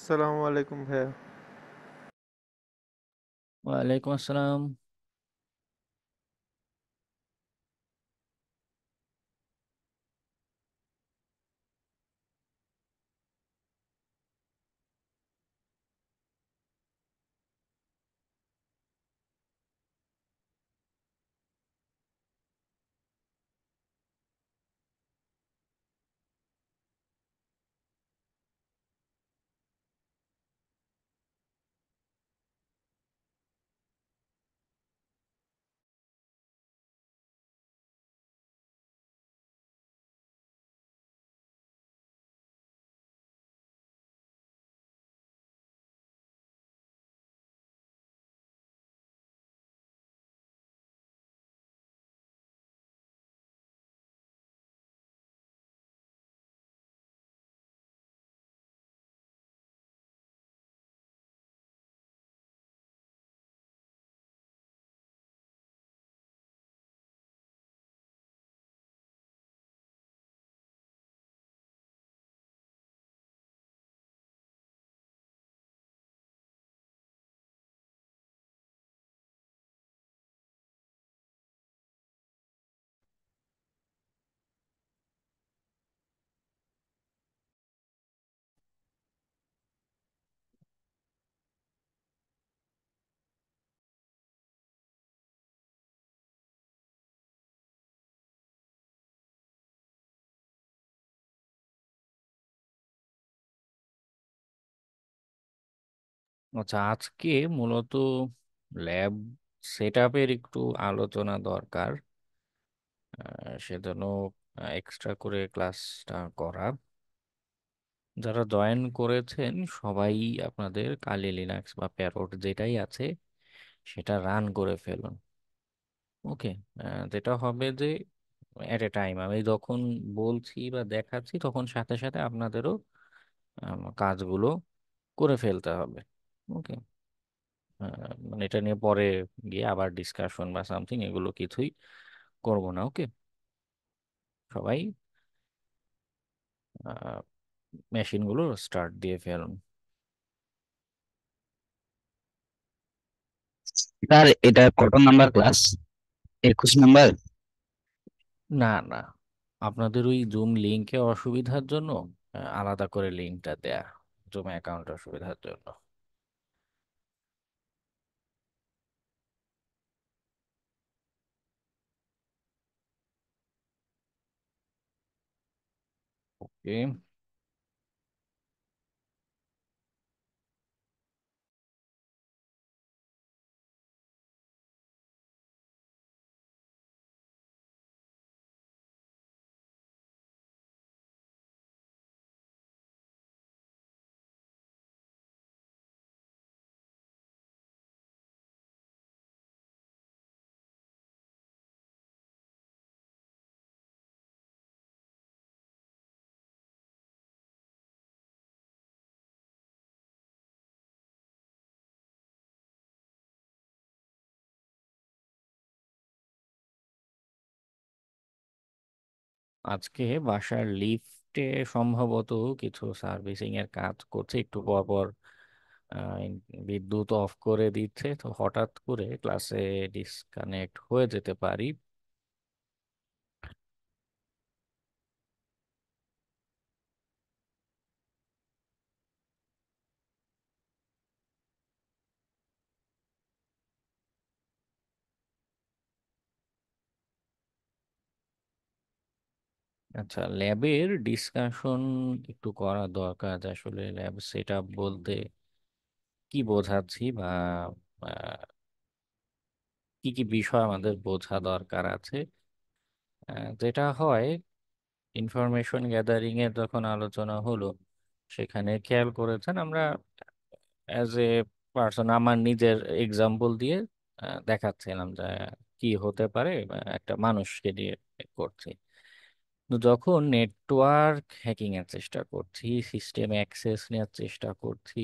আসসালামু আলাইকুম ভাইয়া। ওয়ালাইকুম আসসালাম। আচ্ছা, আজকে মূলত ল্যাব সেট আপের একটু আলোচনা দরকার। সেজন্য এক্সট্রা করে ক্লাসটা করা। যারা জয়েন করেছেন সবাই আপনাদের কালি লিনাক্স বা প্যারট যেটাই আছে সেটা রান করে ফেলুন। ওকে। যেটা হবে যে এট এ টাইম আমি যখন বলছি বা দেখাচ্ছি তখন সাথে সাথে আপনাদেরও কাজগুলো করে ফেলতে হবে। ওকে। মানে এটা নিয়ে পরে গিয়ে আবার ডিসকাশন বা সামথিং এগুলো কিছুই করব না। ওকে। সবাই মেশিনগুলো স্টার্ট দিয়ে ফেলুন। স্যার, এটা কত নাম্বার ক্লাস? 21 নাম্বার? না, না, আপনাদের ওই জুম লিংকে অসুবিধার জন্য আলাদা করে লিংকটা দেয়া, জুম অ্যাকাউন্ট অসুবিধার জন্য। ওকে। আজকে বাসার লিফটে সম্ভবত কিছু সার্ভিসিং এর কাজ করছে, একটু পর পর বিদ্যুৎ অফ করে দিচ্ছে, তো হঠাৎ করে ক্লাসে ডিসকানেক্ট হয়ে যেতে পারি। আচ্ছা, ল্যাবের ডিসকাশন একটু করা দরকার যে আসলে ল্যাব সেট আপ বলতে কি বোঝাচ্ছি, বা আহ, কি কি বিষয় আমাদের বোঝা দরকার আছে। যেটা হয় ইনফরমেশন গ্যাদারিং এর যখন আলোচনা হলো সেখানে খেয়াল করেছেন আমরা অ্যাজ এ পার্সন আমার নিজের এক্সাম্পল দিয়ে দেখাচ্ছিলাম যে কি হতে পারে একটা মানুষকে দিয়ে করছি। তো যখন নেটওয়ার্ক হ্যাকিং এর চেষ্টা করছি, সিস্টেম অ্যাক্সেস নেওয়ার চেষ্টা করছি,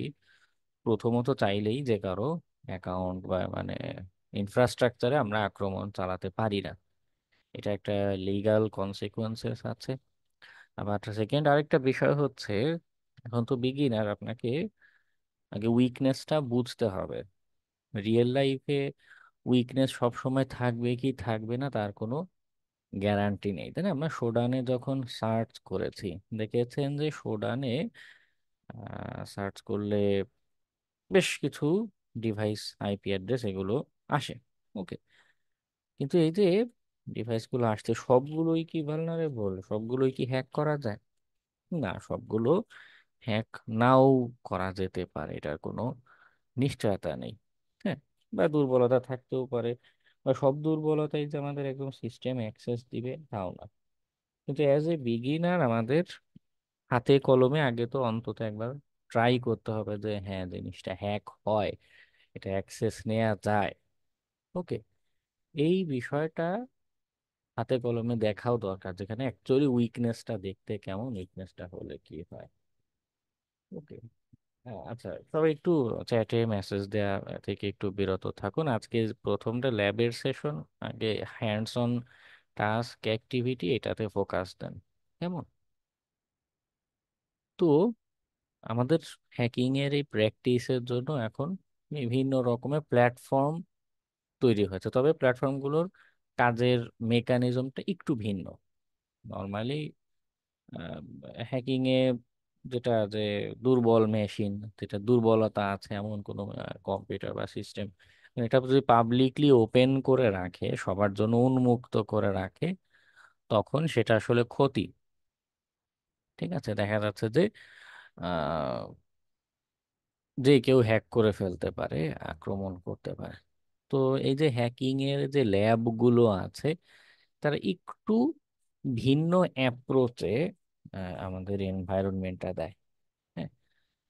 প্রথমত চাইলেই যে কারো অ্যাকাউন্ট বা মানে ইনফ্রাস্ট্রাকচারে আমরা আক্রমণ চালাতে পারি না। এটা একটা লিগ্যাল কনসিকুয়েন্সেস আছে। আবার সেকেন্ড আরেকটা বিষয় হচ্ছে, এখন তো বিগিনার, আপনাকে আগে উইকনেসটা বুঝতে হবে। রিয়েল লাইফে উইকনেস সব সময় থাকবে কি থাকবে না তার কোনো গ্যারান্টি নেই, তাই না? আমরা শোডানে যখন সার্চ করেছি, দেখেছেন যে শোডানে সার্চ করলে বেশ কিছু ডিভাইস আইপি অ্যাড্রেস এগুলো আসে। ওকে, কিন্তু এই যে ডিভাইসগুলো আসছে সবগুলোই কি ভালনারেবল, সবগুলোই কি হ্যাক করা যায়? না, সবগুলো হ্যাক নাও করা যেতে পারে, এটার কোনো নিশ্চয়তা নেই। হ্যাঁ, বা দুর্বলতা থাকতেও পারে, বা সব দুর্বলতাই যে আমাদের একদম সিস্টেম অ্যাক্সেস দিবে তাও না। কিন্তু অ্যাজ এ বিগিনার আমাদের হাতে কলমে আগে তো অন্তত একবার ট্রাই করতে হবে যে হ্যাঁ জিনিসটা হ্যাক হয়, এটা অ্যাক্সেস নেওয়া যায়। ওকে, এই বিষয়টা হাতে কলমে দেখাও দরকার, যেখানে অ্যাকচুয়ালি উইকনেসটা দেখতে কেমন, উইকনেসটা হলে কি হয়। ওকে, হ্যাঁ, আচ্ছা সবাই একটু চ্যাটে মেসেজ দেয়া থেকে একটু বিরত থাকুন। আজকে প্রথমটা ল্যাবের সেশন, আগে হ্যান্ডস অন টাস্ক অ্যাক্টিভিটি এটাতে ফোকাস দেন, কেমন? তো আমাদের হ্যাকিং এর এই প্র্যাকটিসের জন্য এখন বিভিন্ন রকমের প্ল্যাটফর্ম তৈরি হয়েছে, তবে প্ল্যাটফর্মগুলোর কাজের মেকানিজমটা একটু ভিন্ন। নর্মালি হ্যাকিং এ যেটা যে দুর্বল মেশিন, যেটা দুর্বলতা আছে এমন কোনো কম্পিউটার বা সিস্টেম, এটা যদি পাবলিকলি ওপেন করে রাখে, সবার জন্য উন্মুক্ত করে রাখে, তখন সেটা আসলে ক্ষতি। ঠিক আছে, দেখা যাচ্ছে যে আহ, যে কেউ হ্যাক করে ফেলতে পারে, আক্রমণ করতে পারে। তো এই যে হ্যাকিং এর যে ল্যাবগুলো আছে, তারা একটু ভিন্ন অ্যাপ্রোচে আমাদের এনভায়রনমেন্টটা দেয়। হ্যাঁ,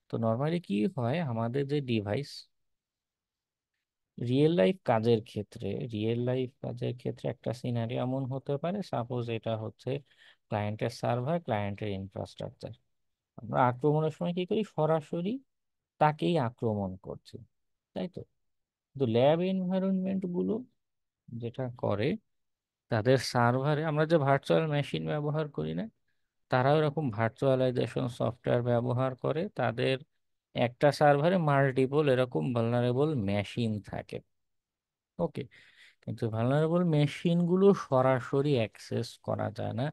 তো নর্মালি কি হয়, আমাদের যে ডিভাইস রিয়েল লাইফ কাজের ক্ষেত্রে একটা সিনারি এমন হতে পারে, সাপোজ এটা হচ্ছে ক্লায়েন্টের সার্ভার, ক্লায়েন্টের ইনফ্রাস্ট্রাকচার। আমরা আক্রমণের সময় কি করি, সরাসরি তাকেই আক্রমণ করছি, তাই তো? কিন্তু ল্যাব এনভায়রনমেন্ট গুলো যেটা করে, তাদের সার্ভারে আমরা যে ভার্চুয়াল মেশিন ব্যবহার করি না, তারাও এরকম ভার্চুয়ালাইজেশন সফটওয়্যার ব্যবহার করে। তাদের একটা সার্ভারে মাল্টিপল এরকম ভালনারেবল মেশিন থাকে। ওকে, কিন্তু ভালনারেবল মেশিনগুলো সরাসরি অ্যাক্সেস করা যায় না।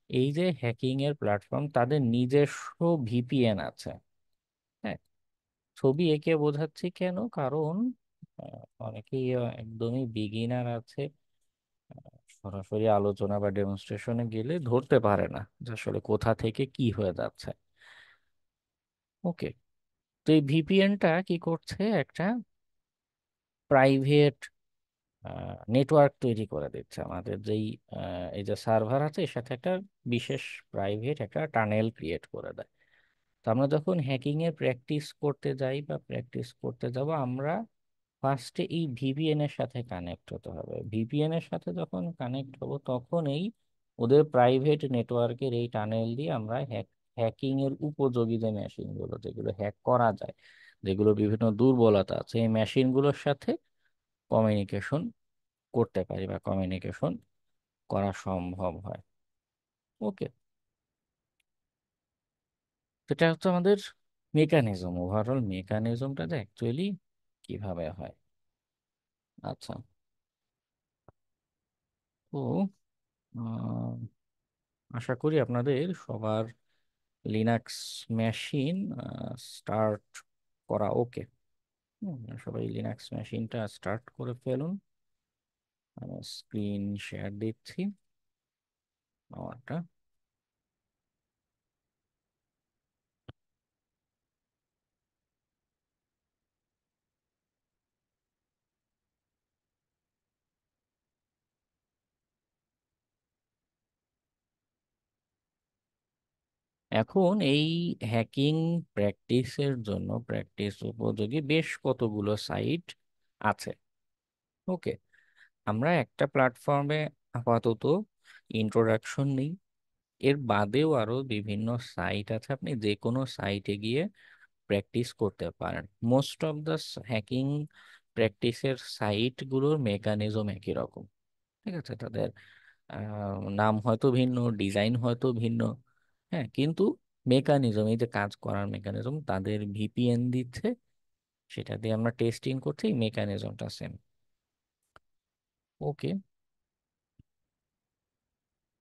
এই যে হ্যাকিং এর প্ল্যাটফর্ম, তাদের নিজস্ব ভিপিএন আছে। হ্যাঁ, ছবি এঁকে বোঝাচ্ছি কেন, কারণ অনেকেই একদমই বিগিনার আছে, সরাসরি আলোচনা বা ডেমনস্ট্রেশনে গেলে ধরতে পারে না যে আসলে কোথা থেকে কি হয়ে যাচ্ছে। ওকে, তো এই ভিপিএনটা কি করছে, একটা প্রাইভেট নেটওয়ার্ক তৈরি করে দিচ্ছে আমাদের যেই এই যে সার্ভার আছে এর সাথে একটা বিশেষ প্রাইভেট একটা টানেল ক্রিয়েট করে দেয়। তো আমরা যখন হ্যাকিং এর প্র্যাকটিস করতে যাই বা প্র্যাকটিস করতে যাব, আমরা ফার্স্টে এই ভিপিএন এর সাথে কানেক্ট হতে হবে। ভিপিএন এর সাথে যখন কানেক্ট হব, তখন এই ওদের প্রাইভেট নেটওয়ার্কের এই টানেল দিয়ে আমরা হ্যাকিং এর উপযোগী যে মেশিনগুলো, যেগুলো হ্যাক করা যায়, যেগুলো বিভিন্ন দুর্বলতা আছে, এই মেশিনগুলোর সাথে কমিউনিকেশন করতে পারি বা কমিউনিকেশন করা সম্ভব হয়। ওকে, সেটা হচ্ছে আমাদের মেকানিজম, ওভারঅল মেকানিজমটা যে অ্যাকচুয়ালি কিভাবে হয়। আচ্ছা, তো আহ, আশা করি আপনাদের সবার লিনাক্স মেশিন স্টার্ট করা ওকে। সবাই লিনাক্স মেশিনটা স্টার্ট করে ফেলুন। স্ক্রিন শেয়ার দিচ্ছি আমারটা। এখন এই হ্যাকিং প্র্যাকটিসের জন্য প্র্যাকটিস উপযোগী বেশ কতগুলো সাইট আছে। ওকে, আমরা একটা প্ল্যাটফর্মে আপাতত ইন্ট্রোডাকশন নিই, এর বাদেও আরো বিভিন্ন সাইট আছে, আপনি যে কোনো সাইটে গিয়ে প্র্যাকটিস করতে পারেন। মোস্ট অফ দ্য হ্যাকিং প্র্যাকটিসের সাইটগুলোর মেকানিজম একই রকম। ঠিক আছে, তাদের নাম হয়তো ভিন্ন, ডিজাইন হয়তো ভিন্ন, হ্যাঁ, কিন্তু মেকানিজম, এই যে কাজ করার মেকানিজম তাদের ভিপিএন দিচ্ছে, সেটা দিয়ে আমরা টেস্টিং করছি, এই মেকানিজমটা সেম। ওকে,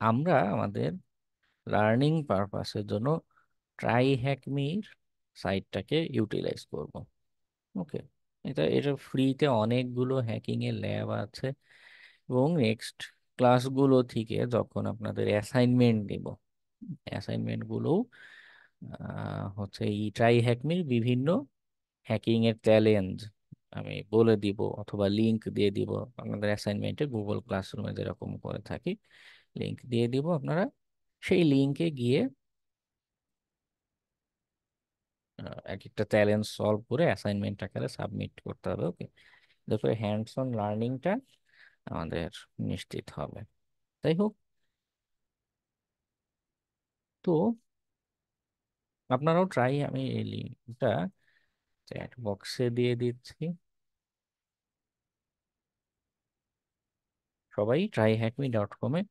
আমরা আমাদের লার্নিং পারপাসের জন্য ট্রাই হ্যাকমির সাইটটাকে ইউটিলাইজ করব। ওকে, এটা ফ্রিতে অনেকগুলো হ্যাকিং এর ল্যাব আছে, এবং নেক্সট ক্লাসগুলো থেকে যখন আপনাদের অ্যাসাইনমেন্ট দিব, অ্যাসাইনমেন্ট গুলো হচ্ছে এই ট্রাই হ্যাকমির বিভিন্ন হ্যাকিং এর চ্যালেঞ্জ আমি বলে দিব, অথবা লিংক দিয়ে দিব। আপনাদের অ্যাসাইনমেন্টে গুগল ক্লাসরুমে যেরকম করে থাকি, লিংক দিয়ে দিব, আপনারা সেই লিংকে গিয়ে এক একটা চ্যালেঞ্জ সলভ করে অ্যাসাইনমেন্ট আকারে সাবমিট করতে হবে। ওকে, দেখো হ্যান্ডস অন লার্নিংটা আমাদের নিশ্চিত হবে। যাই হোক, তো আপনারাও ট্রাই, আমি এই লিঙ্কটা চ্যাট বক্সে দিয়ে দিচ্ছি, সবাই tryhackme.com-এ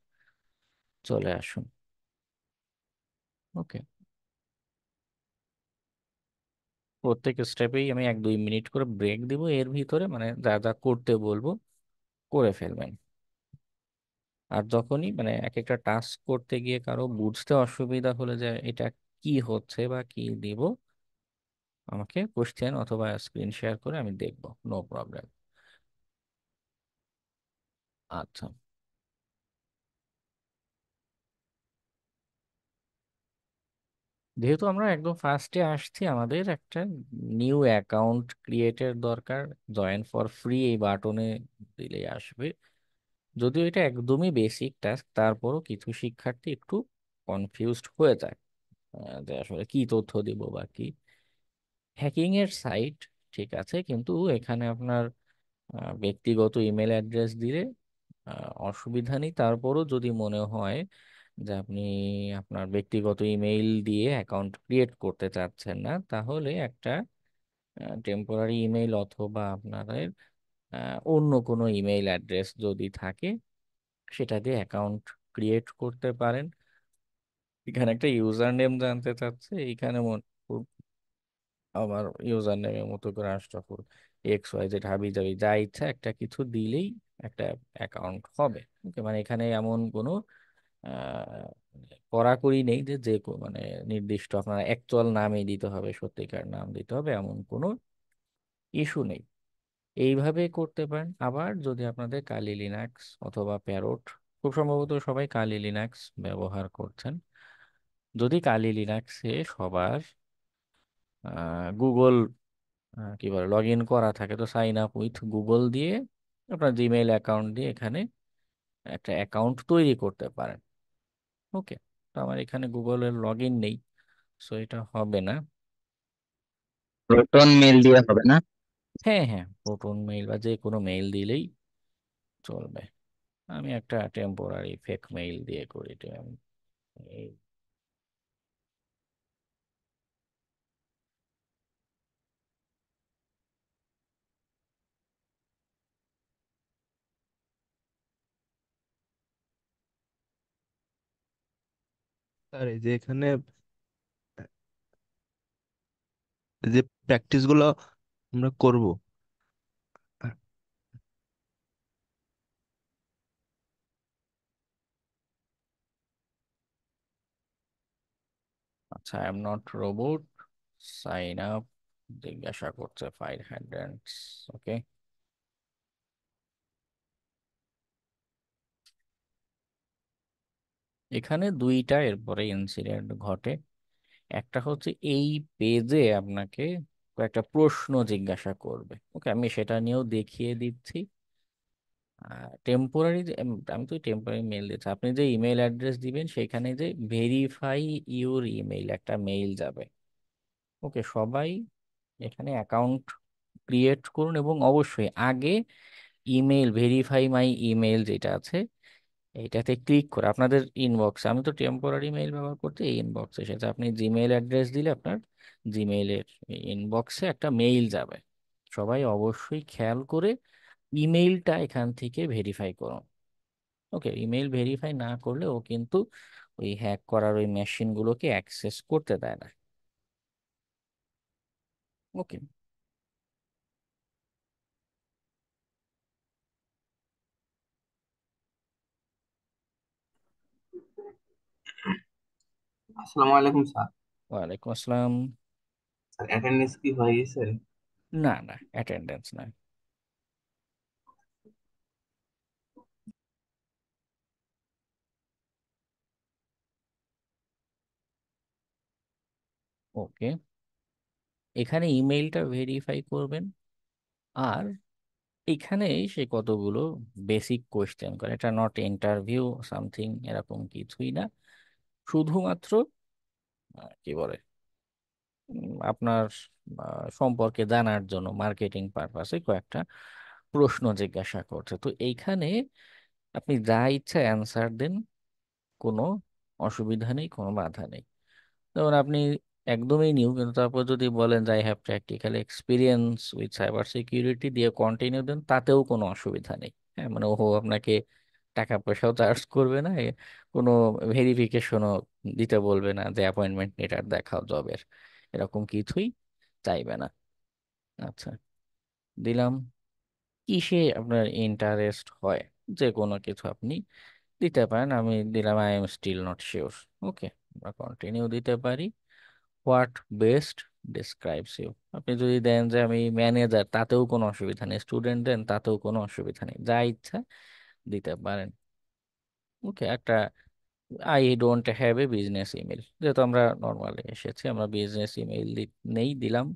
চলে আসুন। ওকে, প্রত্যেক স্টেপেই আমি 1-2 মিনিট করে ব্রেক দিব, এর ভিতরে মানে যা যা করতে বলবো করে ফেলবেন। আর যখনই মানে এক একটা টাস্ক করতে গিয়ে কারো বুঝতে অসুবিধা হলে যে এটা কি হচ্ছে বা কি দিব, আমাকে কোশ্চেন অথবা স্ক্রিন শেয়ার করে আমি দেখব, নো প্রবলেম। আচ্ছা, যেহেতু আমরা একদম ফার্স্টে আসছি, আমাদের একটা নিউ অ্যাকাউন্ট ক্রিয়েটের দরকার। জয়েন ফর ফ্রি এই বাটনে দিলেই আসবে। যদিও এটা একদমই বেসিক টাস্ক, তারপরও কিছু শিক্ষার্থী একটু কনফিউজড হয়ে যায় যে আসলে কি তথ্য দিব বা কি। হ্যাকিং এর সাইট ঠিক আছে, কিন্তু এখানে আপনার ব্যক্তিগত ইমেল অ্যাড্রেস দিলে অসুবিধা নেই। তারপরও যদি মনে হয় যে আপনি আপনার ব্যক্তিগত ইমেইল দিয়ে অ্যাকাউন্ট ক্রিয়েট করতে চাচ্ছেন না, তাহলে একটা টেম্পোরারি ইমেইল অথবা আপনাদের অন্য কোনো ইমেইল অ্যাড্রেস যদি থাকে, সেটা দিয়ে অ্যাকাউন্ট ক্রিয়েট করতে পারেন। এখানে একটা ইউজার নেম জানতে চাচ্ছে, এইখানে আমার ইউজার নেমের মতো করে আশরাফুল XYZ হাবি জাবি যা ইচ্ছা একটা কিছু দিলেই একটা অ্যাকাউন্ট হবে। ওকে, মানে এখানে এমন কোনো আহ, কড়াকড়ি নেই যে যে মানে নির্দিষ্ট আপনার অ্যাকচুয়াল নামই দিতে হবে, সত্যিকার নাম দিতে হবে, এমন কোনো ইস্যু নেই। এইভাবে করতে পারেন। আবার যদি আপনাদের কালি লিনাক্স অথবা প্যারোট, খুব সম্ভবত সবাই কালি লিনাক্স ব্যবহার করছেন, যদি কালি লিনাক্সে সবার গুগল কি বলে লগ ইন করা থাকে, তো সাইন আপ উইথ গুগল দিয়ে আপনার জিমেইল অ্যাকাউন্ট দিয়ে এখানে একটা অ্যাকাউন্ট তৈরি করতে পারেন। ওকে, তো আমার এখানে গুগলের লগ ইন নেই, সো এটা হবে না। প্রোটন মেল দিয়ে হবে না? হ্যাঁ হ্যাঁ, প্রোটন মেইল বা যে কোনো মেইল দিলেই চলবে। আমি একটা টেম্পোরারি ফেক মেইল দিয়ে করি এই। আর এই যে এখানে যে প্র্যাকটিস গুলো আমরা করব। আচ্ছা, I am not robot, sign up জিজ্ঞাসা করছে 500। ওকে, এখানে দুইটা এরপরে ইনসিডেন্ট ঘটে। একটা হচ্ছে এই পেজে আপনাকে কয়েকটা প্রশ্ন জিজ্ঞাসা করবে। ওকে, আমি সেটা নিয়েও দেখিয়ে দিচ্ছি। টেম্পোরারি, আমি তো টেম্পোরারি মেল দিচ্ছি, আপনি যে ইমেল অ্যাড্রেস দিবেন সেখানে যে ভেরিফাই ইউর ইমেইল একটা মেইল যাবে। ওকে, সবাই এখানে অ্যাকাউন্ট ক্রিয়েট করুন, এবং অবশ্যই আগে ইমেল ভেরিফাই মাই ইমেল যেটা আছে এইটাতে ক্লিক করে আপনাদের ইনবক্সে, আমি তো টেম্পোরারি মেইল ব্যবহার করতে, এই ইনবক্সে সেটা আপনি জিমেইল অ্যাড্রেস দিলে আপনার জিমেইলের ইনবক্সে একটা মেইল যাবে। সবাই অবশ্যই খেয়াল করে ইমেইলটা এখান থেকে ভেরিফাই করুন। ওকে, ইমেইল ভেরিফাই না করলে ও কিন্তু ওই হ্যাক করার ওই মেশিনগুলোকে অ্যাক্সেস করতে দেয় না। ওকে। আসসালামু আলাইকুম স্যার। ওয়ালাইকুম আসসালাম। স্যার অ্যাটেন্ডেন্স কি হয়ে গেছে? না না, অ্যাটেন্ডেন্স না। ওকে, এখানে ইমেইলটা ভেরিফাই করবেন। আর এখানে সে কতগুলো বেসিক কোয়েশ্চেন করে, এটা নট ইন্টারভিউ সামথিং এরকম কিছুই না। শুধুমাত্র কি বলে আপনার সম্পর্কে জানার জন্য মার্কেটিং পারপাসে কয়েকটা প্রশ্ন জিজ্ঞাসা করছে। তো এইখানে আপনি যা ইচ্ছা অ্যান্সার দেন, কোনো অসুবিধা নেই, কোনো বাধা নেই। যেমন আপনি একদমই নিউ, কিন্তু তারপর যদি বলেন যে I have practical experience with cyber security দিয়ে কন্টিনিউ দেন, তাতেও কোনো অসুবিধা নেই। হ্যাঁ, মানে ও আপনাকে টাকা পয়সাও চার্জ করবে না, কোনো ভেরিফিকেশনও দিতে বলবে না যে অ্যাপয়েন্টমেন্ট লেটার দেখাও জবের, এরকম কিছুই চাইবে না। আচ্ছা, দিলাম। কিসে আপনার ইন্টারেস্ট হয়, যে কোনো কিছু আপনি দিতে পারেন। আমি দিলাম I am still not sure. Okay, আমরা কন্টিনিউ দিতে পারি। হোয়াট বেস্ট ডিসক্রাইবস ইউ, আপনি যদি দেন যে আমি ম্যানেজার, তাতেও কোনো অসুবিধা নেই। স্টুডেন্ট দেন, তাতেও কোনো অসুবিধা নেই, যা ইচ্ছা দিতে পারেন। ওকে, একটা I don't have a business email, যেহেতু আমরা নর্মালি এসেছি, আমরা বিজনেস ইমেল নেই, দিলাম।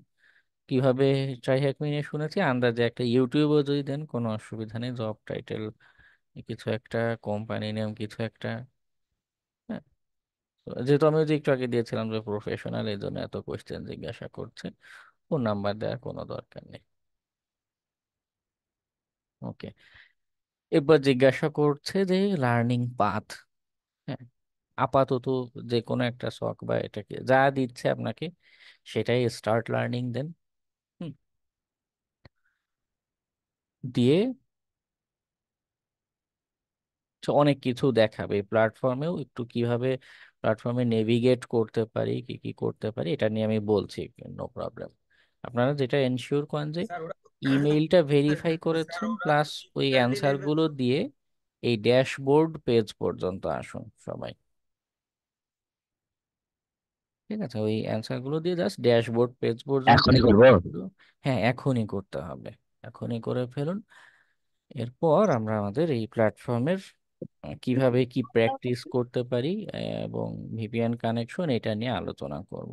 কিভাবে ট্রাই হ্যাক নিয়ে শুনেছি আন্দাজে একটা ইউটিউবেও যদি দেন কোনো অসুবিধা নেই। জব টাইটেল কিছু একটা, কোম্পানি নেম কিছু একটা। হ্যাঁ, তো যেহেতু আমি ওই যে একটু আগে দিয়েছিলাম যে প্রফেশনাল, এই জন্য এত কোয়েশ্চেন জিজ্ঞাসা করছে। ফোন নাম্বার দেওয়ার কোনো দরকার নেই। ওকে, এবার জিজ্ঞাসা করছে যে লার্নিং পাথ। হ্যাঁ, আপাতত যে কোনো একটা শখ বা এটাকে যা দিচ্ছে আপনাকে, সেটাই স্টার্ট লার্নিং দেন। হুম, দিয়ে অনেক কিছু দেখাবে এই প্ল্যাটফর্মেও, একটু কিভাবে প্ল্যাটফর্মে নেভিগেট করতে পারি, কি কি করতে পারি, এটা নিয়ে আমি বলছি। No problem. আপনারা যেটা এনশিওর করেন যে স্যার ওরা ইমেইলটা ভেরিফাই স্যার করেছেন, ওরা প্লাস ওই ইন্টারভিউ অ্যান্সার লেভেল। গুলো দিয়ে এই ড্যাশবোর্ড পেজ পর্যন্ত আসুন সবাই। ঠিক আছে, ওই অ্যান্সার গুলো দিয়ে জাস্ট ড্যাশবোর্ড পেজ পর্যন্ত এখনই করবো? শুধু। হ্যাঁ, এখনই করতে হবে, এখনই করে ফেলুন। এরপর আমরা আমাদের এই প্ল্যাটফর্মের কিভাবে কি প্র্যাকটিস করতে পারি এবং ভিপিএন কানেকশন, এটা নিয়ে আলোচনা করব।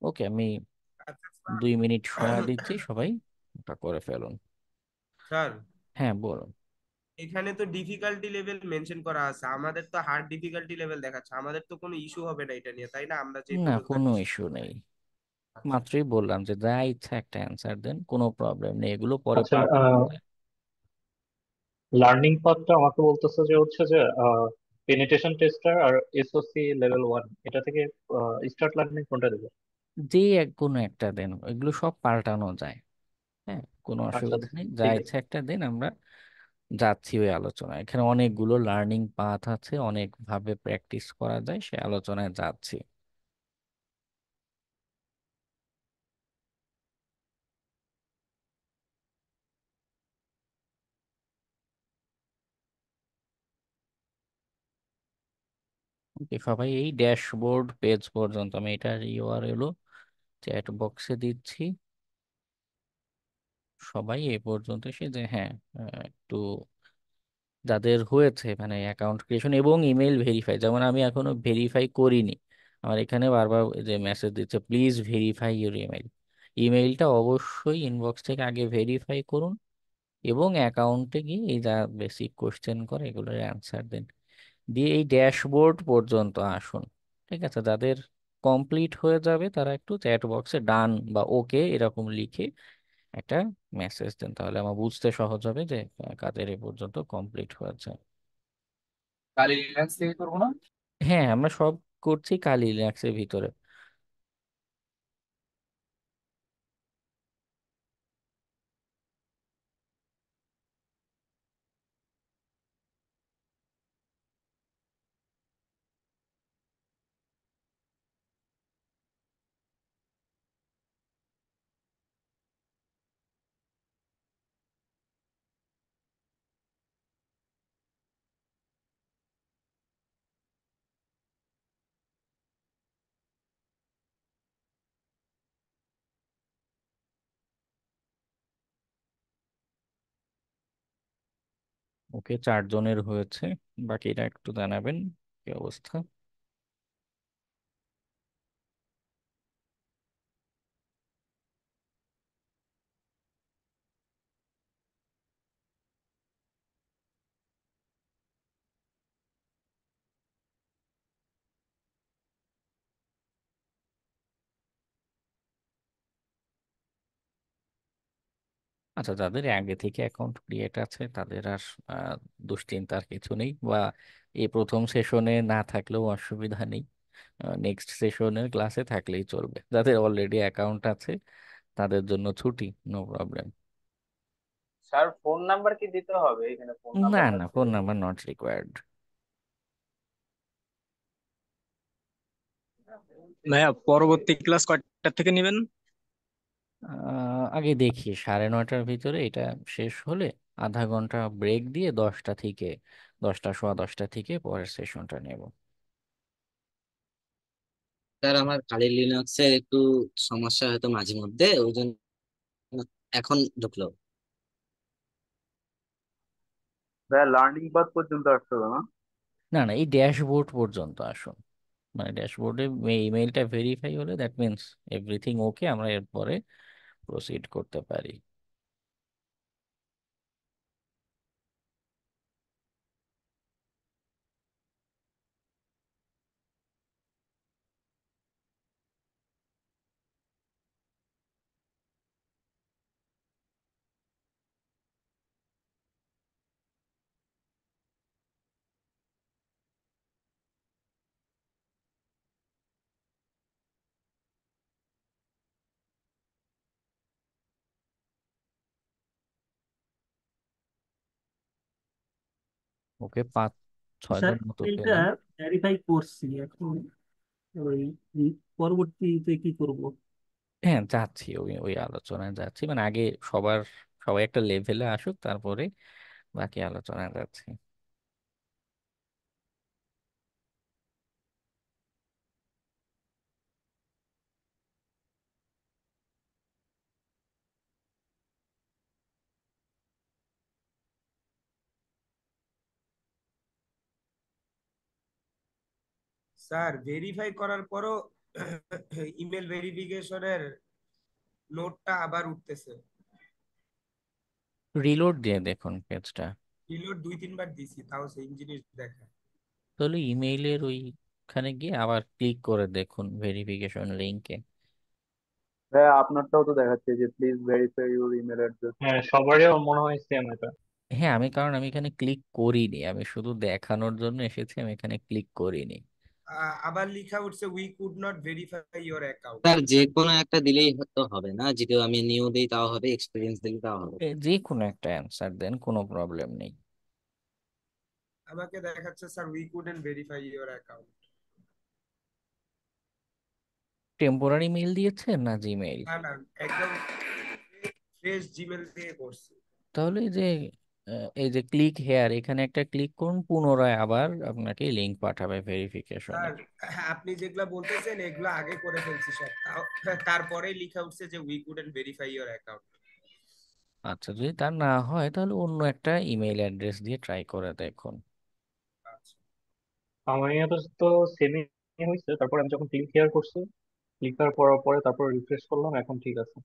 ওকে, আমি আচ্ছা স্যার। 2 মিনিট সময় দিচ্ছি, সবাই ওটা করে ফেলুন। স্যার, হ্যাঁ, বলুন। এখানে তো ডিফিকাল্টি লেভেল মেনশন করা আছে, আমাদের তো হার্ড ডিফিকাল্টি লেভেল দেখাচ্ছে, আমাদের তো কোনো ইস্যু হবে না এটা নিয়ে, তাই না? আমরা যেহেতু না, রোজগার কোনো দিচ্ছি। ইস্যু নেই। আচ্ছা। মাত্রই বললাম যে যা ইচ্ছা একটা অ্যান্সার দেন, কোনো প্রবলেম নেই, এগুলো পরে আচ্ছা, পাল্টানো যায়। লার্নিং পাথটা আমাকে বলতেছে যে হচ্ছে যে পেনিট্রেশন টেস্টার আর এসওসি লেভেল 1, এটা থেকে স্টার্ট লার্নিং কোনটা দেবো? যে কোনো একটা দেন, এগুলো সব পাল্টানো যায়। হ্যাঁ, কোনো আচ্ছা অসুবিধা আচ্ছা, নেই, যা ঠিক আছে। ইচ্ছা একটা দিন। আমরা যাচ্ছি ওই আলোচনা, এখানে অনেকগুলো লার্নিং পাথ আছে, অনেক ভাবে প্র্যাকটিস করা যায়, সে আলোচনায় যাচ্ছি। ওকে, সবাই এই ড্যাশবোর্ড পেজ পর্যন্ত, আমি এটার ইউআরএল চ্যাট বক্সে দিচ্ছি। সবাই এই পর্যন্ত এসে যে হ্যাঁ, একটু যাদের হয়েছে মানে অ্যাকাউন্ট ক্রিয়েশন এবং ইমেল ভেরিফাই, যেমন আমি এখনো ভেরিফাই করিনি, আমার এখানে বারবার যে মেসেজ দিচ্ছে প্লিজ ভেরিফাই ইউর ইমেল। ইমেইলটা অবশ্যই ইনবক্স থেকে আগে ভেরিফাই করুন, এবং অ্যাকাউন্টে গিয়ে এই যা বেসিক কোশ্চেন করে এগুলোর অ্যান্সার দিন, দিয়ে এই ড্যাশবোর্ড পর্যন্ত আসুন। ঠিক আছে, যাদের কমপ্লিট হয়ে যাবে তারা একটু চ্যাট বক্সে ডান বা ওকে এরকম লিখে একটা মেসেজ দেন, তাহলে আমার বুঝতে সহজ হবে যে কাদের এ পর্যন্ত কমপ্লিট হয়েছে। কালি লিনাক্স থেকে করবো না? হ্যাঁ, আমরা সব করছি কালি লিনাক্সের ভিতরে। ওকে, 4 জনের হয়েছে। বাকিটা একটু জানাবেন কি অবস্থা। আচ্ছা, যাদের আগে থেকে অ্যাকাউন্ট ক্রিয়েট আছে তাদের আর দুশ্চিন্তার কিছু নেই, বা এই প্রথম সেশনে না থাকলেও অসুবিধা নেই, নেক্সট সেশনের ক্লাসে থাকলেই চলবে। যাদের অলরেডি অ্যাকাউন্ট আছে তাদের জন্য ছুটি, no problem. Sir phone number কি দিতে হবে? এখানে ফোন না নাম্বার না, আছে। Phone number not required. ভাইয়া পরবর্তী ক্লাস কয়টা থেকে নেবেন? আগে দেখি 9:30টার ভিতরে এটা শেষ হলে আধা ঘন্টা ব্রেক দিয়ে 10টা থেকে, 10টা সোয়া 10টা থেকে পরের সেশনটা নেব। স্যার আমার কালি লিনাক্সের একটু সমস্যা হয়তো মাঝে মধ্যে, ওই জন্য এখন ঢুকলো। ভাইয়া লার্নিং পাথ পর্যন্ত আসতে হবে না? না না, এই ড্যাশবোর্ড পর্যন্ত আসুন। মানে ড্যাশবোর্ডে ইমেইলটা ভেরিফাই হলে দ্যাট মিনস এভরিথিং ওকে, আমরা এরপরে প্রসিড করতে পারি। ওকে, 5-6 জন স্যার মতো এটা পেলাম। ভেরিফাই করছি এখন, ওই পরবর্তীতে কি করব? হ্যাঁ, যাচ্ছি, ওই ওই আলোচনায় যাচ্ছি, মানে আগে সবাই একটা লেভেলে আসুক, তারপরে বাকি আলোচনায় যাচ্ছি। স্যার ভেরিফাই করার পরও ইমেল ভেরিফিকেশনের নোটটা আবার উঠতেছে। রিলোড দিয়ে দেখুন পেজটা। রিলোড 2-3 বার দিছি, তাও সেম জিনিস দেখায়। তাহলে ইমেইলের ওইখানে গিয়ে আবার ক্লিক করে দেখুন ভেরিফিকেশন লিংকে। ভাইয়া আপনারটাও তো দেখাচ্ছে যে please verify your email address. হ্যাঁ, সবারই মনে হয় সেম এটা। হ্যাঁ, কারণ আমি এখানে ক্লিক করিনি, আমি শুধু দেখানোর জন্য এসেছি, আমি এখানে ক্লিক করিনি। আবার লিখা উঠছে we could not verify your account. Sir যে কোনো একটা দিলেই তো হবে না? যদি আমি নিউ দিই তাও হবে, এক্সপিরিয়েন্স দিই তাও হবে? যে কোনো একটা অ্যান্সার দেন, কোনো প্রবলেম নেই। আমাকে দেখাচ্ছে sir we couldn't verify your account. Temporary mail দিয়েছেন না জিমেইল? না না, একদম ফ্রেশ জিমেল দিয়ে করছি। তাহলে এই যে ক্লিক হেয়ার, এখানে একটা ক্লিক করুন, পুনরায় আবার আপনাকে লিংক পাঠাবে স্যার ভেরিফিকেশনের। আপনি যেগুলা বলতেছেন এগুলো আগে করে ফেলছি সব, তাও তারপরে লিখা উঠছে যে we couldn't verify your account. আচ্ছা, যদি তার না হয় তাহলে অন্য একটা ইমেইল অ্যাড্রেস দিয়ে ট্রাই করে দেখুন। আচ্ছা আমার ইয়ে তো সেমই হয়েছে, তারপর আমি যখন ক্লিক হেয়ার করছি, ক্লিক করার পরে তারপর রিফ্রেশ করলাম, এখন ঠিক আছে।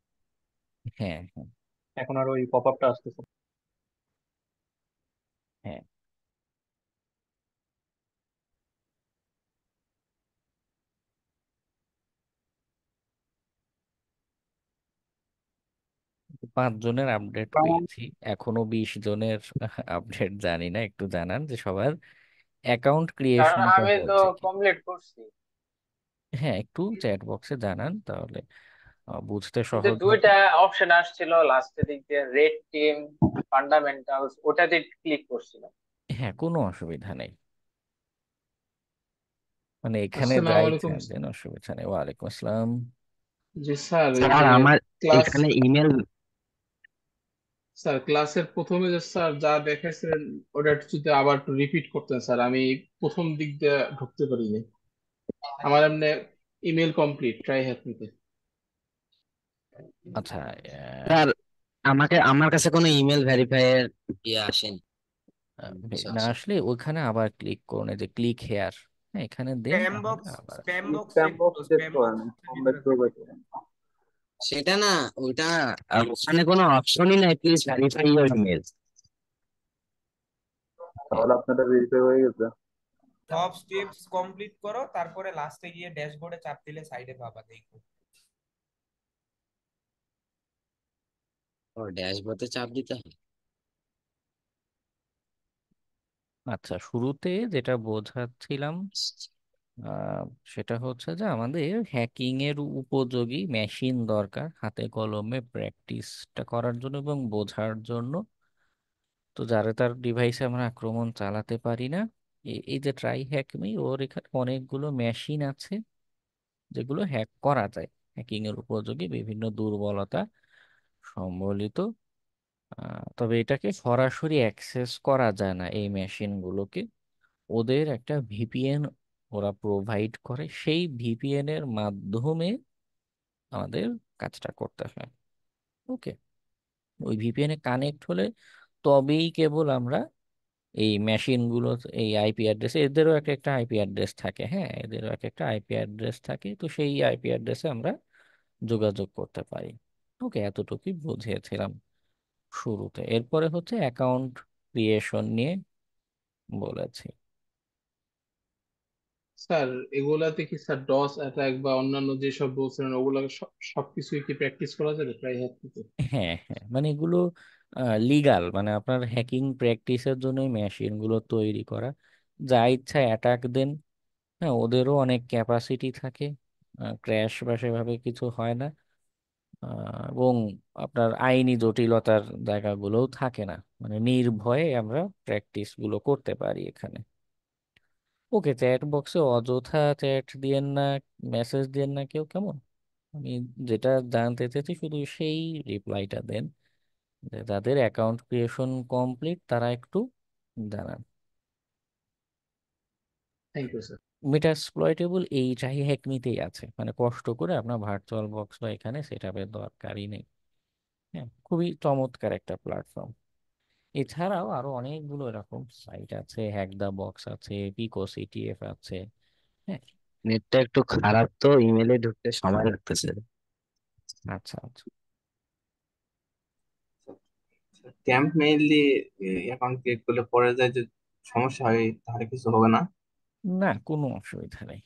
হ্যাঁ হ্যাঁ এখন আর ওই পপ আপটা আসতেছে না। হ্যাঁ, 5 জনের আপডেট পেয়েছি, এখনো 20 জনের আপডেট জানি না, একটু জানান যে সবার অ্যাকাউন্ট স্যার ক্রিয়েশনটা আমি তো হয়েছে কি। কমপ্লিট করছি। হ্যাঁ, একটু চ্যাট বক্সে জানান, তাহলে বুঝতে কিন্তু সহজ হবে। দুইটা অপশন আসছিল লাস্টের দিক দিয়ে, রেড টিম, ফান্ডামেন্টালস, ওটাতে ক্লিক করছিলাম। হ্যাঁ, কোনো অসুবিধা নেই, মানে এখানে যা আসসালামু ইচ্ছা আলাইকুম। দেন, অসুবিধা নেই। ওয়ালাইকুম আসসালাম। জি স্যার, এই স্যার যে আমার ক্লাস এখানে ইমেল, স্যার ক্লাসের প্রথমে যে স্যার যা দেখাইছিলেন ওটা একটু যদি আবার একটু রিপিট করতেন স্যার, আমি প্রথম দিক দিয়ে ঢুকতে পারিনি। আমার এমনি ইমেল কমপ্লিট, ট্রাই হ্যাভ মিতে। আচ্ছা, স্যার আমার কাছে কোনো ইমেল ভেরিফাই এর ইয়ে আসেনি। আচ্ছা না আচ্ছা। আসলে ওইখানে আবার ক্লিক করুন, এই যে ক্লিক হেয়ার, হ্যাঁ এখানে দেন স্প্যাম তাহলে বক্স, আবার spam box spam check box করো, চেক স্প্যাম করেন, বক্স আমরা ভিতরে ঢুকে থাকে। সেটা না, ওইটা ওখানে কোনো অপশনই নাই, প্লিজ ভেরিফাই ইওর ইমেল। তাহলে আপনাদের ভেরিফাই হয়ে গেছে। সব স্টেপস কমপ্লিট করো, তারপরে লাস্টে গিয়ে ড্যাশবোর্ডে চাপ দিলে সাইডে পাবা, দেখো। ও, ড্যাশবোর্ডে চাপ দিতে হয়। আচ্ছা, শুরুতে যেটা বোঝাচ্ছিলাম আহ, সেটা হচ্ছে যে আমাদের হ্যাকিং এর উপযোগী মেশিন দরকার হাতে কলমে প্র্যাকটিসটা করার জন্য এবং বোঝার জন্য। তো যারা তার ডিভাইসে আমরা আক্রমণ চালাতে পারি না, এই যে ট্রাই হ্যাকমি, ওর এখানে অনেকগুলো মেশিন আছে যেগুলো হ্যাক করা যায়, হ্যাকিং এর উপযোগী বিভিন্ন দুর্বলতা সম্বলিত। তবে এটাকে সরাসরি অ্যাক্সেস করা যায় না এই মেশিনগুলোকে। ওদের একটা ভিপিএন ওরা প্রোভাইড করে, সেই ভিপিএন এর মাধ্যমে আমাদের কাজটা করতে হয়। ওকে, ওই ভিপিএন এ কানেক্ট হলে তবেই কেবল আমরা এই মেশিনগুলো, এই আইপি অ্যাড্রেসে, এদেরও একটা একটা আইপি অ্যাড্রেস থাকে, হ্যাঁ এদেরও একটা একটা আইপি অ্যাড্রেস থাকে, তো সেই আইপি অ্যাড্রেসে আমরা যোগাযোগ করতে পারি। ওকে, এতটুকুই বুঝিয়েছিলাম শুরুতে। এরপরে হচ্ছে অ্যাকাউন্ট ক্রিয়েশন নিয়ে বলেছি। স্যার এগুলাতে কি স্যার ডস অ্যাটাক বা অন্যান্য যেসব বলছিলেন ওগুলা সবকিছুই কি প্র্যাকটিস করা যাবে ট্রাই হ্যাক থেকে? হ্যাঁ হ্যাঁ, মানে এগুলো লিগাল, মানে আপনার হ্যাকিং প্র্যাকটিসের জন্য মেশিনগুলো তৈরি করা। যা ইচ্ছা অ্যাটাক দেন, হ্যাঁ ওদেরও অনেক ক্যাপাসিটি থাকে, ক্র্যাশ বা সেভাবে কিছু হয় না। এবং আপনার আইনি জটিলতার জায়গাগুলোও থাকে না, মানে নির্ভয়ে আমরা প্র্যাকটিস গুলো করতে পারি এখানে। ওকে, চ্যাট বক্সে অযথা চ্যাট দিয়েন না, মেসেজ দিয়েন না কেউ, কেমন? আমি যেটা জানতে চাইছি শুধু সেই রিপ্লাইটা দেন, যে যাদের অ্যাকাউন্ট ক্রিয়েশন কমপ্লিট তারা একটু জানান। Thank you sir. মেটাসপ্লয়েটেবল এইটাই হ্যাকনিতেই আছে, মানে কষ্ট করে আপনার ভার্চুয়াল বক্স বা এখানে সেটাপের দরকারই নেই। হ্যাঁ, খুবই চমৎকার একটা প্ল্যাটফর্ম। এছাড়াও আরো অনেকগুলো এরকম সাইট আছে, হ্যাক দা বক্স আছে, পিকো সিটিএফ আছে। হ্যাঁ। নেটটা একটু খারাপ তো, ইমেলে ঢুকতে সময় লাগতেছে। আচ্ছা আচ্ছা। ক্যাম্প মেইনলি অ্যাকাউন্ট ক্রিয়েট করলে পরে যায় যে সমস্যা হয়, তাহলে কিছু হবে না? না, কোনো অসুবিধা নেই।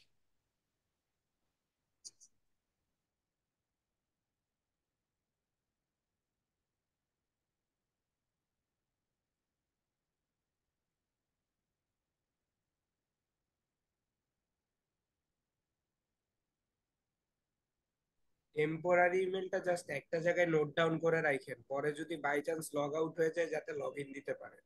টেম্পোরারি ইমেলটা জাস্ট একটা জায়গায় নোট ডাউন করে রাখেন, পরে যদি বাই চান্স লগ আউট হয়ে যায় যাতে লগ ইন দিতে পারে।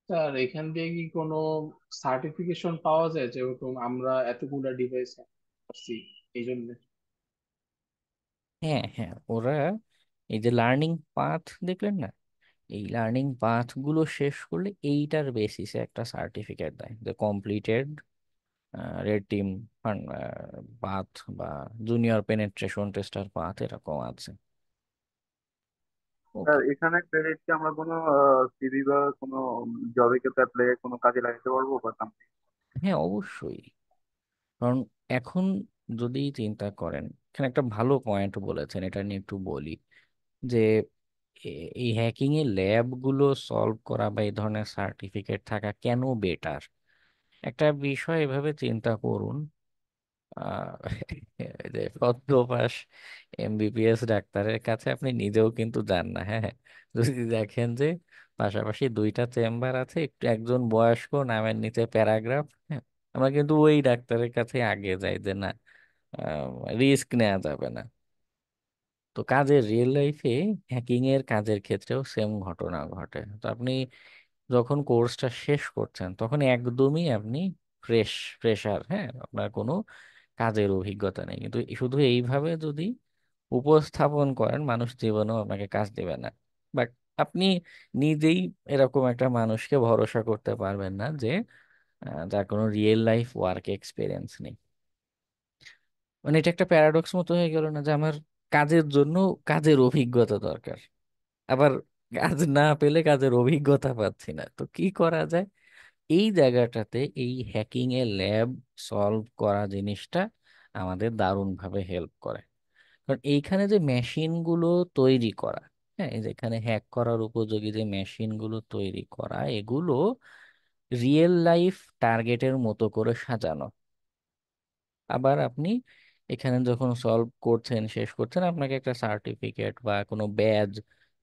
স্যার এখান দিয়ে কি কোনো সার্টিফিকেশন পাওয়া যায় যেরকম আমরা এতগুলা ডিভাইস করছি এই জন্য? হ্যাঁ হ্যাঁ, ওরা এই যে লার্নিং পাথ দেখলেন না, এই লার্নিং পাথ গুলো শেষ করলে এইটার বেসিসে একটা সার্টিফিকেট দেয়, যে কমপ্লিটেড রেড টিম পাথ বা জুনিয়র পেনেট্রেশন টেস্টার পাথ এরকম আছে। Sir okay. এখানে ক্রেডিট কি আমরা কোনো সিভি বা কোনো জবে ক্ষেত্রে অ্যাপ্লাই কোনো কাজে লাগাতে পারবো বা company? হ্যাঁ অবশ্যই, কারণ এখন যদি চিন্তা করেন, এখানে একটা ভালো পয়েন্ট বলেছেন, এটা নিয়ে একটু বলি, যে এই হ্যাকিং এর ল্যাব গুলো সলভ করা বা এই ধরনের সার্টিফিকেট থাকা কেন বেটার। একটা বিষয় এভাবে চিন্তা করুন, আহ, এই যে সদ্য পাস এমবিবিএস ডাক্তারের কাছে আপনি নিজেও কিন্তু যান না, হ্যাঁ। যদি দেখেন যে পাশাপাশি দুইটা চেম্বার আছে, একটু একজন বয়স্ক, নামের নিচে প্যারাগ্রাফ, হ্যাঁ, আমরা কিন্তু ওই ডাক্তারের কাছে আগে যাই যে না, রিস্ক নেওয়া যাবে না। তো কাজের রিয়েল লাইফে হ্যাকিং এর কাজের ক্ষেত্রেও সেম ঘটনা ঘটে। তো আপনি যখন কোর্সটা শেষ করছেন তখন একদমই আপনি ফ্রেশার, হ্যাঁ, আপনার কোনো কাজের অভিজ্ঞতা নেই, কিন্তু শুধু এইভাবে যদি উপস্থাপন করেন মানুষ জীবনেও আপনাকে কাজ দেবে না। বাট আপনি নিজেই এরকম একটা মানুষকে ভরসা করতে পারবেন না যে যার কোনো রিয়েল লাইফ ওয়ার্ক এক্সপিরিয়েন্স নেই। মানে এটা একটা প্যারাডক্স মতো হয়ে গেল না, যে আমার কাজের জন্য কাজের অভিজ্ঞতা দরকার, আবার কাজ না পেলে কাজের অভিজ্ঞতা পাচ্ছি না, তো কি করা যায়? এই জায়গাটাতে এই হ্যাকিং এর ল্যাব সলভ করা জিনিসটা আমাদের দারুণভাবে হেল্প করে। কারণ এইখানে যে মেশিনগুলো তৈরি করা, হ্যাঁ, এই যেখানে হ্যাক করার উপযোগী যে মেশিনগুলো তৈরি করা, এগুলো রিয়েল লাইফ টার্গেটের মতো করে সাজানো। আবার আপনি এখানে যখন সলভ করছেন, শেষ করছেন, আপনাকে একটা সার্টিফিকেট বা কোনো ব্যাজ,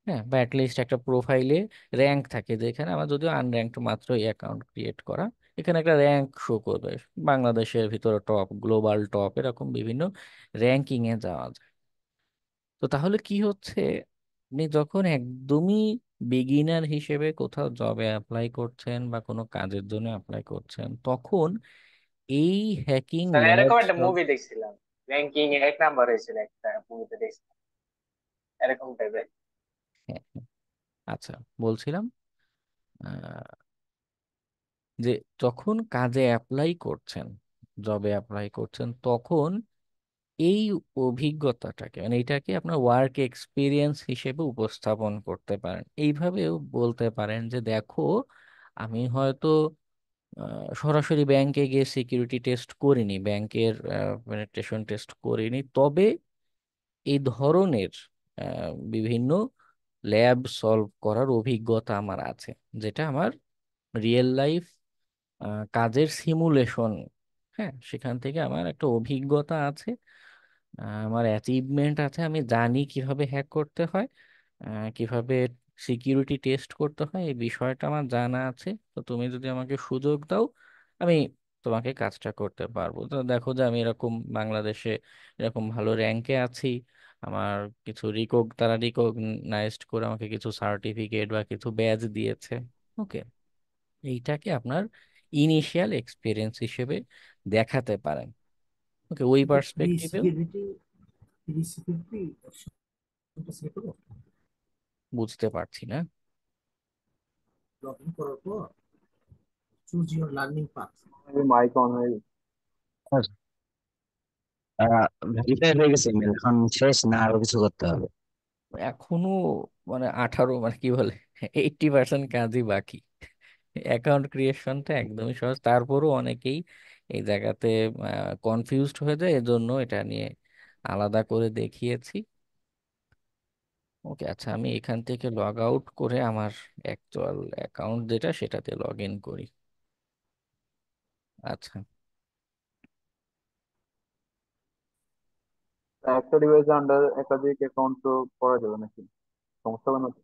হ্যাঁ, বা অ্যাটলিস্ট একটা প্রোফাইলে র্যাঙ্ক থাকে, যেখানে আমার যদিও আনর্যাঙ্কড মাত্র অ্যাকাউন্ট ক্রিয়েট করা, এখানে একটা র্যাঙ্ক শো করবে, বাংলাদেশের ভিতরে টপ, গ্লোবাল টপ, এরকম বিভিন্ন র্যাঙ্কিং এ যাওয়া যায়। তো তাহলে কি হচ্ছে, আপনি যখন একদমই বিগিনার হিসেবে কোথাও জবে অ্যাপ্লাই করছেন বা কোনো কাজের জন্য অ্যাপ্লাই করছেন, তখন এই হ্যাকিং স্যার ল্যাব এরকম একটা মুভি দেখছিলাম, র্যাঙ্কিং এ 1 নাম্বার হয়েছিল একটা মুভিতে দেখছিলাম, এরকম টাইপের। আচ্ছা, বলছিলাম যে যখন কাজে অ্যাপ্লাই করছেন, জবে অ্যাপ্লাই করছেন, তখন এই অভিজ্ঞতাটাকে, মানে এটাকে আপনার ওয়ার্ক এক্সপিরিয়েন্স হিসেবে উপস্থাপন করতে পারেন। এইভাবেও বলতে পারেন যে দেখো, আমি হয়তো সরাসরি ব্যাংকে গিয়ে সিকিউরিটি টেস্ট করিনি, ব্যাংকের পেনিট্রেশন টেস্ট করিনি, তবে এই ধরনের বিভিন্ন ল্যাব সলভ করার অভিজ্ঞতা আমার আছে, যেটা আমার রিয়েল লাইফ কাজের সিমুলেশন, হ্যাঁ, সেখান থেকে আমার একটা অভিজ্ঞতা আছে, আমার অ্যাচিভমেন্ট আছে, আমি জানি কিভাবে হ্যাক করতে হয়, কিভাবে সিকিউরিটি টেস্ট করতে হয়, এই বিষয়টা আমার জানা আছে। তো তুমি যদি আমাকে সুযোগ দাও, আমি তোমাকে কাজটা করতে পারবো। তো দেখো যে আমি এরকম বাংলাদেশে এরকম ভালো র্যাঙ্কে আছি, আমার কিছু তারা রিকগনাইজড করে আমাকে কিছু সার্টিফিকেট বা কিছু ব্যাজ দিয়েছে। ওকে, এইটাকে আপনার ইনিশিয়াল এক্সপিরিয়েন্স হিসেবে দেখাতে পারেন। ওকে, ওই এই পার্সপেক্টিভেও। সিকিউরিটি এই সিকিউরিটি বুঝতে পারছি না। লগ ইন করার পর choose your learning path. Mike on হয়ে ভেরিফাই হয়ে গেছে email, এখন শেষ না আরো কিছু করতে হবে? এখনো মানে 18, মানে কি বলে, 80% কাজই বাকি। অ্যাকাউন্ট ক্রিয়েশনটা একদমই সহজ, তারপরও অনেকেই এই জায়গাতে কনফিউজড হয়ে যায়, এজন্য এটা নিয়ে আলাদা করে দেখিয়েছি। ওকে, আচ্ছা, আমি এখান থেকে লগ আউট করে আমার অ্যাকচুয়াল অ্যাকাউন্ট যেটা, সেটাতে লগ ইন করি। আচ্ছা, একটা ডিভাইসে আন্ডার একাধিক অ্যাকাউন্ট তো করা যাবে নাকি? সমস্যা হবে না তো?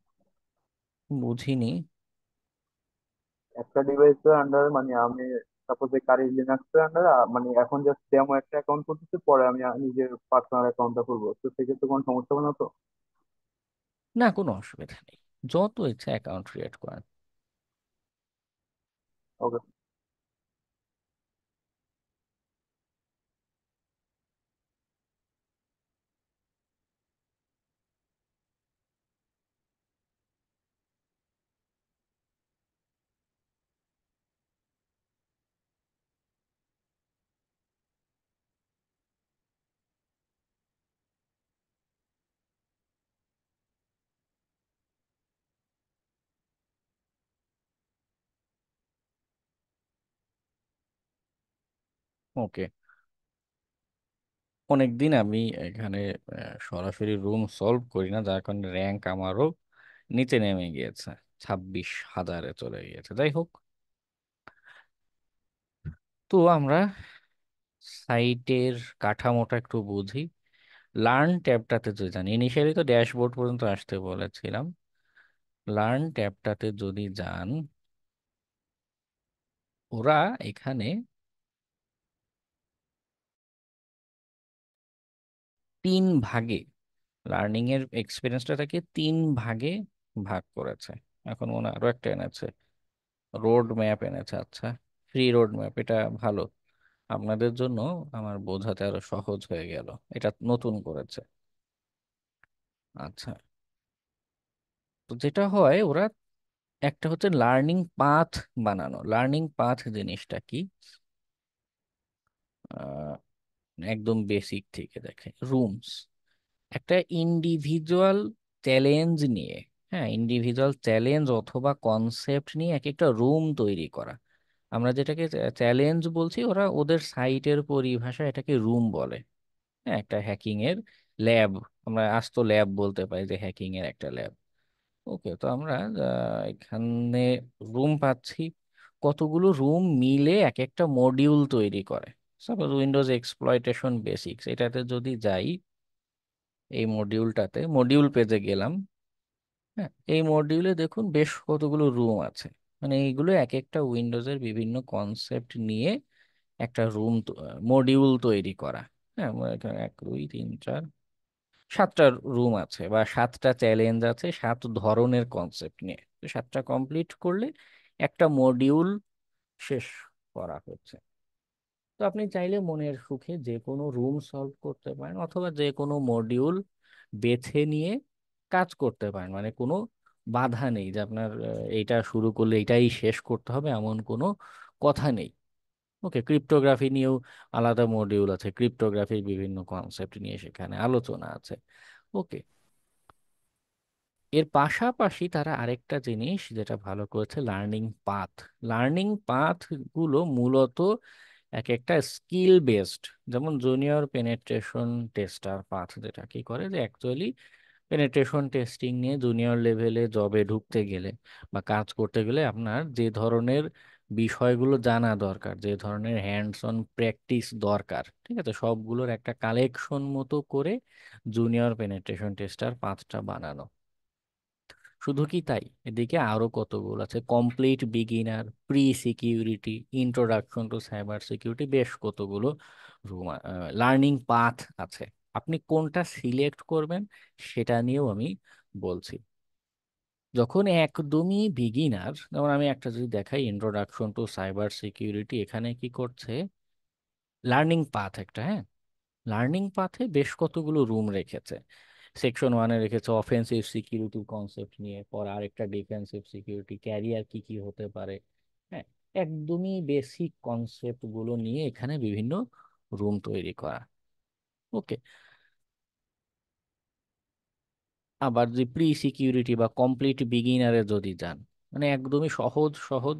বুঝিনি। একটা ডিভাইসে আন্ডার মানে আমি সাপোজ কারি লিনাক্সের আন্ডার মানে এখন জাস্ট ডেমো একটা অ্যাকাউন্ট করতেছি, পরে আমি নিজের পার্সোনাল অ্যাকাউন্টটা করবো, তো সেক্ষেত্রে কোনো সমস্যা হবে না তো? না, কোনো অসুবিধা নেই, যত ইচ্ছা অ্যাকাউন্ট ক্রিয়েট করেন। ওকে। ওকে, অনেকদিন আমি এখানে সরাসরি রুম সলভ করি না, যার কারণে র্যাঙ্ক আমারও নিচে নেমে গিয়েছে, 26,000-এ চলে গিয়েছে। যাই হোক, তো আমরা সাইটের কাঠামোটা একটু বুঝি। লার্ন ট্যাবটাতে যদি যান, ইনিশিয়ালি তো ড্যাশবোর্ড পর্যন্ত আসতে বলেছিলাম। লার্ন ট্যাবটাতে যদি যান, ওরা এখানে তিন ভাগে, লার্নিং এর এক্সপিরিয়েন্সটাকে তিন ভাগে ভাগ করেছে। এখন মনে হয় আরো একটা এনেছে, রোড ম্যাপ এনেছে। আচ্ছা, ফ্রি রোড ম্যাপ, এটা ভালো আপনাদের জন্য, আমার বোঝাতে আরো সহজ হয়ে গেল। এটা নতুন করেছে। আচ্ছা, তো যেটা হয়, ওরা একটা হচ্ছে লার্নিং পাথ বানানো। লার্নিং পাথ জিনিসটা কি? আহ, একদম বেসিক থেকে দেখে, রুমস, একটা ইন্ডিভিজুয়াল চ্যালেঞ্জ নিয়ে, হ্যাঁ, ইন্ডিভিজুয়াল চ্যালেঞ্জ অথবা কনসেপ্ট নিয়ে এক একটা রুম তৈরি করা। আমরা যেটাকে চ্যালেঞ্জ বলছি, ওরা ওদের সাইটের পরিভাষায় এটাকে রুম বলে। হ্যাঁ, একটা হ্যাকিং এর ল্যাব, আমরা আজ তো ল্যাব বলতে পারি, যে হ্যাকিং এর একটা ল্যাব। ওকে, তো আমরা এখানে রুম পাচ্ছি, কতগুলো রুম মিলে এক একটা মডিউল তৈরি করে। সাপোজ উইন্ডোজ এক্সপ্লয়টেশন বেসিক্স, এটাতে যদি যাই, এই মডিউলটাতে মডিউল পেজে গেলাম। হ্যাঁ, এই মডিউলে দেখুন বেশ কতগুলো রুম আছে। মানে এইগুলো এক একটা উইন্ডোজের বিভিন্ন কনসেপ্ট নিয়ে একটা রুম মডিউল তৈরি করা। হ্যাঁ, আমার এখানে 1 2 3 4 7টা রুম আছে, বা 7টা চ্যালেঞ্জ আছে, 7 ধরনের কনসেপ্ট নিয়ে। তো 7টা কমপ্লিট করলে একটা মডিউল শেষ করা হচ্ছে। তো আপনি চাইলে মনের সুখে যে কোনো রুম সলভ করতে পারেন, অথবা যে কোনো মডিউল বেছে নিয়ে কাজ করতে পারেন। মানে কোনো বাধা নেই যে আপনার এইটা শুরু করলে এটাই শেষ করতে হবে, এমন কোনো কথা নেই। ওকে, ক্রিপ্টোগ্রাফি নিয়েও আলাদা মডিউল আছে, ক্রিপ্টোগ্রাফির বিভিন্ন কনসেপ্ট নিয়ে সেখানে আলোচনা আছে। ওকে, এর পাশাপাশি তারা আরেকটা জিনিস যেটা ভালো করেছে, লার্নিং পাথ। লার্নিং পাথ গুলো মূলত এক একটা স্কিল বেসড। যেমন জুনিয়র পেনেট্রেশন টেস্টার পাথ, যেটা কি করে, যে অ্যাকচুয়ালি পেনেট্রেশন টেস্টিং নিয়ে জুনিয়র লেভেলে জবে ঢুকতে গেলে বা কাজ করতে গেলে আপনার যে ধরনের বিষয়গুলো জানা দরকার, যে ধরনের হ্যান্ডস অন প্র্যাকটিস দরকার, ঠিক আছে, সবগুলোর একটা কালেকশন মতো করে জুনিয়র পেনেট্রেশন টেস্টার পাথটা বানানো। শুধু কি তাই, এদিকে আরো কতগুলো আছে, complete beginner, pre security, introduction to cyber security, বেশ কতগুলো রুম লার্নিং পাথ আছে। আপনি কোনটা সিলেক্ট করবেন সেটা নিয়েও আমি বলছি। যখন একদমই বিগিনার, যেমন আমি একটা যদি দেখাই, ইন্ট্রোডাকশন টু সাইবার সিকিউরিটি, এখানে কি করছে, লার্নিং পাথ একটা, হ্যাঁ, লার্নিং পাথে বেশ কতগুলো রুম রেখেছে। সেকশন 1-এ রেখেছে অফেন্সিভ সিকিউরিটি কনসেপ্ট নিয়ে, পর আরেকটা ডিফেন্সিভ সিকিউরিটি, ক্যারিয়ার কি কি হতে পারে। হ্যাঁ, একদমই বেসিক কনসেপ্ট গুলো নিয়ে এখানে বিভিন্ন রুম তৈরি করা। ওকে, আবার যে প্রি সিকিউরিটি বা কমপ্লিট বিগিনারে যদি যান, মানে একদমই সহজ সহজ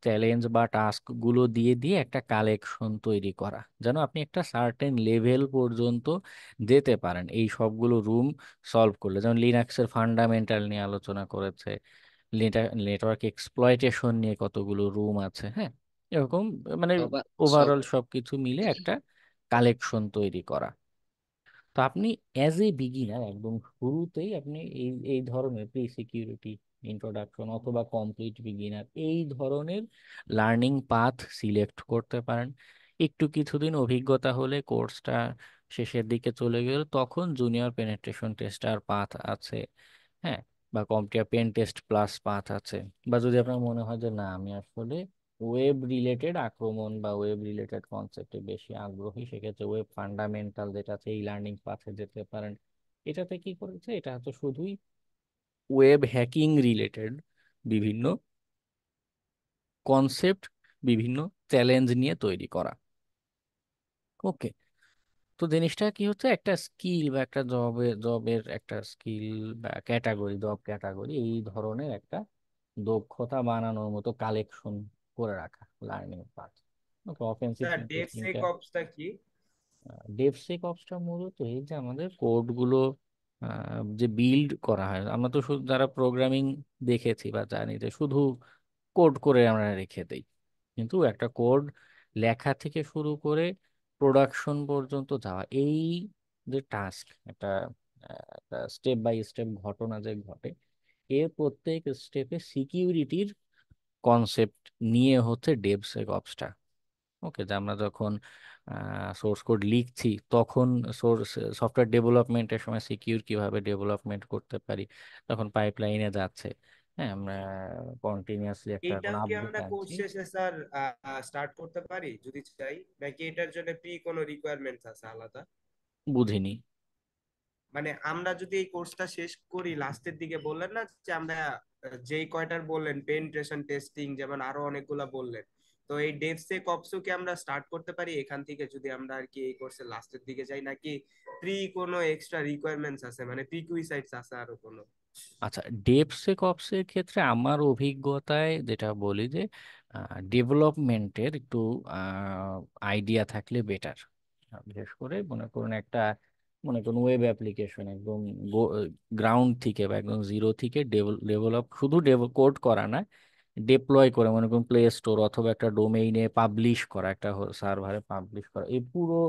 চ্যালেঞ্জ বা টাস্ক গুলো দিয়ে দিয়ে একটা কালেকশন তৈরি করা, যেন আপনি একটা সার্টেন লেভেল পর্যন্ত যেতে পারেন এই সবগুলো রুম সলভ করলে। যেমন লিনাক্সের ফান্ডামেন্টাল নিয়ে আলোচনা করেছে, নেটওয়ার্ক এক্সপ্লয়টেশন নিয়ে কতগুলো রুম আছে। হ্যাঁ, এরকম, মানে সবার সব ওভারঅল সবকিছু মিলে একটা কালেকশন তৈরি করা। তো আপনি অ্যাজ এ বিগিনার একদম শুরুতেই আপনি এই এই ধরনের প্রি সিকিউরিটি, ইন্ট্রোডাকশন অথবা কমপ্লিট বিগিনার, এই ধরনের লার্নিং পাথ সিলেক্ট করতে পারেন। একটু কিছুদিন অভিজ্ঞতা হলে, কোর্সটা শেষের দিকে চলে গেলে, তখন জুনিয়র পেনেট্রেশন টেস্টার পাথ আছে। হ্যাঁ, বা computer pen test plus path আছে। বা যদি আপনার মনে হয় যে না, আমি আসলে ওয়েব রিলেটেড আক্রমণ বা ওয়েব রিলেটেড কনসেপ্টে বেশি আগ্রহী, সেক্ষেত্রে ওয়েব ফান্ডামেন্টাল যেটা আছে, এই লার্নিং পাথে যেতে পারেন। এটাতে কি করেছে, এটা হচ্ছে শুধুই ওয়েব হ্যাকিং রিলেটেড বিভিন্ন কনসেপ্ট, বিভিন্ন চ্যালেঞ্জ নিয়ে তৈরি করা। ওকে, তো জিনিসটা কি হচ্ছে, একটা স্কিল বা একটা জবের একটা স্কিল বা ক্যাটাগরি, জব ক্যাটাগরি, এই ধরনের একটা দক্ষতা বানানোর মতো কালেকশন করে রাখা লার্নিং পাথ। ওকে, অফেন্সিভ স্যার ডেভ সেক টেস্টিংটা, অপসটা কি? ডেভসেক অপসটা মূলত এই যে আমাদের কোডগুলো যে বিল্ড করা হয়, আমরা তো শুধু যারা প্রোগ্রামিং দেখেছি বা জানি যে শুধু কোড করে আমরা রেখে দেই, কিন্তু একটা কোড লেখা থেকে শুরু করে প্রোডাকশন পর্যন্ত যাওয়া, এই যে টাস্ক, একটা স্টেপ বাই স্টেপ ঘটনা যে ঘটে, এর প্রত্যেক স্টেপে সিকিউরিটির কনসেপ্ট নিয়ে হচ্ছে ডেভসেকঅপসটা। ওকে, যে আমরা যখন সোর্স কোড লিখছি তখন সোর্স সফটওয়্যার ডেভেলপমেন্টের সময় সিকিউর কিভাবে ডেভেলপমেন্ট করতে পারি, তখন পাইপলাইনে যাচ্ছে। হ্যাঁ, আমরা কন্টিনিউয়াসলি একটা এখন এইটাও কি আপডেট আমরা কোর্স আনছি। শেষে স্যার স্টার্ট করতে পারি যদি চাই, নাকি এটার জন্য কোনো রিকোয়ারমেন্টস আছে আলাদা? বুঝিনি। মানে আমরা যদি এই কোর্সটা শেষ করি লাস্টের দিকে, বললেন না যে আমরা যেই কয়টার বললেন পেনিট্রেশন টেস্টিং, যেমন আরো অনেকগুলা বললেন, তো এই ডেভসেক অপসও কি আমরা স্টার্ট করতে পারি এখান থেকে যদি আমরা আর কি এই কোর্সের লাস্টের দিকে যাই, নাকি কোনো এক্সট্রা রিকোয়ারমেন্টস আছে, মানে প্রিকুইসাইটস আছে আরো কোনো? আচ্ছা, ডেভসেকঅপস এর ক্ষেত্রে আমার অভিজ্ঞতায় যেটা বলি যে ডেভেলপমেন্টের একটু আইডিয়া থাকলে বেটার। বিশেষ করে মনে করুন মনে করুন ওয়েব অ্যাপ্লিকেশন একদম গ্রাউন্ড থেকে বা একদম জিরো থেকে ডেভেলপ, শুধু কোড করা না, ডিপ্লয় করে, মনে করুন প্লে স্টোর অথবা একটা ডোমেইনে পাবলিশ করা, একটা সার্ভারে পাবলিশ করা, এই পুরো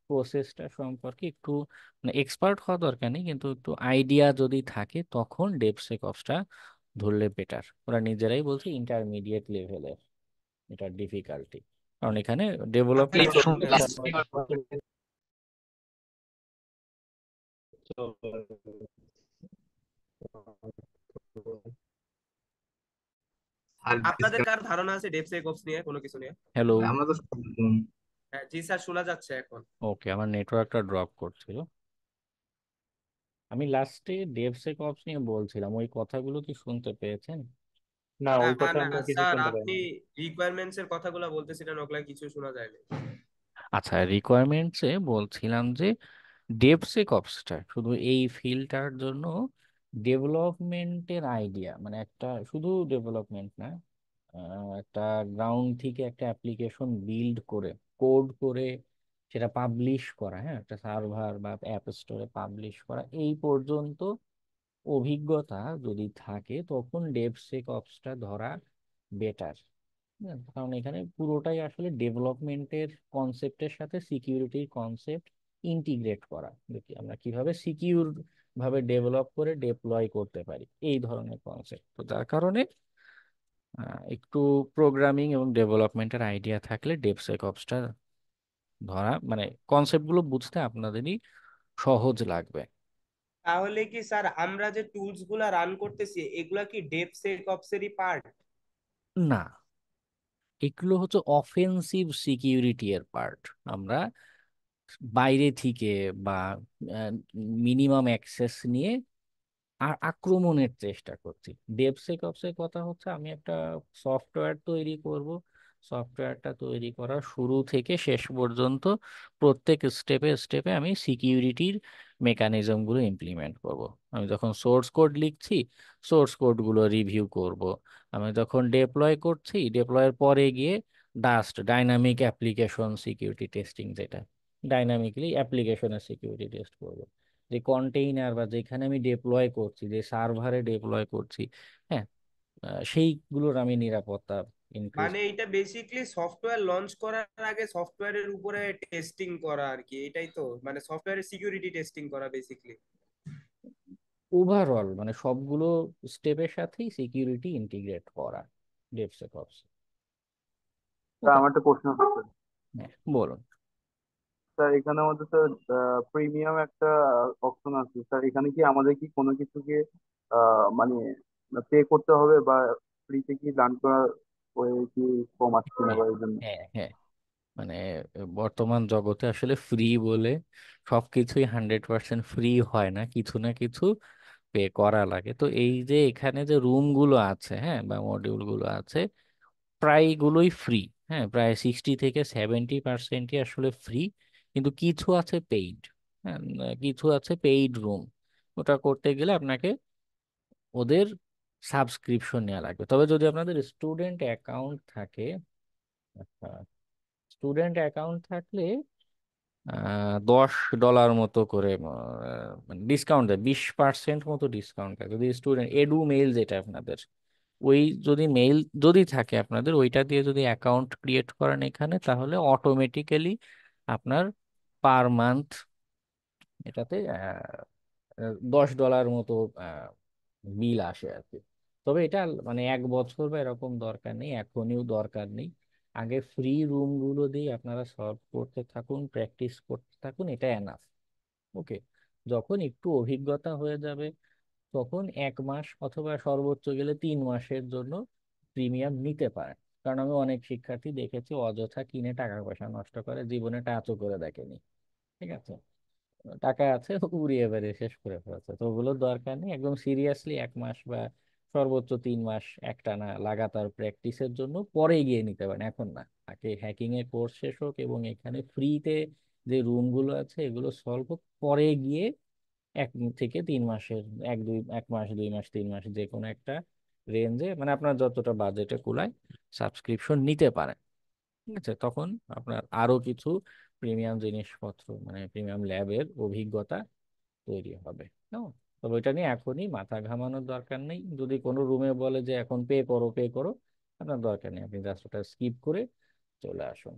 প্রসেসটা সম্পর্কে একটু মানে এক্সপার্ট হওয়া দরকার নেই, কিন্তু একটু আইডিয়া যদি থাকে তখন ডেভসেকঅপসটা ধরলে বেটার। ওরা নিজেরাই বলছে ইন্টারমিডিয়েট লেভেলের এটা ডিফিকাল্টি, কারণ এখানে আপনার ডেভেলপমেন্ট। আর আপনাদের কার ধারণা আছে ডেভসেকঅপস নিয়ে কোনো কিছু নিয়ে? হ্যালো। আমরা তো হ্যাঁ জি স্যার, শোনা যাচ্ছে এখন। ওকে, আমার নেটওয়ার্কটা ড্রপ করছিল। আমি লাস্টে ডেভসেকঅপস নিয়ে বলছিলাম, ওই কথাগুলো কি শুনতে পেয়েছেন? না, না ওই কথা না আমরা কিছু স্যার, শুনতে আপনি পাইনি। রিকোয়ারমেন্টস এর কথাগুলো বলতেছিলেন, ওগুলা কিছু শোনা যায়নি। আচ্ছা, রিকোয়ারমেন্টসে বলছিলাম যে ডেভসেকঅপসটা শুধু এই ফিল্ডটার জন্য ডেভেলপমেন্টের আইডিয়া, মানে একটা শুধু ডেভেলপমেন্ট না, একটা গ্রাউন্ড থেকে একটা অ্যাপ্লিকেশন বিল্ড করে, কোড করে সেটা পাবলিশ করা, হ্যাঁ, একটা সার্ভার বা অ্যাপ স্টোরে পাবলিশ করা, এই পর্যন্ত অভিজ্ঞতা যদি থাকে তখন ডেভসেকঅপসটা ধরা বেটার। কারণ এখানে পুরোটাই আসলে ডেভেলপমেন্টের কনসেপ্টের সাথে সিকিউরিটির কনসেপ্ট ইন্টিগ্রেট করা, দেখি আমরা কিভাবে সিকিউর ভাবে ডেভেলপ করে ডিপ্লয় করতে পারি, এই ধরনের কনসেপ্ট। তো যার কারণে একটু প্রোগ্রামিং এবং ডেভেলপমেন্টের আইডিয়া থাকলে ডেভসেকঅপসটা ধরা মানে কনসেপ্টগুলো বুঝতে আপনাদেরই সহজ লাগবে। তাহলে কি স্যার আমরা যে টুলস গুলা রান করতেছি এগুলা কি ডেভসেকঅপস এরই পার্ট? না, এগুলো হচ্ছে অফেন্সিভ সিকিউরিটি এর পার্ট। আমরা বাইরে থেকে বা মিনিমাম অ্যাক্সেস নিয়ে আর আক্রমণের চেষ্টা করছি। ডেভসেকঅপস এর কথা হচ্ছে আমি একটা সফটওয়্যার তৈরি করব, সফটওয়্যারটা তৈরি করার শুরু থেকে শেষ পর্যন্ত প্রত্যেক স্টেপে স্টেপে আমি সিকিউরিটির মেকানিজম গুলো ইমপ্লিমেন্ট করব। আমি যখন সোর্স কোড লিখছি, সোর্স কোডগুলো রিভিউ করব। আমি যখন ডেপ্লয় করছি, ডেপ্লয়ের পরে গিয়ে ডাইনামিক অ্যাপ্লিকেশন সিকিউরিটি টেস্টিং, যেটা ডাইনামিকলি অ্যাপ্লিকেশনের সিকিউরিটি টেস্ট করব। যে কন্টেইনার বা যেখানে আমি ডেপ্লয় করছি, যে সার্ভারে ডেপ্লয় করছি, হ্যাঁ, সেইগুলোর আমি নিরাপত্তা ইনক্রিজ। মানে এটা বেসিক্যালি সফটওয়্যার লঞ্চ করার আগে সফটওয়্যারের উপরে টেস্টিং করা আর কি, এটাই তো, মানে সফটওয়্যারের সিকিউরিটি টেস্টিং করা বেসিক্যালি। ওভারঅল মানে সবগুলো স্টেপের সাথেই সিকিউরিটি ইন্টিগ্রেট করা ডেভসেকঅপস। Sir okay. আমার একটা প্রশ্ন আছে। হ্যাঁ, বলুন। স্যার এখানে আমাদের স্যার প্রিমিয়াম একটা অপশন আছে স্যার, এখানে কি আমাদের কি কোনো কিছুকে মানে পে করতে হবে, বা ফ্রিতে কি রান করার ওয়ে কি কম আছে কিনা, হ্যাঁ, বা এই জন্য? হ্যাঁ, হ্যাঁ, মানে বর্তমান জগতে আসলে ফ্রি বলে সবকিছুই 100% ফ্রি হয় না, কিছু না কিছু পে করা লাগে। তো এই যে এখানে যে রুমগুলো আছে, হ্যাঁ, বা মডিউলগুলো আছে, প্রায়গুলোই ফ্রি। হ্যাঁ, প্রায় 60 থেকে 70% আসলে ফ্রি, কিন্তু কিছু আছে পেইড। হ্যাঁ, কিছু আছে পেইড রুম, ওটা করতে গেলে আপনাকে ওদের সাবস্ক্রিপশন নেওয়া লাগবে। তবে যদি আপনাদের স্টুডেন্ট অ্যাকাউন্ট থাকে, স্টুডেন্ট অ্যাকাউন্ট থাকলে $10 মতো করে মানে ডিসকাউন্ট দেয়, 20% মতো ডিসকাউন্ট দেয় যদি স্টুডেন্ট এডু মেইল, যেটা আপনাদের ওই যদি মেইল যদি থাকে আপনাদের, ওইটা দিয়ে যদি অ্যাকাউন্ট ক্রিয়েট করেন এখানে, তাহলে অটোমেটিক্যালি আপনার পার মান্থ এটাতে $10 মতো বিল আসে আর কি। তবে এটা মানে 1 বছর বা এরকম দরকার নেই, এখনই দরকার নেই। আগে ফ্রি রুমগুলো দিয়ে আপনারা সলভ করতে থাকুন, প্র্যাকটিস করতে থাকুন, এটা এনাফ। ওকে, যখন একটু অভিজ্ঞতা হয়ে যাবে তখন 1 মাস অথবা সর্বোচ্চ গেলে 3 মাসের জন্য প্রিমিয়াম নিতে পারেন। কারণ আমি অনেক শিক্ষার্থী দেখেছি অযথা কিনে টাকা পয়সা নষ্ট করে, জীবনে টাচও করে দেখেনি। ঠিক আছে, টাকা আছে উড়িয়ে বেড়ে শেষ করে ফেলছে, তো ওগুলোর দরকার নেই। একদম সিরিয়াসলি 1 মাস বা সর্বোচ্চ 3 মাস একটানা লাগাতার প্র্যাকটিসের জন্য পরে গিয়ে নিতে পারেন, এখন না। আগে হ্যাকিং এর কোর্স শেষ হোক এবং এখানে ফ্রিতে যে রুমগুলো আছে এগুলো সলভ হোক, পরে গিয়ে 1 থেকে 3 মাসের, 1 মাস 2 মাস 3 মাস যে কোনো একটা রেঞ্জে, মানে আপনার যতটা বাজেটে কুলায় সাবস্ক্রিপশন নিতে পারেন। ঠিক আছে, তখন আপনার আরো কিছু প্রিমিয়াম জিনিসপত্র মানে প্রিমিয়াম ল্যাবের অভিজ্ঞতা তৈরি হবে। হ্যাঁ, তবে এটা নিয়ে এখনই মাথা ঘামানোর দরকার নেই। যদি কোনো রুমে বলে যে এখন পে করো পে করো, আপনার দরকার নেই, আপনি জাস্ট ওটা স্কিপ করে চলে আসুন।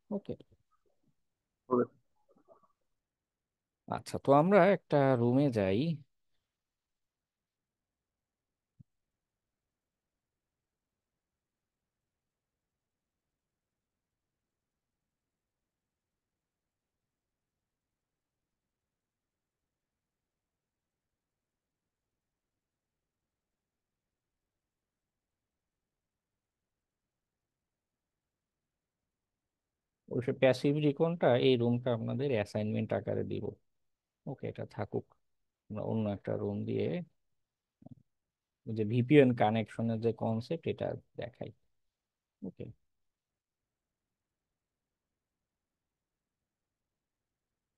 ওকে, আচ্ছা, তো আমরা একটা রুমে যাই। ওই প্যাসিভ রিকনটা, এই রুমটা আপনাদের অ্যাসাইনমেন্ট আকারে দিব। ওকে, এটা থাকুক, আমরা অন্য একটা রুম দিয়ে ওই যে ভিপিএন কানেকশনের যে কনসেপ্ট এটা দেখাই। ওকে,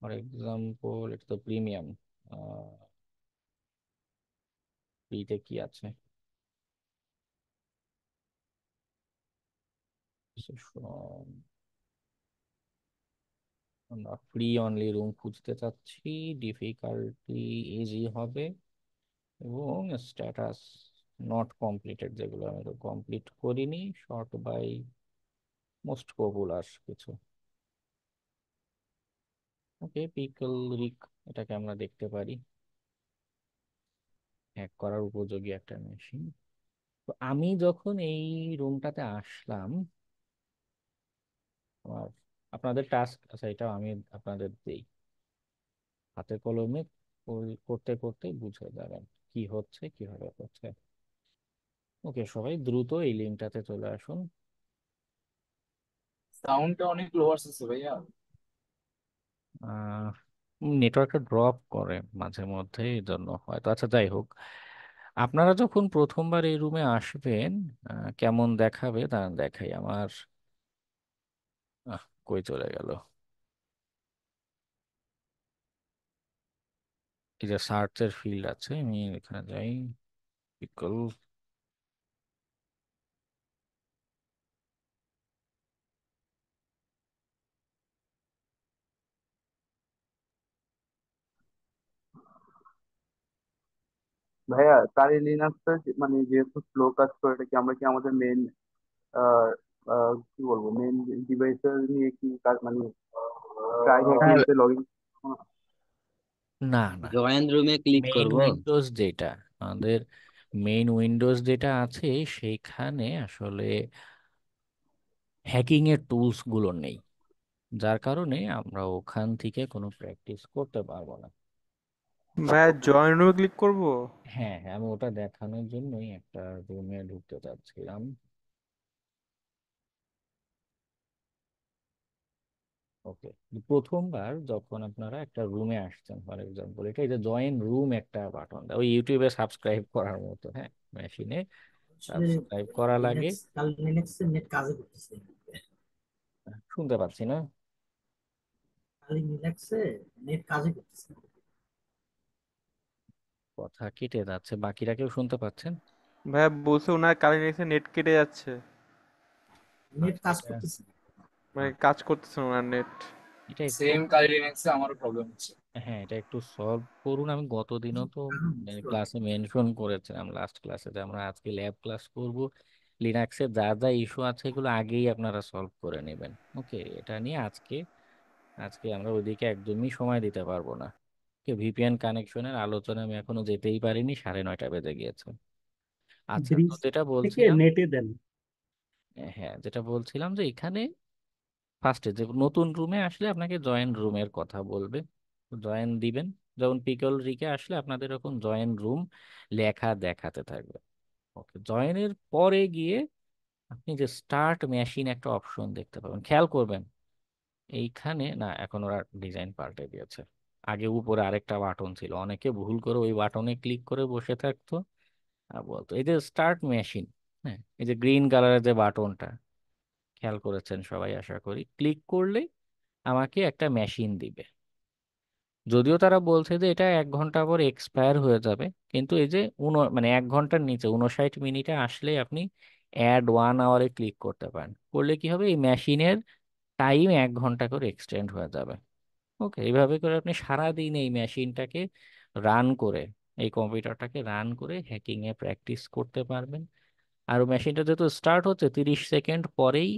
ফর এক্সাম্পল এটা তো প্রিমিয়াম, ফ্রিতে কি আছে? আমরা ফ্রি অনলি রুম খুঁজতে চাচ্ছি, ডিফিকাল্টি ইজি হবে এবং স্ট্যাটাস নট কমপ্লিটেড, যেগুলো আমি তো কমপ্লিট করিনি, শর্ট বাই মোস্ট পপুলার কিছু। ওকে, পিকল রিক, এটাকে আমরা দেখতে পারি হ্যাক করার উপযোগী একটা মেশিন। তো আমি যখন এই রুমটাতে আসলাম, আমার আপনাদের টাস্ক, আচ্ছা এটা আমি আপনাদের দেই, হাতে কলমে করতে করতে বুঝে যাবেন কি হচ্ছে কিভাবে হচ্ছে। ওকে, সবাই দ্রুত এই লিঙ্কটাতে চলে আসুন। সাউন্ডটা অনেক লো আসছে ভাইয়া। নেটওয়ার্কটা ড্রপ করে মাঝে মধ্যে, এই জন্য হয়তো। আচ্ছা, যাই হোক, আপনারা যখন প্রথমবার এই রুমে আসবেন কেমন দেখাবে তা দেখাই। আমার কই চলে গেল, এই যে সার্চের ফিল্ড আছে, আমি এখানে যাই, পিকল। ভাইয়া কারি লিনাক্সটা মানে যেহেতু স্লো কাজ করে, এটা কি আমরা কি আমাদের মেন কি বলবো মেন ডিভাইসের নিয়ে কি কাজ মানে ট্রাই হ্যাঁ, হ্যাকিং তে লগ ইন? না না, জয়েন রুমে ক্লিক মেইন করব। উইন্ডোজ যেটা আমাদের, মেইন উইন্ডোজ যেটা আছে সেইখানে আসলে হ্যাকিং এর টুলস গুলো নেই, যার কারণে আমরা ওখান থেকে কোনো প্র্যাকটিস করতে পারবো না। ভাইয়া জয়েন রুমে ক্লিক করব? হ্যাঁ হ্যাঁ, আমি ওটা দেখানোর জন্যই একটা রুমে ঢুকতে চাচ্ছিলাম। ওকে, প্রথমবার যখন আপনারা একটা রুমে আসছেন, ফর এক্সাম্পল এটা, এই যে জয়েন রুম একটা বাটন দেয়, ওই ইউটিউবে সাবস্ক্রাইব করার মতো, হ্যাঁ, মেশিনে আসলে সাবস্ক্রাইব করা লাগে। লিনাক্সের নেট কাজে করতেছে। শুনতে পাচ্ছি না, খালি লিনাক্সে নেট কাজে করতেছে। কথা কেটে যাচ্ছে, বাকিরা কেউ শুনতে পাচ্ছেন? ভাইয়া বলছে ওনার কারেন্ট নেট কেটে যাচ্ছে, নেট আচ্ছা, কাজ এটা করতেছে না। মানে কাজ করতেছে না ওনার নেট। এটা একটু, সেম কালি লিনাক্সে আমারও প্রবলেম হচ্ছে। হ্যাঁ এটা একটু সলভ করুন। আমি গতদিনও তো ক্লাসে মেনশন করেছিলাম, লাস্ট ক্লাসে, যে আমরা আজকে ল্যাব ক্লাস করব। লিনাক্সে যা যা ইস্যু আছে এগুলো আগেই আপনারা সলভ করে নেবেন। ওকে, এটা নিয়ে আজকে আজকে আমরা ওইদিকে একদমই সময় দিতে পারবো না। ভিপিএন কানেকশনের আলোচনা আমি এখনো যেতেই পারিনি, 9:30 বেজে গিয়েছে। আচ্ছা, তো ব্রিজ যেটা থেকে বলছিলাম, নেটে দেন। হ্যাঁ যেটা বলছিলাম যে এখানে ফার্স্টে যে নতুন রুমে আসলে আপনাকে জয়েন রুমের কথা বলবে, জয়েন দিবেন। যেমন পিকল রিকে আসলে আপনাদের এরকম জয়েন রুম লেখা দেখাতে থাকবে। ওকে, জয়েনের পরে গিয়ে আপনি যে স্টার্ট মেশিন একটা অপশন দেখতে পাবেন, খেয়াল করবেন এইখানে না, এখন ওরা ডিজাইন পাল্টে দিয়েছে। আগে উপরে আরেকটা বাটন ছিল, অনেকে ভুল করে ওই বাটনে ক্লিক করে বসে থাকতো আর বলতো এই যে স্টার্ট মেশিন, হ্যাঁ এই যে গ্রিন কালারের যে বাটনটা, খেয়াল করেছেন সবাই আশা করি, ক্লিক করলে আমাকে একটা মেশিন দিবে। যদিও তারা বলছে যে এটা 1 ঘন্টা পর এক্সপায়ার হয়ে যাবে, কিন্তু এই যে মানে 1 ঘন্টার নিচে 59 মিনিটে আসলে আপনি অ্যাড 1 আওয়ারে ক্লিক করতে পারেন। করলে কি হবে, এই মেশিনের টাইম 1 ঘন্টা করে এক্সটেন্ড হয়ে যাবে। ওকে, এইভাবে করে আপনি সারাদিন এই মেশিনটাকে রান করে, এই কম্পিউটারটাকে রান করে হ্যাকিং এ প্র্যাকটিস করতে পারবেন। আর মেশিনটা যেহেতু স্টার্ট হচ্ছে 30 সেকেন্ড পরেই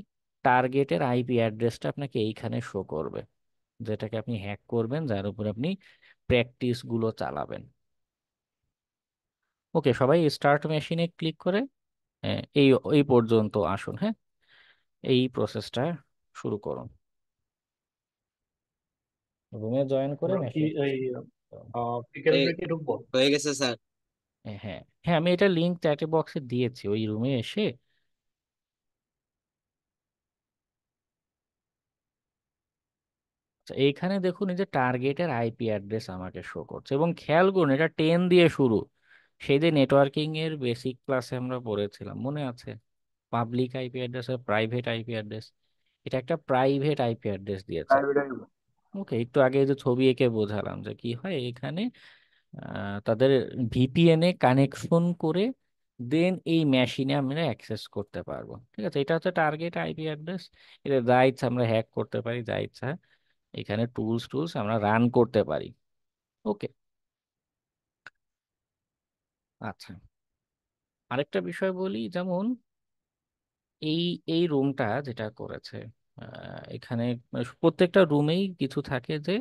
টার্গেটের আইপি অ্যাড্রেসটা আপনাকে এইখানে শো করবে, যেটাকে আপনি হ্যাক করবেন, যার উপর আপনি প্র্যাকটিস গুলো চালাবেন। ওকে, সবাই স্টার্ট মেশিনে ক্লিক করে এই এই পর্যন্ত আসুন। হ্যাঁ, এই প্রসেসটা শুরু করুন, রুমে জয়েন করে আমরা কি মেশিন। এই পিকেল এই ব্রেকে ঢুকবো? হয়ে গেছে স্যার। হ্যাঁ হ্যাঁ, আমি এটা লিঙ্ক চ্যাট বক্সে দিয়েছি, ওই রুমে এসে আচ্ছা, এইখানে দেখুন এই যে টার্গেটের আইপি অ্যাড্রেস আমাকে শো করছে, এবং খেয়াল করুন এটা 10 দিয়ে শুরু। সেই যে নেটওয়ার্কিং এর বেসিক ক্লাসে আমরা পড়েছিলাম, মনে আছে? পাবলিক আইপি অ্যাড্রেস আর প্রাইভেট আইপি অ্যাড্রেস। এটা একটা প্রাইভেট আইপি অ্যাড্রেস দিয়েছে। ওকে, একটু আগে যে ছবি এঁকে বোঝালাম যে কি হয় এখানে, তাদের ভিপিএন এ কানেকশন করে দেন এই মেশিনে আমরা অ্যাক্সেস করতে পারবো। ঠিক আছে, এটা হচ্ছে টার্গেট আইপি অ্যাড্রেস। এটা যা ইচ্ছা আমরা হ্যাক করতে পারি, যা ইচ্ছা এখানে টুলস টুলস আমরা রান করতে পারি। ওকে, আচ্ছা, আরেকটা বিষয় বলি, যেমন এই এই রুমটা যেটা করেছে, এখানে প্রত্যেকটা রুমেই কিছু থাকে, যে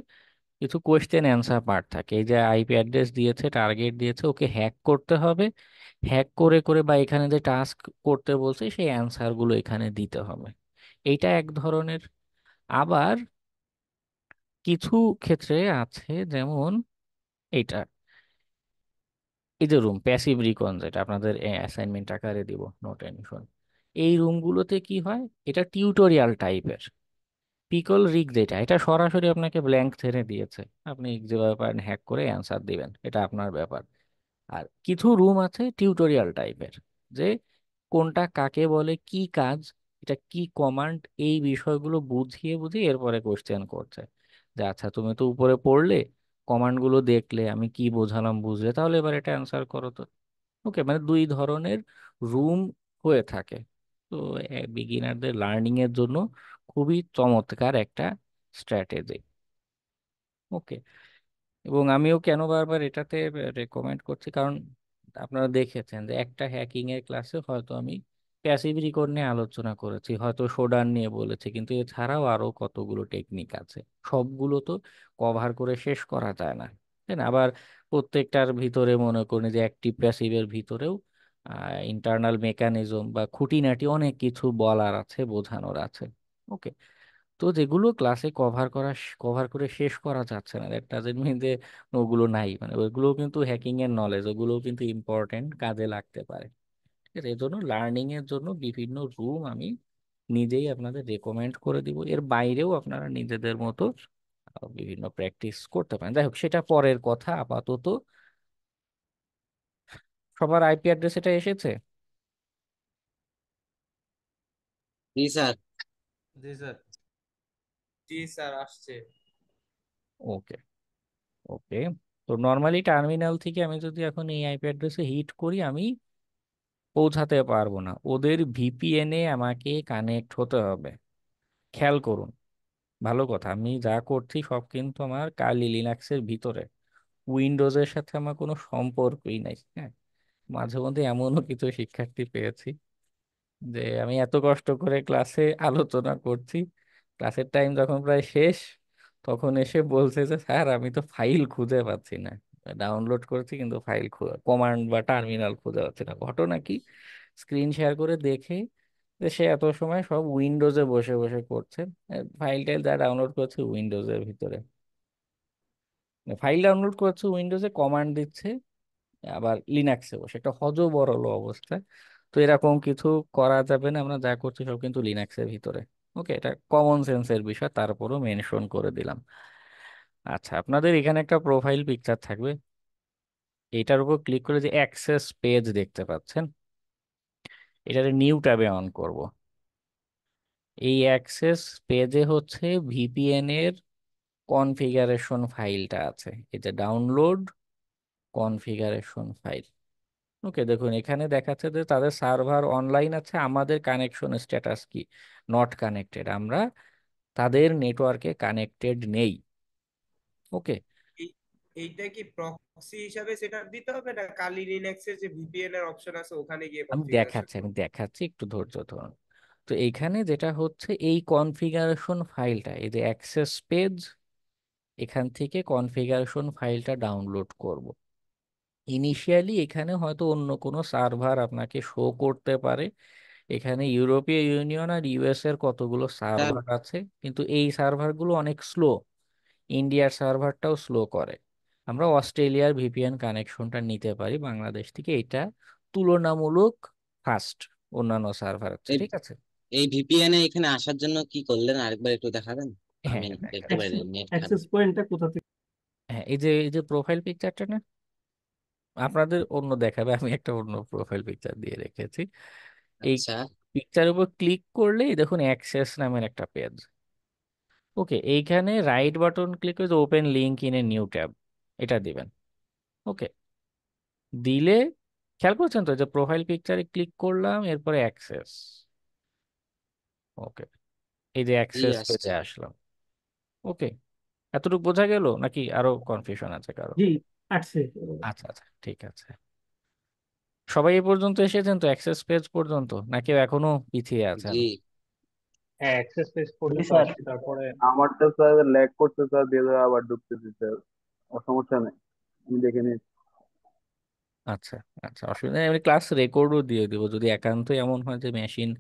কিছু কোয়েশ্চেন অ্যান্সার পার্ট থাকে। এই যে আইপি অ্যাড্রেস দিয়েছে, টার্গেট দিয়েছে, ওকে হ্যাক করতে হবে। হ্যাক করে করে বা এখানে যে টাস্ক করতে বলছে সেই অ্যান্সার গুলো এখানে দিতে হবে। এইটা এক ধরনের। আবার কিছু ক্ষেত্রে আছে, যেমন এইটা, এই যে রুম প্যাসিভ রিকন, যেটা আপনাদের অ্যাসাইনমেন্ট আকারে দিব, নো টেনশন। এই রুমগুলোতে কি হয়, এটা টিউটোরিয়াল টাইপের। পিকল রিগ যেটা, এটা সরাসরি আপনাকে ব্ল্যাঙ্ক ছেড়ে দিয়েছে, আপনি যেভাবে পারেন হ্যাক করে অ্যান্সার দিবেন, এটা আপনার ব্যাপার। আর কিছু রুম আছে টিউটোরিয়াল টাইপের, যে কোনটা কাকে বলে, কি কাজ, এটা কি কমান্ড, এই বিষয়গুলো বুঝিয়ে বুঝিয়ে এরপরে কোশ্চেন করছে, যে আচ্ছা তুমি তো উপরে পড়লে, কমান্ড গুলো দেখলে, আমি কি বোঝালাম বুঝলে, তাহলে এবার এটা অ্যান্সার করো তো। ওকে, মানে দুই ধরনের রুম হয়ে থাকে। তো বিগিনারদের লার্নিং এর জন্য খুবই চমৎকার একটা স্ট্র্যাটেজি। ওকে, এবং আমিও কেন বারবার এটাতে রেকমেন্ড করছি, কারণ আপনারা দেখেছেন যে একটা হ্যাকিং এর ক্লাসে হয়তো আমি প্যাসিভ রিকর্ড নিয়ে আলোচনা করেছি, হয়তো শোডান নিয়ে বলেছি, কিন্তু এছাড়াও আরো কতগুলো টেকনিক আছে, সবগুলো তো কভার করে শেষ করা যায় না, তাই না? আবার প্রত্যেকটার ভিতরে মনে করেন যে অ্যাক্টিভ প্যাসিভের ভিতরেও ইন্টারনাল মেকানিজম বা খুঁটিনাটি অনেক কিছু বলার আছে, বোঝানোর আছে। ওকে, তো যেগুলো ক্লাসে কভার করে শেষ করা যাচ্ছে না, দ্যাট ডাজন্ট মিন যে ওগুলো নাই, মানে ওইগুলো কিন্তু হ্যাকিং এর নলেজ, ওগুলো কিন্তু ইম্পর্টেন্ট, কাজে লাগতে পারে। ঠিক আছে, এই জন্য লার্নিং এর জন্য বিভিন্ন রুম আমি নিজেই আপনাদের রেকমেন্ড করে দিব। এর বাইরেও আপনারা নিজেদের মতো বিভিন্ন প্র্যাকটিস করতে পারেন। যাই হোক, সেটা পরের কথা। আপাতত সবার আইপি অ্যাড্রেস এটা এসেছে। জি স্যার। জি স্যার। জি স্যার, আসছে। ওকে, ওকে, তো নর্মালি টার্মিনাল থেকে আমি যদি এখন এই আইপি অ্যাড্রেসে হিট করি, আমি পৌঁছাতে পারবো না, ওদের ভিপিএন এ আমাকে কানেক্ট হতে হবে। খেয়াল করুন, ভালো কথা, আমি যা করছি সব কিন্তু আমার কালি লিনাক্সের ভিতরে, উইন্ডোজের সাথে আমার কোনো সম্পর্কই নাই। হ্যাঁ, মাঝে মধ্যে এমনও কিছু শিক্ষার্থী পেয়েছি যে আমি এত কষ্ট করে ক্লাসে আলোচনা করছি, ক্লাসের টাইম যখন প্রায় শেষ, তখন এসে বলছে যে স্যার আমি তো ফাইল খুঁজে পাচ্ছি না, ডাউনলোড করেছি কিন্তু ফাইল কমান্ড বা টার্মিনাল খুঁজে পাচ্ছি না। ঘটনা কি, স্ক্রিন শেয়ার করে দেখে যে সে এত সময় সব উইন্ডোজে বসে বসে করছে, ফাইল টাইল যা ডাউনলোড করছে উইন্ডোজের ভিতরে, ফাইল ডাউনলোড করছে উইন্ডোজে, কমান্ড দিচ্ছে আবার লিনাক্সে বসে, একটা হযবরল অবস্থা। তো এরকম কিছু করা যাবে না, আমরা যা করছি সব কিন্তু লিনাক্সের ভিতরে। ওকে, এটা কমন সেন্সের বিষয়, তারপরও মেনশন করে দিলাম। আচ্ছা, আপনাদের এখানে একটা প্রোফাইল পিকচার থাকবে, এটার উপর ক্লিক করে যে অ্যাক্সেস পেজ দেখতে পাচ্ছেন, এটাতে নিউ ট্যাবে অন করব। এই অ্যাক্সেস পেজে হচ্ছে ভিপিএন এর কনফিগারেশন ফাইলটা আছে, এই যে ডাউনলোড কনফিগারেশন ফাইল। ওকে, দেখুন এখানে দেখাচ্ছে যে তাদের সার্ভার অনলাইন আছে, আমাদের কানেকশন স্ট্যাটাস কি, নট কানেক্টেড, আমরা তাদের নেটওয়ার্কে কানেক্টেড নেই। ওকে, এই- এইটা কি প্রক্সি হিসাবে সেটআপ দিতে হবে, না কালি লিনাক্সের যে ভিপিএন এর অপশন আছে ওখানে গিয়ে কনফিগারেশন আমি করব? দেখাচ্ছি, একটু ধৈর্য ধরুন। তো এইখানে যেটা হচ্ছে, এই কনফিগারেশন ফাইলটা, এই যে অ্যাক্সেস পেজ, এখান থেকে কনফিগারেশন ফাইলটা ডাউনলোড করব। ইনিশিয়ালি এখানে হয়তো অন্য কোনো সার্ভার আপনাকে শো করতে পারে, এখানে ইউরোপীয় ইউনিয়ন আর ইউএস এর কতগুলো স্যার, সার্ভার আছে, কিন্তু এই সার্ভারগুলো অনেক স্লো, ইন্ডিয়ার সার্ভারটাও স্লো করে। আমরা অস্ট্রেলিয়ার ভিপিএন কানেকশনটা নিতে পারি বাংলাদেশ থেকে, এটা তুলনামূলক ফাস্ট অন্যান্য সার্ভার আছে, এই ঠিক আছে। এই ভিপিএন এ এখানে আসার জন্য কি করলেন আরেকবার একটু দেখাবেন? হ্যাঁ আমি হ্যাঁ, দেখতে দেখাচ্ছি। পারি নেট খারাপ। অ্যাক্সেস পয়েন্টটা কোথা থেকে? হ্যাঁ, এই যে প্রোফাইল পিকচারটা না, আপনাদের অন্য দেখাবে, আমি একটা অন্য প্রোফাইল পিকচার দিয়ে রেখেছি। এই আচ্ছা, পিকচারের উপর ক্লিক করলেই দেখুন অ্যাক্সেস নামের একটা পেজ। ওকে, এইখানে রাইট বাটন ক্লিক করে open link in a new tab, এটা দিবেন। ওকে, দিলে খেয়াল করছেন তো, যে প্রোফাইল পিকচারে ক্লিক করলাম, এরপরে অ্যাক্সেস। ওকে, এই যে এই অ্যাক্সেস আসছে। পেজে আসলাম। ওকে, এতটুকু বোঝা গেল নাকি আরো কনফিউশন আছে কারো? জি, আসছে। আচ্ছা আচ্ছা, ঠিক আছে। সবাই এ পর্যন্ত এসেছেন তো, অ্যাক্সেস পেজ পর্যন্ত, না কেউ এখনো পিছিয়ে আছেন? জি হ্যাঁ, অ্যাক্সেস পেজ জি পর্যন্ত স্যার, আসছি, তারপরে আমারটা স্যার ল্যাগ করছে স্যার, দিয়ে দেওয়া আবার ঢুকতেছে স্যার। সমস্যা নেই, আমি দেখে নিচ্ছি। আচ্ছা আচ্ছা, অসুবিধা নেই, আমি ক্লাস রেকর্ডও দিয়ে দিব যদি একান্ত এমন হয় যে মেশিন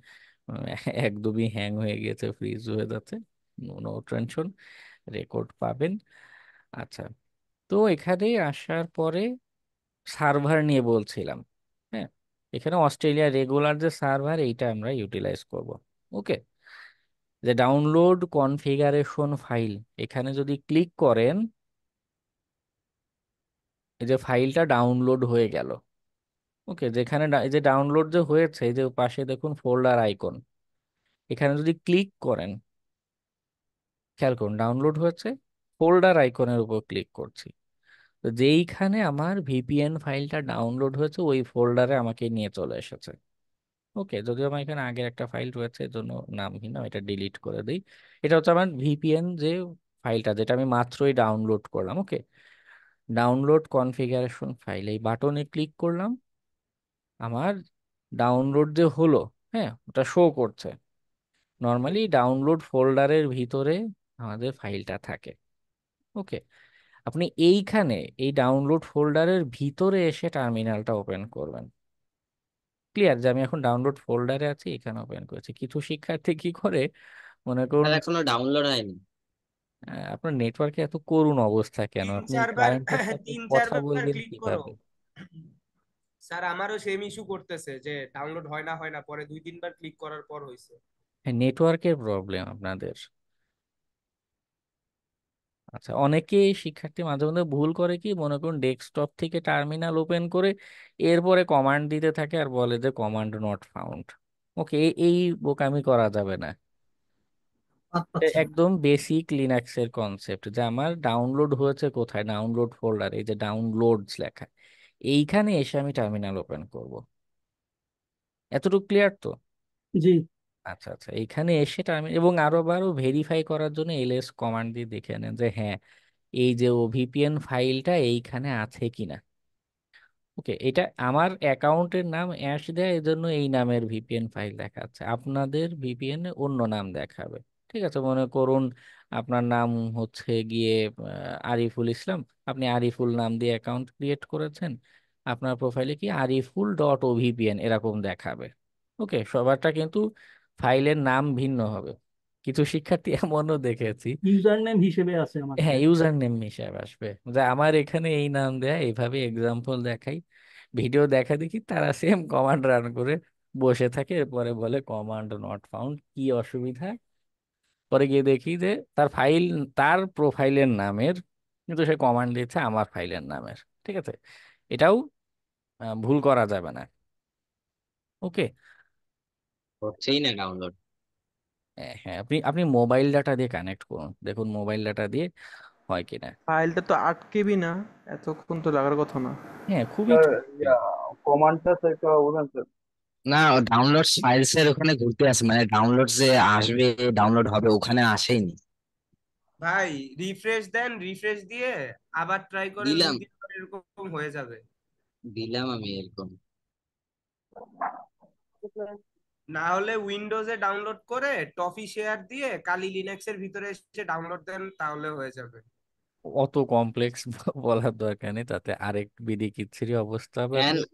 একদমই হ্যাং হয়ে গেছে, ফ্রিজ হয়ে যাচ্ছে, নো টেনশন, রেকর্ড পাবেন। আচ্ছা, তো এখানে আসার পরে সার্ভার নিয়ে বলছিলাম। হ্যাঁ, এখানে অস্ট্রেলিয়া রেগুলার যে সার্ভার, এইটা আমরা ইউটিলাইজ করব। ওকে, যে ডাউনলোড কনফিগারেশন ফাইল, এখানে যদি ক্লিক করেন, এই যে ফাইলটা ডাউনলোড হয়ে গেল। ওকে, যেখানে এই যে ডাউনলোড যে হয়েছে, এই যে পাশে দেখুন ফোল্ডার আইকন, এখানে যদি ক্লিক করেন, খেয়াল করুন ডাউনলোড হয়েছে, ফোল্ডার আইকনের উপর ক্লিক করছি, তো যেইখানে আমার ভিপিএন ফাইলটা ডাউনলোড হয়েছে ওই ফোল্ডারে আমাকে নিয়ে চলে এসেছে। ওকে, যদিও আমার এখানে আগের একটা ফাইল রয়েছে, এর জন্য নামহীন, এটা ডিলিট করে দিই। এটা হচ্ছে আমার ভিপিএন যে ফাইলটা, যেটা আমি মাত্রই ডাউনলোড করলাম। ওকে, ডাউনলোড কনফিগারেশন ফাইল, এই বাটনে ক্লিক করলাম, আমার ডাউনলোড যে হলো, হ্যাঁ, ওটা শো করছে। নর্মালি ডাউনলোড ফোল্ডারের ভিতরে আমাদের ফাইলটা থাকে। ওকে, আপনি এইখানে এই ডাউনলোড ফোল্ডারের ভিতরে এসে টার্মিনালটা ওপেন করবেন। ক্লিয়ার যে আমি এখন ডাউনলোড ফোল্ডারে আছি, এখানে ওপেন করেছি। কিছু শিক্ষার্থী কি করে, মনে করুন স্যার এখনো ডাউনলোড হয়নি। আপনার নেটওয়ার্কে এত করুণ অবস্থা কেন, তিন আপনি চারবার ক্লায়েন্টের সাথে তিন কথা চারবার বলবেন ক্লিক করো। কিভাবে? স্যার আমারও সেম ইস্যু করতেছে যে ডাউনলোড হয় না, পরে 2-3 বার ক্লিক করার পর হয়েছে। হ্যাঁ, নেটওয়ার্কের প্রবলেম আপনাদের। আচ্ছা, অনেকে শিক্ষার্থী মাঝে মধ্যে ভুল করে কি, মনে করুন ডেস্কটপ থেকে টার্মিনাল ওপেন করে এরপরে কমান্ড দিতে থাকে আর বলে যে কমান্ড নট ফাউন্ড। ওকে, এই বোকামি করা যাবে না। আচ্ছা, একদম বেসিক লিনাক্সের কনসেপ্ট, যে আমার ডাউনলোড হয়েছে কোথায়, ডাউনলোড ফোল্ডার, এই যে ডাউনলোডস লেখা, এইখানে এসে আমি টার্মিনাল ওপেন করব। এতটুকু ক্লিয়ার তো? জি আচ্ছা আচ্ছা, এখানে এসে এবং আরো বারো ভেরিফাই করার জন্য এলএস কমান্ড দিয়ে দেখে নেন যে হ্যাঁ এই যে ওভিপিএন ফাইলটা এইখানে আছে কিনা। ওকে, এটা আমার অ্যাকাউন্টের নাম অ্যাশ দেয়, এজন্য এই নামের ভিপিএন ফাইল দেখাচ্ছে, আপনাদের ভিপিএন এ অন্য নাম দেখাবে। ঠিক আছে, মনে করুন আপনার নাম হচ্ছে গিয়ে আরিফুল ইসলাম, আপনি আরিফুল নাম দিয়ে অ্যাকাউন্ট ক্রিয়েট করেছেন, আপনার প্রোফাইলে কি আরিফুল ডট ওভিপিএন এরকম দেখাবে। ওকে, সবারটা কিন্তু ফাইলের নাম ভিন্ন হবে। কিছু শিক্ষার্থী এমনও দেখেছি, ইউজার নেম হিসেবে আছে আমারটা। হ্যাঁ ইউজার নেম হিসাবে আসবে, যে আমার এখানে এই নাম দেয়া, এইভাবে এক্সাম্পল দেখাই, ভিডিও দেখা দেখি তারা সেম কমান্ড রান করে বসে থাকে, এরপরে বলে কমান্ড নট ফাউন্ড, কি অসুবিধা। পরে গিয়ে দেখি যে তার ফাইল, তার প্রোফাইলের নামের, কিন্তু সে কমান্ড দিচ্ছে আমার ফাইলের নামের। ঠিক আছে, এটাও ভুল করা যাবে না। ওকে, হচ্ছেই না ডাউনলোড। হ্যাঁ আপনি আপনি মোবাইল ডাটা দিয়ে কানেক্ট করুন, দেখুন মোবাইল ডাটা দিয়ে হয় কিনা। ফাইলটা তো 8 KB না, এতক্ষণ তো লাগার কথা না। হ্যাঁ খুবই স্যার, ছোট file। কমান্ডটা স্যার একটু বলবেন স্যার? না, ডাউনলোড ফাইলস এর ওখানে ঘুরতে আছে, মানে ডাউনলোড যে আসবে, ডাউনলোড হবে, ওখানে আসেইনি। ভাই রিফ্রেশ দেন, রিফ্রেশ দিয়ে আবার ট্রাই করেন, দিলাম, 2-3 বার এরকম হয়ে যাবে। দিলাম আমি এরকম। না হলে উইন্ডোজে ডাউনলোড করে টফি শেয়ার দিয়ে কালি লিনাক্স এর ভিতরে এসে ডাউনলোড দেন, তাহলে হয়ে যাবে। অত কমপ্লেক্স বলার দরকার নেই, তাতে আরেক বিডি কিচ্ছিরই অবস্থা হবে অ্যান আপনার।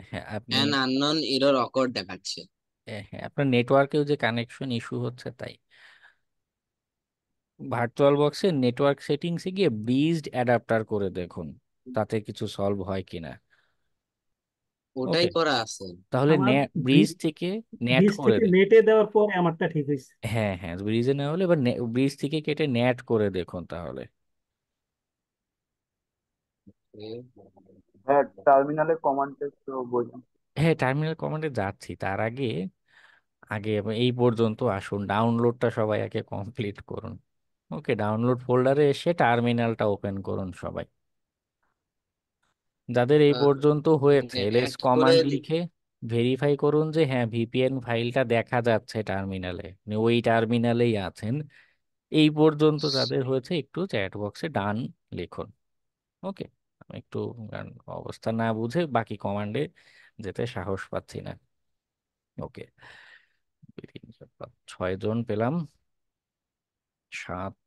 হ্যাঁ আপনি, অ্যান আননোন এরর অকর দেখাচ্ছে। হ্যাঁ আপনার নেটওয়ার্কেও যে কানেকশন ইস্যু হচ্ছে তাই। ভার্চুয়াল বক্সে নেটওয়ার্ক সেটিংসে গিয়ে ব্রিজড অ্যাডাপ্টার করে দেখুন, তাতে কিছু সলভ হয় কিনা। ওটাই ওকে, করা আছে। তাহলে আমার ব্রিজ থেকে নেট ব্রিজ করে থেকে দেখুন। নেটে দেওয়ার পরে আমারটা ঠিক হয়েছে। হ্যাঁ হ্যাঁ, ব্রিজে না হলে এবার ব্রিজ থেকে কেটে নেট করে দেখুন তাহলে। হ্যাঁ, টার্মিনালে কমান্ডটা একটু বলুন। হ্যাঁ টার্মিনাল কমান্ডে যাচ্ছি, তার আগে আগে এই পর্যন্ত আসুন, ডাউনলোডটা সবাই আগে কমপ্লিট করুন। ওকে, ডাউনলোড ফোল্ডারে এসে টার্মিনালটা ওপেন করুন সবাই, যাদের এই পর্যন্ত হয়েছে এলএস নেট করে কমান্ড লিখে ভেরিফাই করুন যে হ্যাঁ ভিপিএন ফাইলটা দেখা যাচ্ছে টার্মিনালে, ওই টার্মিনালেই আছেন। এই পর্যন্ত যাদের হয়েছে একটু চ্যাট বক্সে ডান লিখুন। ওকে, আমি একটু কারণ অবস্থা না বুঝে বাকি কমান্ডে যেতে সাহস পাচ্ছি না। ওকে, 6 জন পেলাম, 7।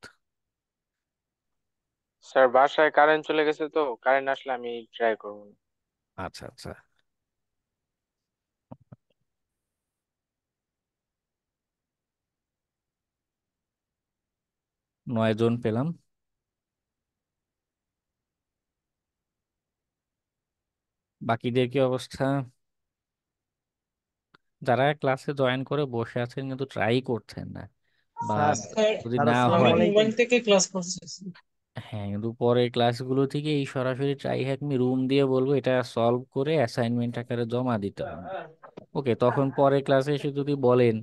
স্যার বাসায় কারেন্ট চলে গেছে, তো কারেন্ট আসলে আমি ট্রাই করবো। আচ্ছা আচ্ছা, 9 জন পেলাম। বাকিদের কি অবস্থা? যারা ক্লাসে জয়েন করে বসে আছেন কিন্তু ট্রাই করছেন না, বা স্যার যদি স্যার না আসসালামু হয়, আমি আলাইকুম মোবাইল থেকে ক্লাস করতেছি। হ্যাঁ কিন্তু পরে ক্লাসগুলো থেকে এই সরাসরি ট্রাই হ্যাক মি রুম দিয়ে বলবো এটা সলভ করে অ্যাসাইনমেন্ট আকারে জমা দিতে হবে। ওকে, তখন পরে ক্লাসে এসে যদি বলেন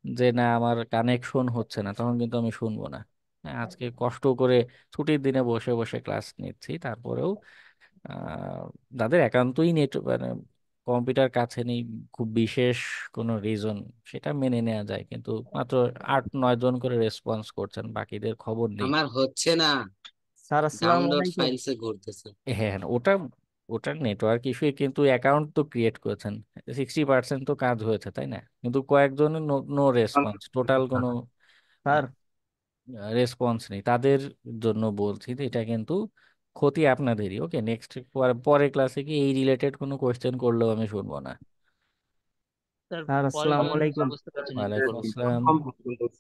যে না আমার কানেকশন হচ্ছে না, তখন কিন্তু আমি শুনবো না। হ্যাঁ, আজকে কষ্ট করে ছুটির দিনে বসে বসে ক্লাস নিচ্ছি, তারপরেও আহ, যাদের একান্তই নেট মানে কম্পিউটার কাছে নেই, খুব বিশেষ কোনো রিজন, সেটা মেনে নেওয়া যায়, কিন্তু মাত্র 8-9 জন করে রেসপন্স করছেন, বাকিদের খবর নেই। আমার হচ্ছে না, স্যার আসসালামু ডাউনলোড আলাইকুম। ফাইলসে ঘুরতেছে। হ্যাঁ হ্যাঁ, ওটা ওটার নেটওয়ার্ক ইস্যু, কিন্তু অ্যাকাউন্ট তো ক্রিয়েট করেছেন, 60% তো কাজ হয়েছে তাই না, কিন্তু কয়েকজনের নো রেসপন্স, টোটাল কোনো স্যার রেসপন্স নেই, তাদের জন্য বলছি যে এটা কিন্তু ক্ষতি আপনাদেরই। ওকে, নেক্সট পরের ক্লাসে কি এই রিলেটেড কোনো কোয়েশ্চেন করলেও আমি শুনবো না। স্যার আসসালামু আলাইকুম। ওয়ালাইকুম আসসালাম।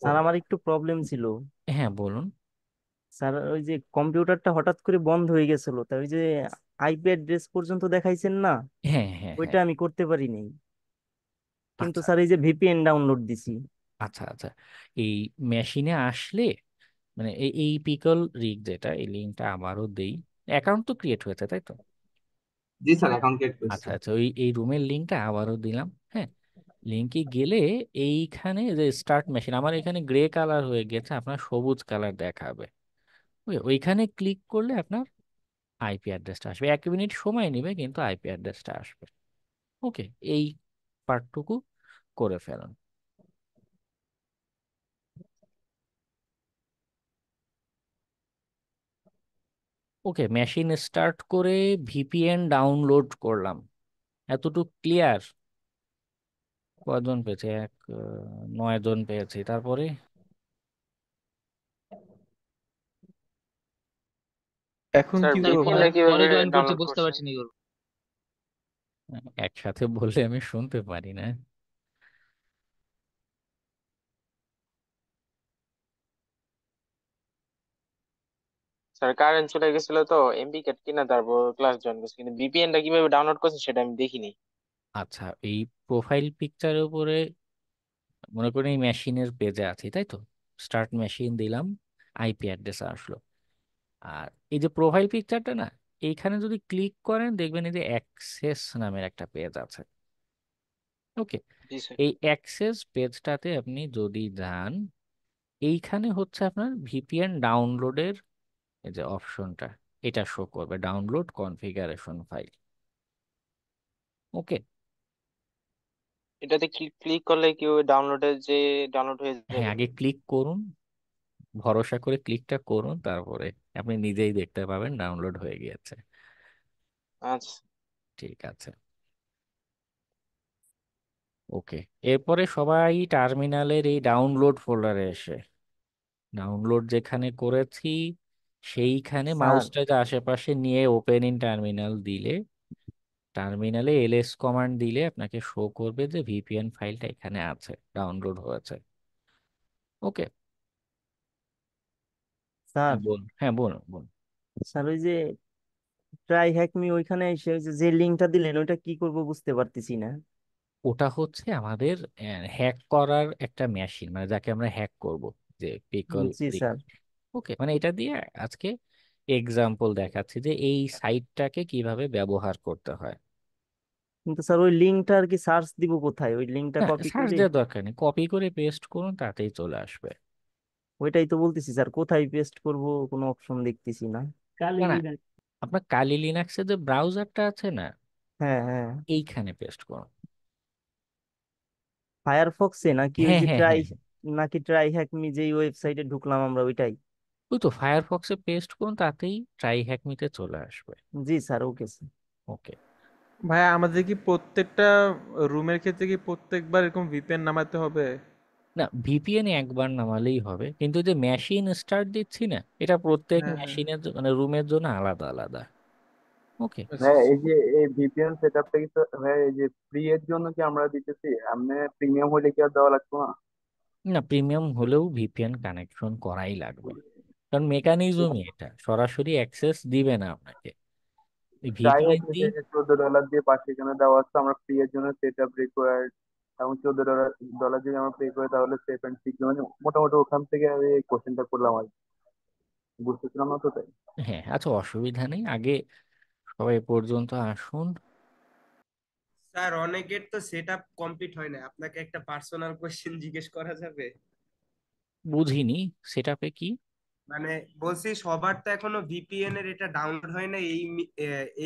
স্যার আমার একটু প্রবলেম ছিল। হ্যাঁ বলুন। স্যার ওই যে কম্পিউটারটা হঠাৎ করে বন্ধ হয়ে গেছিল, তাই ওই যে আইপি অ্যাড্রেস পর্যন্ত দেখাইছেন না, হ্যাঁ হ্যাঁ হ্যাঁ, ওইটা আমি করতে পারি নাই। কিন্তু আচ্ছা স্যার এই যে ভিপিএন ডাউনলোড দিছি। আচ্ছা আচ্ছা, এই মেশিনে আসলে মানে এই পিকল রিগ যেটা, এই লিঙ্কটা আবারও দেই। অ্যাকাউন্ট তো ক্রিয়েট হয়েছে তাই তো? জি স্যার, অ্যাকাউন্ট ক্রিয়েট করছি। আচ্ছা আচ্ছা, এই রুমের লিঙ্কটা আবারও দিলাম। হ্যাঁ, লিঙ্কে গেলে এইখানে যে স্টার্ট মেশিন, আমার এখানে গ্রে কালার হয়ে গেছে, আপনার সবুজ কালার দেখাবে। ওইখানে ক্লিক করলে আপনার আইপি অ্যাড্রেসটা আসবে, 1 মিনিট সময় নেবে কিন্তু আইপি অ্যাড্রেসটা আসবে। ওকে, এই পার্টটুকু করে ফেলুন। ওকে, মেশিন স্টার্ট করে ভিপিএন ডাউনলোড করলাম, এতটুকু ক্লিয়ার? কয়জন পেয়েছে? 9 জন পেয়েছি। তারপরে এখন স্যার কি করবো ভিপিএন ভাই? টা কিভাবে ডাউনলোড করছেন? একসাথে বললে আমি শুনতে পারি না। স্যার কারেন্ট চলে গেছিল তো, এমবি কার্ড কিনা তারপর ক্লাস জয়েন করছি, কিন্তু ভিপিএন টা কিভাবে ডাউনলোড করছেন সেটা আমি দেখিনি। আচ্ছা, এই প্রোফাইল পিকচারের উপরে মনে করেন এই মেশিনের পেজে আছি, তাই তো? স্টার্ট মেশিন দিলাম, আইপি অ্যাড্রেস আসলো। আর এই যে প্রোফাইল পিকচারটা না, এইখানে যদি ক্লিক করেন দেখবেন এই যে অ্যাক্সেস নামের একটা পেজ আছে। ওকে, জি স্যার। এই অ্যাক্সেস পেজটাতে আপনি যদি যান, এইখানে হচ্ছে আপনার ভিপিএন ডাউনলোডের এই যে অপশনটা, এটা শো করবে, ডাউনলোড কনফিগারেশন ফাইল। ওকে, এটাতে ক্লিক করলে কি ওই ডাউনলোডের যে ডাউনলোড হয়ে হ্যাঁ, যাবে? আগে ক্লিক করুন, ভরসা করে ক্লিকটা করুন, তারপরে আপনি নিজেই দেখতে পাবেন ডাউনলোড হয়ে গিয়েছে। আচ্ছা। ঠিক আছে, ওকে। এরপরে সবাই টার্মিনালের এই ডাউনলোড ফোল্ডারে এসে ডাউনলোড যেখানে করেছি সেইখানে স্যার মাউসটা যে আশেপাশে নিয়ে ওপেন ইন টার্মিনাল দিলে, টার্মিনালে এলএস কমান্ড দিলে আপনাকে শো করবে যে ভিপিএন ফাইলটা এখানে আছে, ডাউনলোড হয়েছে। ওকে, স্যার হ্যাঁ বলুন, হ্যাঁ বলুন বলুন। স্যার ওই যে ট্রাই হ্যাক মি ওইখানে এসে ওই যে লিঙ্কটা দিলেন ওইটা কি করব বুঝতে পারতেছি না। ওটা হচ্ছে আমাদের হ্যাক করার একটা মেশিন, মানে যাকে আমরা হ্যাক করব, যে পিকল জি লিঙ্ক। স্যার। ওকে, মানে এটা দিয়ে আজকে এক্সাম্পল দেখাচ্ছি যে এই সাইটটাকে কিভাবে ব্যবহার করতে হয়। কিন্তু স্যার ওই লিঙ্কটা আর কি সার্চ দিব কোথায়? ওই লিঙ্কটা না, কপি সার্চ করে দেওয়ার দরকার নেই, কপি করে পেস্ট করুন, তাতেই চলে আসবে। ওইটাই তো বলতেছি স্যার, কোথায় পেস্ট করব কোনো অপশন দেখতেছি না। না না, আপনার কালি লিনাক্সের যে ব্রাউজারটা আছে না, হ্যাঁ হ্যাঁ। এইখানে পেস্ট করুন। ফায়ারফক্সে নাকি ওই হ্যাঁ যে হ্যাঁ ট্রাই, হ্যাঁ, নাকি ট্রাই হ্যাক মি যেই ওয়েবসাইটে ঢুকলাম আমরা ওইটাই? ওই তো ফায়ারফক্সে পেস্ট করুন, তাতেই ট্রাই হ্যাকমিতে চলে আসবে। জি স্যার, ওকে স্যার। ওকে, ভাইয়া আমাদের কি প্রত্যেকটা রুমের ক্ষেত্রে কি প্রত্যেকবার এরকম ভিপিএন নামাতে হবে? না, ভিপিএন একবার নামালেই হবে, কিন্তু যে মেশিন স্টার্ট দিচ্ছি না, এটা প্রত্যেক হ্যাঁ হ্যাঁ। মেশিনের মানে রুমের জন্য আলাদা আলাদা। ওকে, আচ্ছা হ্যাঁ, আচ্ছা। এই যে এই ভিপিএন সেটআপটা কি হ্যাঁ এই যে ফ্রি এর জন্য কি আমরা দিতেছি, এমনি প্রিমিয়াম হলে কি আর দেওয়া লাগতো না? না, প্রিমিয়াম হলেও ভিপিএন কানেকশন করাই লাগবে, কারণ মেকানিজমই এটা, সরাসরি অ্যাক্সেস দিবে না আপনাকে ট্রাই ভিপিএন হচ্ছে দিয়ে। যে $14 দিয়ে পাশে এখানে দেওয়া আছে আমরা ফ্রি এর জন্য সেটআপ রিকোয়ার্ড, এবং $14 যদি আমরা পে করি তাহলে সেফ এন্ড সিকিউর, মানে মোটামুটি ওখান থেকে আমি এই কোশ্চেনটা করলাম আর কি। বুঝতেছিলাম না তো তাই। হ্যাঁ, আচ্ছা, অসুবিধা নেই, আগে সবাই এ পর্যন্ত আসুন। স্যার অনেকের তো সেট আপ কমপ্লিট হয় না, আপনাকে একটা পার্সোনাল কোশ্চেন জিজ্ঞেস করা যাবে? বুঝিনি, সেটাপে কি? মানে বলছি সবার তো এখনো ভিপিএন এর এটা ডাউনলোড হয় না,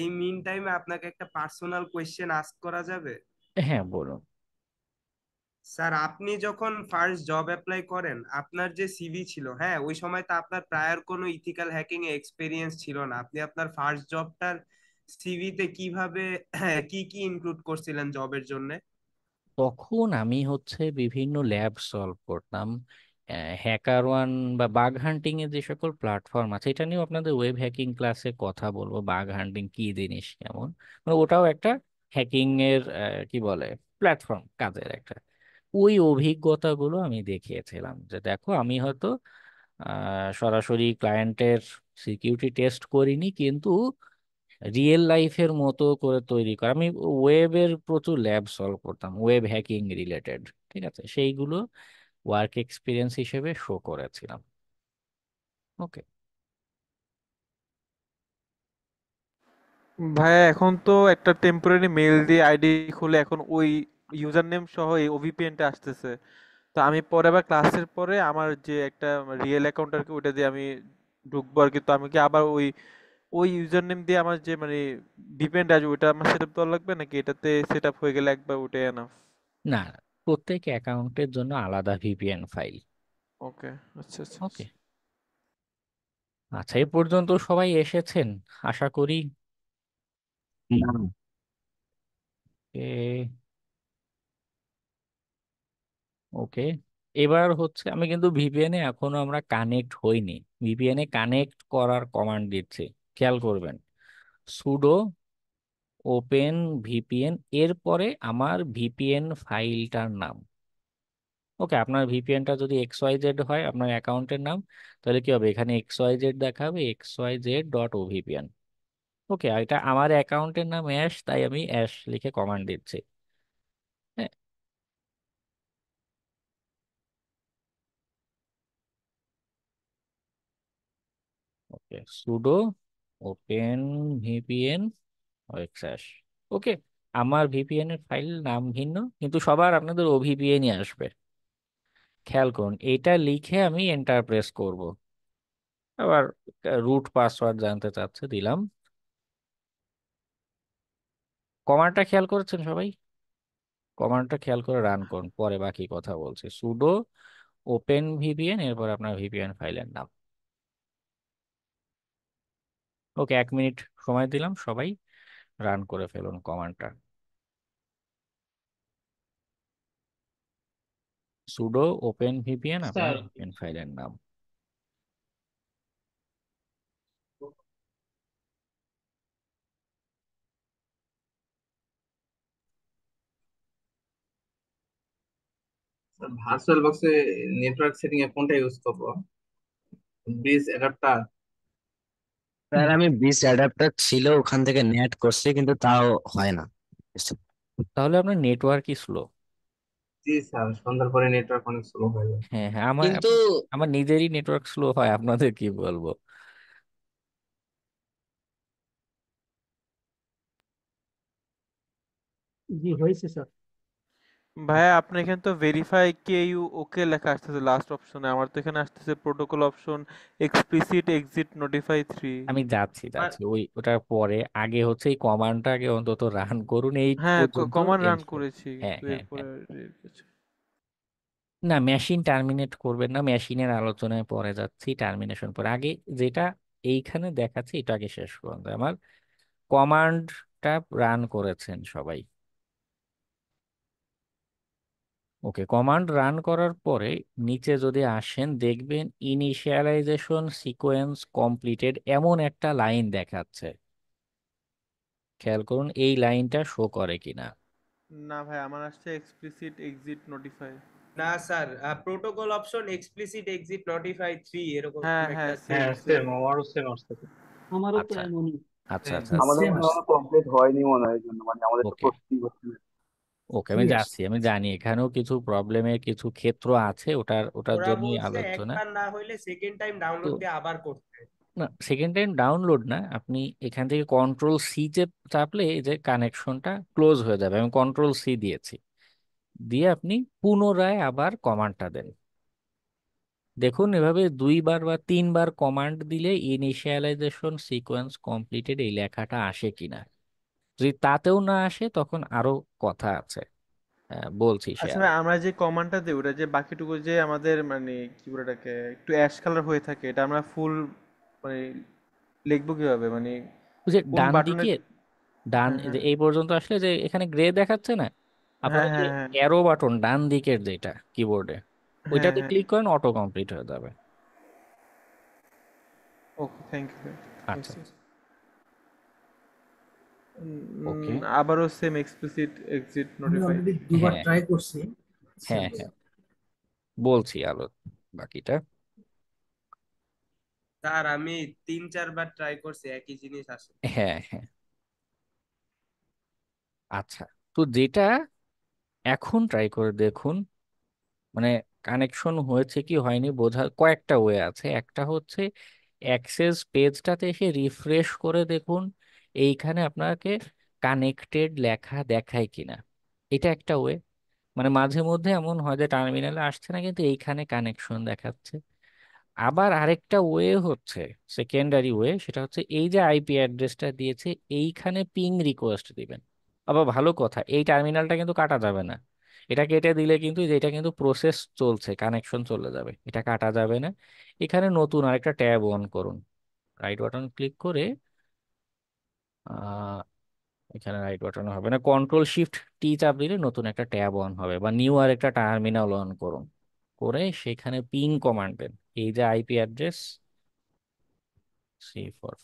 এই মিন টাইমে আপনাকে একটা পার্সোনাল কোশ্চেন আস্ক করা যাবে? হ্যাঁ বলুন। স্যার আপনি যখন ফার্স্ট জব অ্যাপ্লাই করেন, আপনার যে সিভি ছিল, হ্যাঁ ওই সময় তো আপনার প্রায়র কোনো ইথিক্যাল হ্যাকিং এ এক্সপিরিয়েন্স ছিল না, আপনি আপনার ফার্স্ট জবটার সিভিতে কিভাবে কি কি ইনক্লুড করছিলেন জবের জন্য? তখন আমি হচ্ছে বিভিন্ন ল্যাব সলভ করতাম, হ্যাকার ওয়ান বা বাগ হান্টিং এর যে সকল প্ল্যাটফর্ম আছে, এটা নিয়েও আপনাদের ওয়েব হ্যাকিং ক্লাসে কথা বলবো, বাগ হান্টিং কি জিনিস কেমন, মানে ওটাও একটা হ্যাকিং এর কি বলে প্ল্যাটফর্ম, কাজের একটা। ওই অভিজ্ঞতাগুলো আমি দেখিয়েছিলাম যে দেখো, আমি হয়তো সরাসরি ক্লায়েন্টের সিকিউরিটি টেস্ট করিনি, কিন্তু রিয়েল লাইফের মতো করে তৈরি করা, আমি ওয়েবের প্রচুর ল্যাব সলভ করতাম, ওয়েব হ্যাকিং রিলেটেড। ঠিক আছে, সেইগুলো ওয়ার্ক এক্সপিরিয়েন্স হিসেবে শো করেছিলাম। ওকে, ভাইয়া এখন তো একটা টেম্পোরারি মেল দিয়ে আইডি খুলে এখন ওই ইউজার নেম সহ এই ওভিপিএনটা আসতেছে। তো আমি পরে আবার ক্লাসের পরে আমার যে একটা রিয়েল অ্যাকাউন্ট আর কি ওটা দিয়ে আমি ঢুকবো আর কি। তো আমি কি আবার ওই ওই ইউজার নেম দিয়ে আমার যে মানে ভিপিএন আছে ওটা আমার সেট আপ দেওয়া লাগবে, নাকি এটাতে সেট আপ হয়ে গেলে একবার ওটাই এনাফ? না, প্রত্যেক অ্যাকাউন্টের জন্য আলাদা ভিপিএন ফাইল। ওকে, আচ্ছা আচ্ছা ওকে, আচ্ছা। আচ্ছা, এ পর্যন্ত সবাই এসেছেন আশা করি। না, ওকে, এবার হচ্ছে আমি কিন্তু ভিপিএন এ এখনো আমরা কানেক্ট হইনি। ভিপিএন এ কানেক্ট করার কমান্ড দিচ্ছি, খেয়াল করবেন। সুডো ওপেন ভিপিএন, এরপরে আমার ভিপিএন ফাইলটার নাম। ওকে, আপনার ভিপিএনটা যদি এক্স ওয়াই জেড হয় আপনার অ্যাকাউন্টের নাম, তাহলে কি হবে, এখানে এক্স ওয়াই জেড দেখাবে, এক্স ওয়াই জেড ডট ওভিপিএন। ওকে, আর এটা আমার অ্যাকাউন্টের নাম অ্যাশ, তাই আমি অ্যাশ লিখে কমান্ড দিচ্ছি। হ্যাঁ, ওকে, সুডো ওপেন ভিপিএন এক্স। ওকে, আমার ভিপিএন এর ফাইল নাম ভিন্ন, কিন্তু সবার আপনাদের ওভিপিএনই আসবে। খেয়াল করুন, এটা লিখে আমি এন্টার প্রেস করব। আবার রুট পাসওয়ার্ড জানতে চাচ্ছে, দিলাম। কমান্ডটা খেয়াল করেছেন সবাই? কমান্ডটা খেয়াল করে রান করুন, পরে বাকি কথা বলছি। সুডো ওপেন ভিপিএন, এরপর আপনার ভিপিএন ফাইলের নাম। ওকে, 1 মিনিট সময় দিলাম, সবাই রান করে ফেলুন কমান্ডটা। সুডো ওপেন ভিপিএন, আপনার স্যার ভিপিএন ফাইলের নাম। ভার্চুয়াল বক্সে নেটওয়ার্ক সেটিং এ কোনটা ইউজ করবো? Bridge adapter? স্যার আমি বিস অ্যাডাপ্টার ছিল ওখান থেকে নেট করছি কিন্তু তাও হয় না। তাহলে আপনার নেটওয়ার্কই স্লো। জি স্যার, সন্ধ্যার পরে নেটওয়ার্ক অনেক স্লো হয়ে যায়। হ্যাঁ হ্যাঁ, আমার কিন্তু আমার নিজেরই নেটওয়ার্ক স্লো হয়, আপনাদের কি বলবো। জি হয়েছে স্যার। ভাইয়া আপনার এখানে তো ভেরিফাই কে ইউ ওকে লেখা আসতেছে লাস্ট অপশনে, আমার তো এখানে আসতেছে protocol option explicit exit notify 3। আমি যাচ্ছি আর যাচ্ছি ওটার পরে, আগে হচ্ছে এই কমান্ডটা আগে অন্তত রান করুন এই হ্যাঁ, পর্যন্ত। Command run ensure. করেছি হ্যাঁ কিন্তু হ্যাঁ এরপরে হ্যাঁ, কিছু। না মেশিন টার্মিনেট করবেন না, মেশিনের আলোচনায় পরে যাচ্ছি, টার্মিনেশন পরে। আগে যেটা এইখানে দেখাচ্ছি এটা আগে শেষ করুন। আমার কমান্ডটা রান করেছেন সবাই? ওকে, কমান্ড রান করার পরে নিচে যদি আসেন দেখবেন ইনিশিয়ালাইজেশন সিকোয়েন্স কমপ্লিটেড এমন একটা লাইন দেখাচ্ছে। খেয়াল করুন এই লাইনটা শো করে কিনা। না ভাই, আমার আসছে এক্সপ্লিসিট এক্সিট নোটিফাই। না sir, protocol option explicit exit notify 3 এরকম হ্যাঁ হ্যাঁ, একটা সেম হ্যাঁ সেম। সেম, আমারও সেম আসছে। আমারও তো আচ্ছা এমনই। আচ্ছা সেম আচ্ছা আচ্ছা। আমাদের সেম মনে আসছে। হয় কমপ্লিট হয়নি মনে হয়, এই জন্য মানে আমাদের তো ওকে প্রস্তুতি হচ্ছে না। ওকে, কি আমি আসছে? যাচ্ছি, আমি জানি এখানেও কিছু প্রবলেমের কিছু ক্ষেত্র আছে, ওটার ওরা জন্যই বলছে আলোচনা। একবার না হইলে সেকেন্ড টাইম তো ডাউনলোড দিয়ে আবার করতে। না, সেকেন্ড টাইম ডাউনলোড না, আপনি এখান থেকে কন্ট্রোল সি চাপলে এই যে কানেকশনটা ক্লোজ হয়ে যাবে। আমি কন্ট্রোল সি দিয়েছি, দিয়ে আপনি পুনরায় আবার কমান্ডটা দেন। দেখুন এভাবে 2বার বা 3বার কমান্ড দিলে ইনিশিয়ালাইজেশন সিকোয়েন্স কমপ্লিটেড এই লেখাটা আসে কিনা। যদি তাতেও না আসে তখন আরো কথা আছে, বলছি সে আচ্ছা আরো। ভাই, আমরা যে কমান্ডটা দিই ওটা যে বাকিটুকু যে আমাদের মানে কি বলে এটাকে একটু অ্যাশ কালার হয়ে থাকে, এটা আমরা ফুল মানে লিখবো কিভাবে, মানে ওই যে কোন ডান বাটনে? দিকে, ডান হ্যাঁ এই যে হ্যাঁ এই পর্যন্ত আসলে যে এখানে গ্রে দেখাচ্ছে না, আপনার হ্যাঁ ওই যে হ্যাঁ হ্যাঁ অ্যারো বাটন ডান দিকের যেটা কিবোর্ডে, হ্যাঁ ওইটাতে হ্যাঁ। ক্লিক করেন, অটো কমপ্লিট হয়ে যাবে। ওকে, থ্যাংক ইউ। আচ্ছা হয়েছে। ওকে, আবারও সেম এক্সপ্লিসিট এক্সিট আমি নোটিফাই। অলরেডি দুবার হ্যাঁ ট্রাই করছি, সেম। হ্যাঁ হ্যাঁ, বলছি আলো বাকিটা। স্যার আমি 3-4 বার ট্রাই করছি, একই জিনিস আসে। হ্যাঁ হ্যাঁ, আচ্ছা, তো যেটা এখন ট্রাই করে দেখুন, মানে কানেকশন হয়েছে কি হয়নি বোঝার কয়েকটা ওয়ে আছে। একটা হচ্ছে অ্যাক্সেস পেজটাতে এসে রিফ্রেশ করে দেখুন এইখানে আপনাকে কানেক্টেড লেখা দেখায় কিনা। এটা একটা ওয়ে। মানে মাঝে মধ্যে এমন হয় যে টার্মিনালে আসছে না কিন্তু এইখানে কানেকশন দেখাচ্ছে। আবার আরেকটা ওয়ে হচ্ছে, সেকেন্ডারি ওয়ে, সেটা হচ্ছে এই যে আইপি অ্যাড্রেসটা দিয়েছে এইখানে পিং রিকোয়েস্ট দিবেন। আবার ভালো কথা, এই টার্মিনালটা কিন্তু কাটা যাবে না। এটা কেটে দিলে কিন্তু এটা কিন্তু প্রসেস চলছে, কানেকশন চলে যাবে, এটা কাটা যাবে না। এখানে নতুন আরেকটা ট্যাব অন করুন, রাইট বাটন ক্লিক করে আহ, এখানে রাইট বাটন হবে না, কন্ট্রোল শিফট টি চাপ দিলে নতুন একটা ট্যাব অন হবে, বা নিউ আর একটা টার্মিনাল অন করুন, করে সেখানে পিং কমান্ড দেন। এই যে আইপি অ্যাড্রেস C4,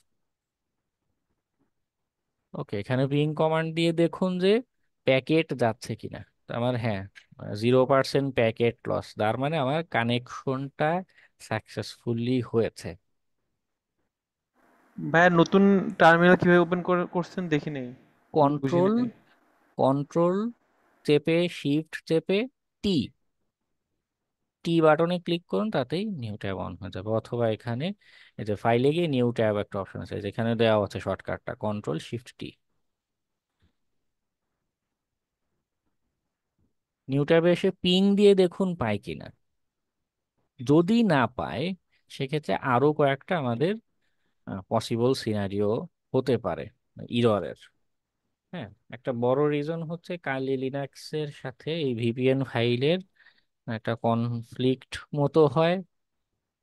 ওকে, এখানে পিং কমান্ড দিয়ে দেখুন যে প্যাকেট যাচ্ছে কিনা। তো আমার হ্যাঁ 0% প্যাকেট লস, তার মানে আমার কানেকশনটা সাকসেসফুলি হয়েছে। ভাইয়া নতুন টার্মিনাল কিভাবে ওপেন করছেন দেখি নেই, বুঝিনি। কন্ট্রোল কন্ট্রোল চেপে শিফট চেপে টি টি বাটনে ক্লিক করুন, তাতেই নিউ ট্যাব অন হয়ে যাবে। অথবা এখানে এই যে ফাইলে গিয়ে নিউ ট্যাব একটা অপশন আছে, যেখানে দেওয়া আছে শর্টকাটটা কন্ট্রোল শিফট টি। নিউ ট্যাবে এসে পিং দিয়ে দেখুন পায় কিনা। যদি না পায় সেক্ষেত্রে আরো কয়েকটা আমাদের পসিবল সিনারিও হতে পারে ইররের। হ্যাঁ, একটা বড় রিজন হচ্ছে কালি লিনাক্সের সাথে এই ভিপিএন ফাইলের একটা কনফ্লিক্ট মতো হয়।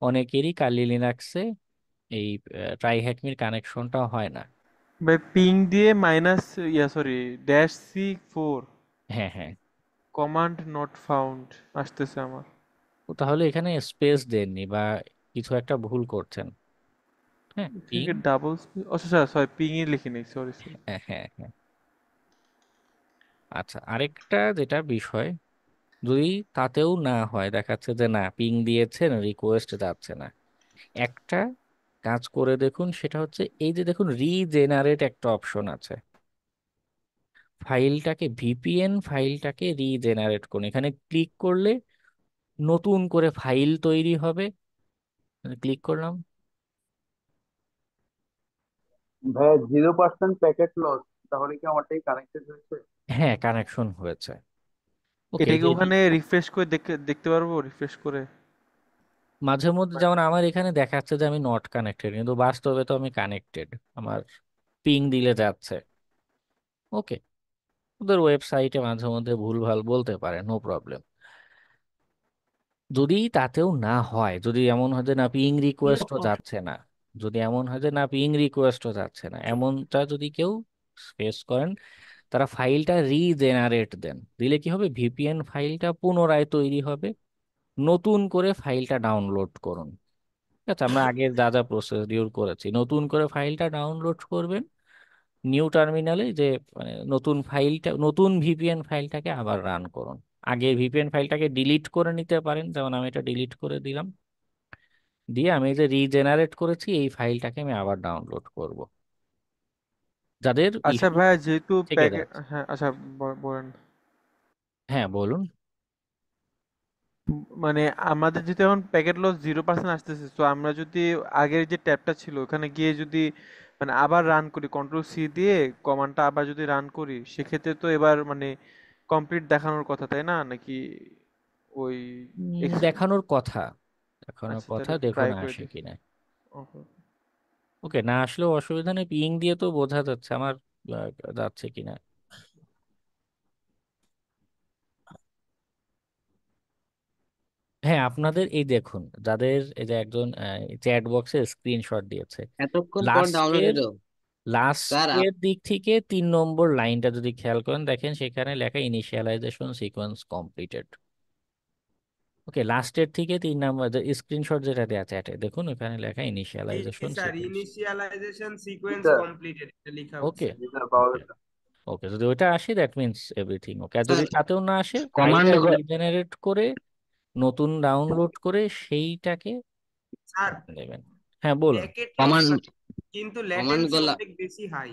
অনেকেরই কালি লিনাক্সে এই ট্রাইহ্যাকমির কানেকশনটা হয় না। ভাই পিং দিয়ে মাইনাস সরি -C4 হ্যাঁ হ্যাঁ, কমান্ড নট ফাউন্ড আসতেছে আমার। তো তাহলে এখানে স্পেস দেননি বা কিছু একটা ভুল করছেন। হ্যাঁ পিং, এখানে ডাবল, আচ্ছা সরি পিং ই লিখি নেই, সরি সরি। হ্যাঁ হ্যাঁ হ্যাঁ। আচ্ছা, আরেকটা যেটা বিষয়, যদি তাতেও না হয়, দেখাচ্ছে যে না পিং দিয়েছেন রিকোয়েস্ট যাচ্ছে না, একটা কাজ করে দেখুন, সেটা হচ্ছে এই যে দেখুন রিজেনারেট একটা অপশন আছে, ভিপিএন ফাইলটাকে রিজেনারেট করুন। এখানে ক্লিক করলে নতুন করে ফাইল তৈরি হবে, ক্লিক করলাম। ভাইয়া 0% প্যাকেট লস, তাহলে কি আমারটাই কানেক্টেড হয়েছে? হ্যাঁ, কানেকশন হয়েছে। ওকে, এটা এই কি যে ওখানে রিফ্রেশ করে দেখতে পারবো, রিফ্রেশ করে? মাঝে মধ্যে যেমন আমার এখানে দেখাচ্ছে যে আমি নট কানেক্টেড, কিন্তু বাস্তবে তো আমি কানেক্টেড, আমার পিং দিলে যাচ্ছে। ওকে, ওদের ওয়েবসাইটে মাঝে মধ্যে ভুলভাল বলতে পারে, নো প্রবলেম। যদি তাতেও না হয়, যদি এমন হয় যে না পিং রিকোয়েস্টও যাচ্ছে না, যদি এমন হয় যে না পিং রিকোয়েস্টও যাচ্ছে না, এমনটা যদি কেউ ফেস করেন, তারা ফাইলটা রিজেনারেট দেন। দিলে কি হবে, ভিপিএন ফাইলটা পুনরায় তৈরি হবে, নতুন করে ফাইলটা ডাউনলোড করুন। ঠিক আছে, আমরা আগে যা যা প্রসিডিউর করেছি, নতুন করে ফাইলটা ডাউনলোড করবেন নিউ টার্মিনালে, যে মানে নতুন ভিপিএন ফাইলটাকে আবার রান করুন। আগে ভিপিএন ফাইলটাকে ডিলিট করে নিতে পারেন, যেমন আমি এটা ডিলিট করে দিলাম, দিয়ে আমি এই যে রিজেনারেট করেছি এই ফাইলটাকে আমি আবার ডাউনলোড করব, যাদের আচ্ছা ইস্যু ভাইয়া যেহেতু থেকে প্যাকেট, যাচ্ছে। হ্যাঁ আচ্ছা বলেন। হ্যাঁ বলুন। মানে আমাদের যেহেতু এখন প্যাকেট লস 0% আসতেছে, তো আমরা যদি আগের যে ট্যাবটা ছিল ওখানে গিয়ে যদি মানে আবার রান করি, কন্ট্রোল C দিয়ে কমান্ডটা আবার যদি রান করি, সেক্ষেত্রে তো এবার মানে কমপ্লিট দেখানোর কথা, তাই না নাকি? ওই এক্স, দেখানোর কথা, দেখানোর আচ্ছা কথা, তাহলে দেখুন ট্রাই করে আসে দেখি। কিনা। ওকে। ওকে, না আসলেও অসুবিধা নেই, পিং দিয়ে তো বোঝা যাচ্ছে আমার যাচ্ছে কিনা। হ্যাঁ, আপনাদের এই দেখুন, যাদের এই যে একজন চ্যাট বক্সে স্ক্রিনশট দিয়েছে, এতক্ষণ পর ডাউনলোড লাস্টের হলো। স্যার লাস্টের দিক থেকে 3 নম্বর লাইনটা যদি খেয়াল করেন, দেখেন সেখানে লেখা ইনিশিয়ালাইজেশন সিকোয়েন্স কমপ্লিটেড। ওকে, লাস্টের থেকে 3 নম্বর যে স্ক্রিনশট যেটা দেওয়া চ্যাটে, দেখুন ওখানে লেখা জি ইনিশিয়ালাইজেশন স্যার, সিকোয়েন্স। ইনিশিয়ালাইজেশন জি সিকোয়েন্স স্যার। কমপ্লিটেড এটা লেখা ওকে হচ্ছে। জি স্যার, পাওয়া ওকে গেছে। ওকে, যদি ওইটা আসে দ্যাট মিনস এভরিথিং ওকে। আর যদি স্যার তাতেও না আসে, কমান্ড ফাইলটা রিজেনারেট করে নতুন ডাউনলোড করে সেইটাকে স্যার দেবেন। হ্যাঁ বলুন। প্যাকেট লস কমান্ড কিন্তু কমান্ড ল্যাটেন্সি গুলা অনেক বেশি হাই।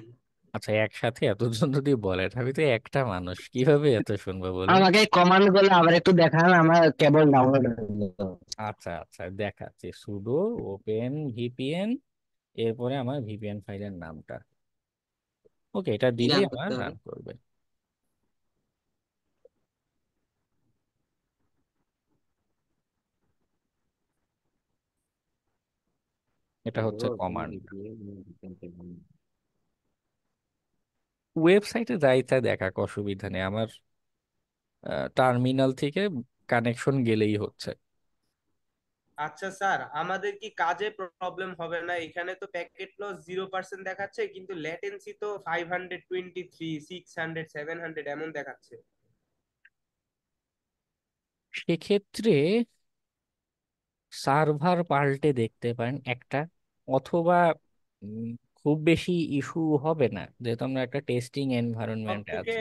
আচ্ছা, একসাথে এতজন যদি বলেন, আমি তো একটা মানুষ, কিভাবে এত শুনবো বলুন। আমাকে কমান্ড গুলো আবার একটু দেখান, আমার কেবল ডাউনলোড হলো। আচ্ছা আচ্ছা, দেখাচ্ছি, সুডো ওপেন ভিপিএন, এরপরে আমার ভিপিএন ফাইলের নামটা। ওকে, এটা কি দিলেই রান আমার করতে হবে? রান করবে। এটা হচ্ছে কমান্ড। ওয়েবসাইটে যা ইচ্ছা দেখাক, অসুবিধা নেই আমার, টার্মিনাল থেকে কানেকশন গেলেই হচ্ছে। আচ্ছা স্যার, আমাদের কি কাজে প্রবলেম হবে না? এখানে তো প্যাকেট লস 0% দেখাচ্ছে, কিন্তু ল্যাটেন্সি তো 523, 600, 700 এমন দেখাচ্ছে। সেক্ষেত্রে সার্ভার পাল্টে দেখতে পারেন একটা, অথবা উম, খুব বেশি ইস্যু হবে না যেহেতু আমরা একটা টেস্টিং সব এনভায়রনমেন্টে থেকে আছি।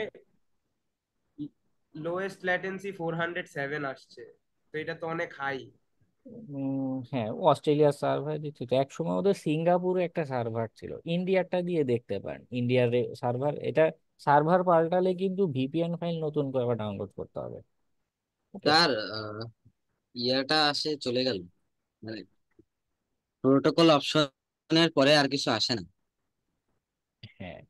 লোয়েস্ট ল্যাটেন্সি 407 আসছে, তো এটা তো অনেক হাই। হ্যাঁ, অস্ট্রেলিয়ার সার্ভার দিচ্ছে তো, একসময় ওদের সিঙ্গাপুরে একটা সার্ভার ছিল, ইন্ডিয়ারটা দিয়ে দেখতে পারেন, ইন্ডিয়ার সার্ভার এটা। সার্ভার পাল্টালে কিন্তু ভিপিএন ফাইল নতুন করে আবার ডাউনলোড করতে হবে। ওকে। স্যার ইয়াটা আসে চলে গেল, মানে প্রোটোকল অপশনের পরে আর কিছু আসে না। হ্যাঁ,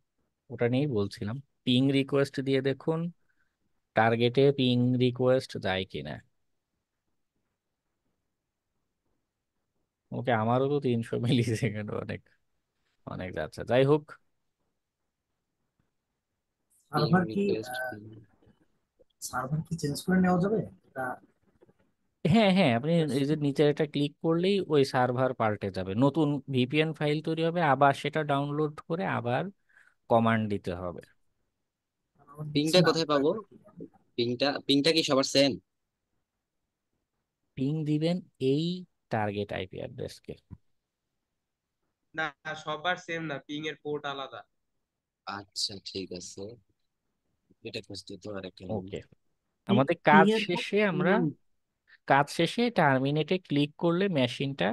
ওটা নিয়েই বলছিলাম, পিং রিকোয়েস্ট দিয়ে দেখুন টার্গেটে পিং রিকোয়েস্ট যায় কিনা। ওকে, আমারও তো 300 মিলি সেকেন্ড, অনেক অনেক যাচ্ছে, যাই হোক। পিং সার্ভার কি রিকোয়েস্ট। সার্ভার কি চেঞ্জ করে নেওয়া যাবে এটা? হ্যাঁ হ্যাঁ, আপনি এই যে নিচে একটা ক্লিক করলেই ওই সার্ভার পাল্টে যাবে, নতুন ভিপিএন ফাইল তৈরি হবে, আবার সেটা ডাউনলোড করে আবার কমান্ড দিতে হবে। আমার দিচ্ছে পিংটা না, আমি কোথায় পাবো? কয়েকবার কি পিংটা কি সবার সেম? পিং দিবেন এই টার্গেট আইপি অ্যাড্রেসকে। না, সবার সেম না, পিং এর পোর্ট আলাদা। আচ্ছা ঠিক আছে, এটা খুঁজতে তো আর একটা ওকে, আমাদের পিং কাজ এর শেষে আমরা কাজ শেষে টার্মিনেটে ক্লিক করলে মেশিনটা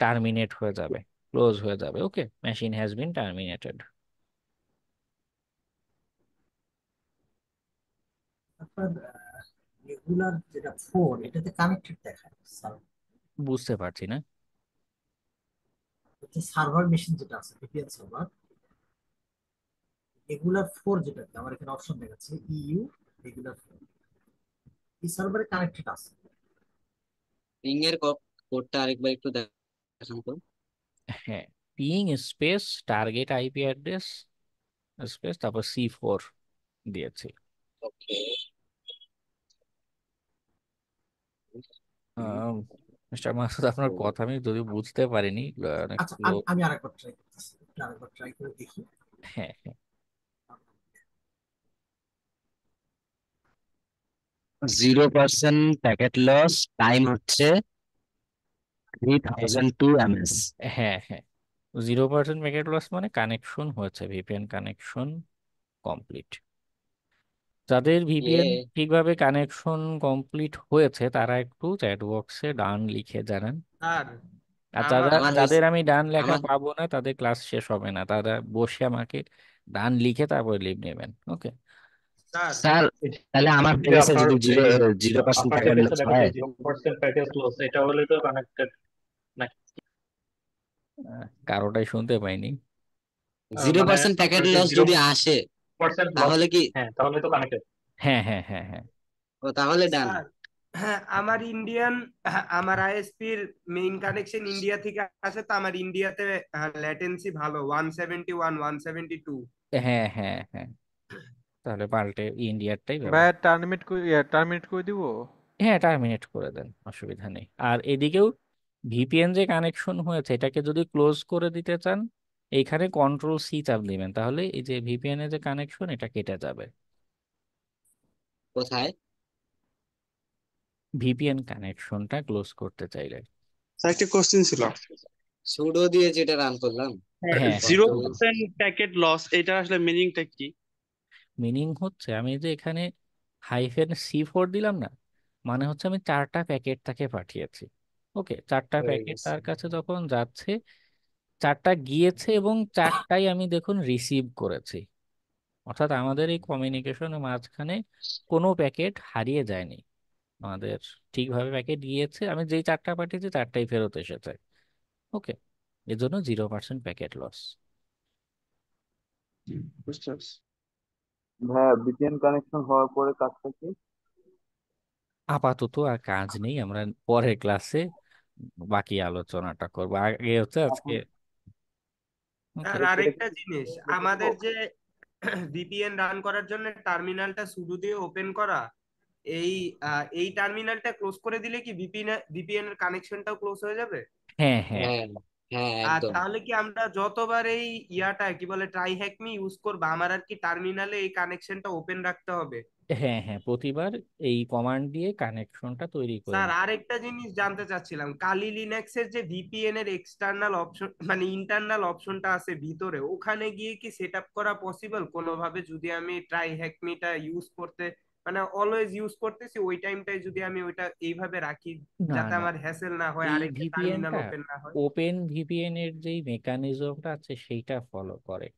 টার্মিনেট হয়ে যাবে, ক্লোজ হয়ে যাবে। ওকে, মেশিন হ্যাজ বিন টার্মিনেটেড। আপনার রেগুলার যেটা ফোর এটাতে কানেক্টেড দেখায় স্যার, বুঝতে পারছি না। হচ্ছে সার্ভার মেশিন যেটা আছে ভিপিএন সার্ভার, রেগুলার ফোর যেটা আমার এখানে অপশন দেখাচ্ছে ইইউ রেগুলার ফোর, এই সার্ভারে কানেক্টেড আছে। পিং এর কোডটা আরেকবার একটু দেখান তো। হ্যাঁ, ping space target IP address space তারপর C4 দিয়েছি। ওকে। মিস্টার মাসুদ, আপনার কথা আমি যদি বুঝতে পারিনি, অনেক আচ্ছা, স্লো। আমি আরেকবার ট্রাই করতেছি, একটু আরেকবার ট্রাই করে দেখি। হ্যাঁ হ্যাঁ, 0% প্যাকেট লস, টাইম হচ্ছে এই যে 3002 ms। হ্যাঁ হ্যাঁ, 0% প্যাকেট লস মানে কানেকশন হয়েছে, ভিপিএন কানেকশন কমপ্লিট। যাদের ইয়ে ভিপিএন ঠিকভাবে কানেকশন কমপ্লিট হয়েছে তারা একটু চ্যাট বক্সে ডান লিখে জানান। স্যার, আর আমার আমার হয়েছে। যাদের আমি ডান লেখা আমার পাবো না তাদের ক্লাস শেষ হবে না, তারা বসে আমাকে ডান লিখে তারপর লিভ নেবেন। ওকে। স্যার, স্যার, তাহলে আমার যে হয়েছে আপনার যদি জিরো এই 0% আপনার যে প্যাকেট পেজটা লস দেখাচ্ছে হয়। 0% প্যাকেজ লস, এটা হলে তো কানেক্টেড নাকি? কারোটাই শুনতে পাইনি। জিরো মানে পার্সেন্ট প্যাকেট আপনার যে লস জিরো যদি আসে পার্সেন্ট লস, তাহলে কি? হ্যাঁ তাহলে তো কানেক্টেড। হ্যাঁ হ্যাঁ হ্যাঁ হ্যাঁ। ও তাহলে ডান। স্যার, হ্যাঁ, আমার আইএসপির মেইন কানেকশন ইন্ডিয়া থেকে আসে, তো আমার ইন্ডিয়াতে ল্যাটেন্সি ভালো, 171, 172। হ্যাঁ হ্যাঁ হ্যাঁ, তাহলে পাল্টে ইন্ডিয়ারটাই ভাইয়া ব্যবহার। টার্মিনেট করে দিব। হ্যাঁ, টার্মিনেট করে দেন, অসুবিধা নেই। আর এদিকেও ভিপিএন যে কানেকশন হয়েছে এটাকে যদি ক্লোজ করে দিতে চান, এইখানে কন্ট্রোল C চাপ দিবেন, তাহলে এই যে ভিপিএন এর যে কানেকশন এটা কেটে যাবে। কোথায়? ভিপিএন কানেকশনটা ক্লোজ করতে চাইলে। স্যার একটা কোশ্চেন ছিল। সুডো দিয়ে যেটা রান করলাম, হ্যাঁ হ্যাঁ, zero control. Percent packet loss, এটার আসলে মিনিংটা কি? মিনিং হচ্ছে আমি যে এখানে -C4 দিলাম না, মানে হচ্ছে আমি 4টা প্যাকেট তাকে পাঠিয়েছি। ওকে, 4টা হয়ে প্যাকেট গেছে। তার কাছে যখন যাচ্ছে, 4টা গিয়েছে এবং 4টাই আমি দেখুন রিসিভ করেছি। অর্থাৎ আমাদের এই কমিউনিকেশনের মাঝখানে কোনো প্যাকেট হারিয়ে যায়নি, আমাদের ঠিকভাবে প্যাকেট গিয়েছে, আমি যেই 4টা পাঠিয়েছি 4টাই ফেরত এসেছে। ওকে, এজন্য 0% প্যাকেট লস। বুঝতে পারছি। হ্যাঁ, ভিপিএন কানেকশন হওয়ার পরে কাজটা কি? আপাতত আর কাজ নেই, আমরা পরের ক্লাসে বাকি আলোচনাটা করবো, আগে হচ্ছে আজকে। এখন ওকে। আর এটা আরেকটা কি জিনিস, দেখবো? আমাদের যে ভিপিএন রান করার জন্য টার্মিনালটা সুডো দিয়ে ওপেন করা, এই টার্মিনালটা ক্লোজ করে দিলে কি ভিপিএন এর কানেকশনটাও ক্লোজ হয়ে যাবে? হ্যাঁ হ্যাঁ হ্যাঁ হ্যাঁ আর একদম। তাহলে কি আমরা যতবার এই কি বলে ট্রাই হ্যাক মি ইউজ করবো, আমার আর কি টার্মিনালে এই কানেকশনটা ওপেন রাখতে হবে? হ্যাঁ হ্যাঁ, প্রতিবার এই কমান্ড দিয়ে কানেকশনটা তৈরি করে স্যার নিতে হবে। আরেকটা জিনিস জানতে চাচ্ছিলাম, কালি লিনাক্স এর যে ভিপিএন এর এক্সটার্নাল অপশন মানে ইন্টারনাল অপশনটা আছে ভিতরে, ওখানে গিয়ে কি সেট আপ করা পসিবল কোনোভাবে? যদি আমি ট্রাই হ্যাকমিটা ইউজ করতে মানে অলওয়েজ ইউজ করতেছি, ওই টাইমটায় যদি আমি ওইটা এইভাবে রাখি না যাতে না, আমার হ্যাসেল না হয়, এই আরেকটা টার্মিনাল ভিপিএনটা ওপেন না হয়। ওপেন ভিপিএন এর যেই মেকানিজমটা আছে সেইটা ফলো করে।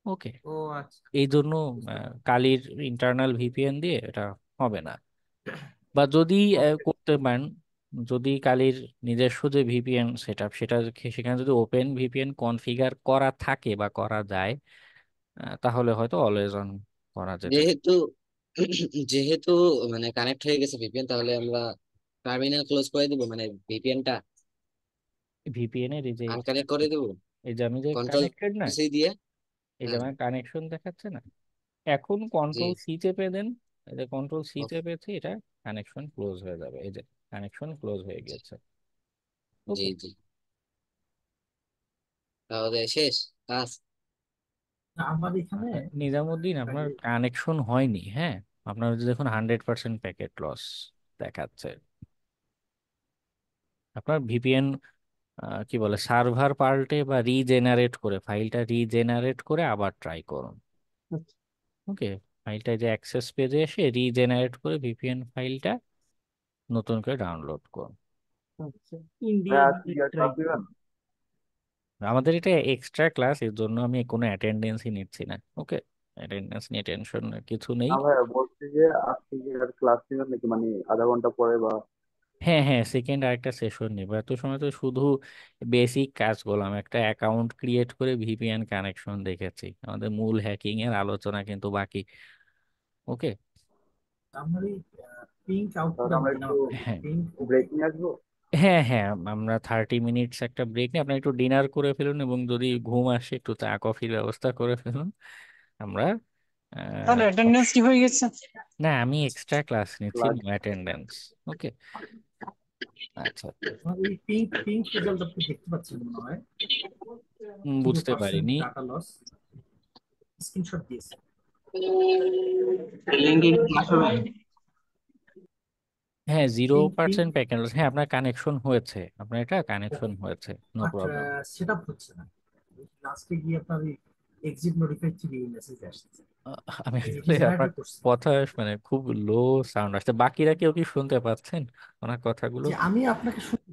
ওকে, ও আচ্ছা, এই জন্য বুঝতে কালির ইন্টারনাল ভিপিএন দিয়ে এটা হবে না। বা যদি ওকে। করতে পারেন, যদি কালির নিজস্ব যে ভিপিএন সেট আপ সেটা সেখানে যদি ওপেন ভিপিএন কনফিগার করা থাকে বা করা যায়, তাহলে হয়তো অলওয়েজ অন করা যেতে পারে। যেহেতু যেহেতু মানে কানেক্ট হয়ে গেছে ভিপিএন, তাহলে আমরা টার্মিনাল ক্লোজ করে দিব, মানে ভিপিএনটা ভিপিএন এর আনকানেক্ট করে দিব এই যে আমি যে কন্ট্রোল কানেক্টেড না, সি দিয়ে। এই যে হ্যাঁ আমার কানেকশন দেখাচ্ছে না, এখন জি। কন্ট্রোল সি চেপে দেন। এই যে কন্ট্রোল সি ওকে, চেপেছি, এটা কানেকশন ক্লোজ হয়ে যাবে। এই যে কানেকশন ক্লোজ হয়ে জি গেছে। জি ওকে, জি। তাহলে শেষ কাজ। আমার এখানে নিজামুদ্দিন আপনার কানেকশন হয়নি, হ্যাঁ। আপনার যে দেখুন 100% প্যাকেট লস দেখাচ্ছে। আপনার ভিপিএন কি বলে সার্ভার পাল্টে বা রিজেনারেট করে, ফাইলটা রিজেনারেট করে আবার ট্রাই করুন। ওকে, ফাইলটা যে অ্যাক্সেস পেজে এসে রিজেনারেট করে ভিপিএন ফাইলটা নতুন করে ডাউনলোড করুন। আচ্ছা, ভাই ইন্ডিয়া আজকে কি আর ট্রাই ক্লাস করি। দিবেন? আমাদের এটা এক্সট্রা ক্লাস, এর জন্য আমি কোনো অ্যাটেন্ডেন্সই নিচ্ছি না। ওকে, অ্যাটেন্ডেন্স নিয়ে টেনশন কিছু নেই। না ভাই, বলছি যে আজকে কি আর ক্লাস দিবেন নাকি, মানে আধা ঘন্টা পরে বা? হ্যাঁ হ্যাঁ, সেকেন্ড আরেকটা সেশন নিব। এত সময় তো শুধু বেসিক কাজ করলাম, একটা অ্যাকাউন্ট ক্রিয়েট করে ভিপিএন কানেকশন দেখেছি, আমাদের মূল হ্যাকিং এর আলোচনা কিন্তু বাকি। ওকে। আমার এই পিঙ্ক আউটপুট তাহলে আমি আমরা দিলাম একটু আপনাকে, হ্যাঁ পিঙ্ক ব্রেক ওকে। নিয়ে আসবো। হ্যাঁ হ্যাঁ, আমরা 30 মিনিটস একটা ব্রেক নিই, আপনার একটু ডিনার করে ফেলুন এবং যদি ঘুম আসে একটু চা কফির ব্যবস্থা করে ফেলুন। আমরা তাহলে আহ, অ্যাটেন্ডেন্স কি হয়ে গেছে? না, আমি এক্সট্রা ক্লাস নিচ্ছি, ক্লাস নো অ্যাটেন্ডেন্স। ওকে, আচ্ছা। আমার এই পিঙ্ক পিঙ্ক রেজাল্ট আপনি দেখতে পাচ্ছেন মনে হয়, জিরো বুঝতে পার্সেন্ট পারিনি। ডাটা লস, স্ক্রিনশট দিয়েছে। লিঙ্কে ক্লাস হবে? হ্যাঁ, zero pink pink percent packet, হ্যাঁ আপনার কানেকশন হয়েছে, আপনার এটা কানেকশন ওকে, হয়েছে, no but problem. Set up হচ্ছে না। লাস্টে গিয়ে আপনার এক্সিট নোটিফাই থ্রি মেসেজ আসছে, আমি এই আসলে আপনার রিজেনারেটর করছে। কথা মানে খুব লো সাউন্ড আসছে, বাকিরা কেউ কি শুনতে পাচ্ছেন ওনার কথাগুলো? যে আমি আপনাকে শুনতে,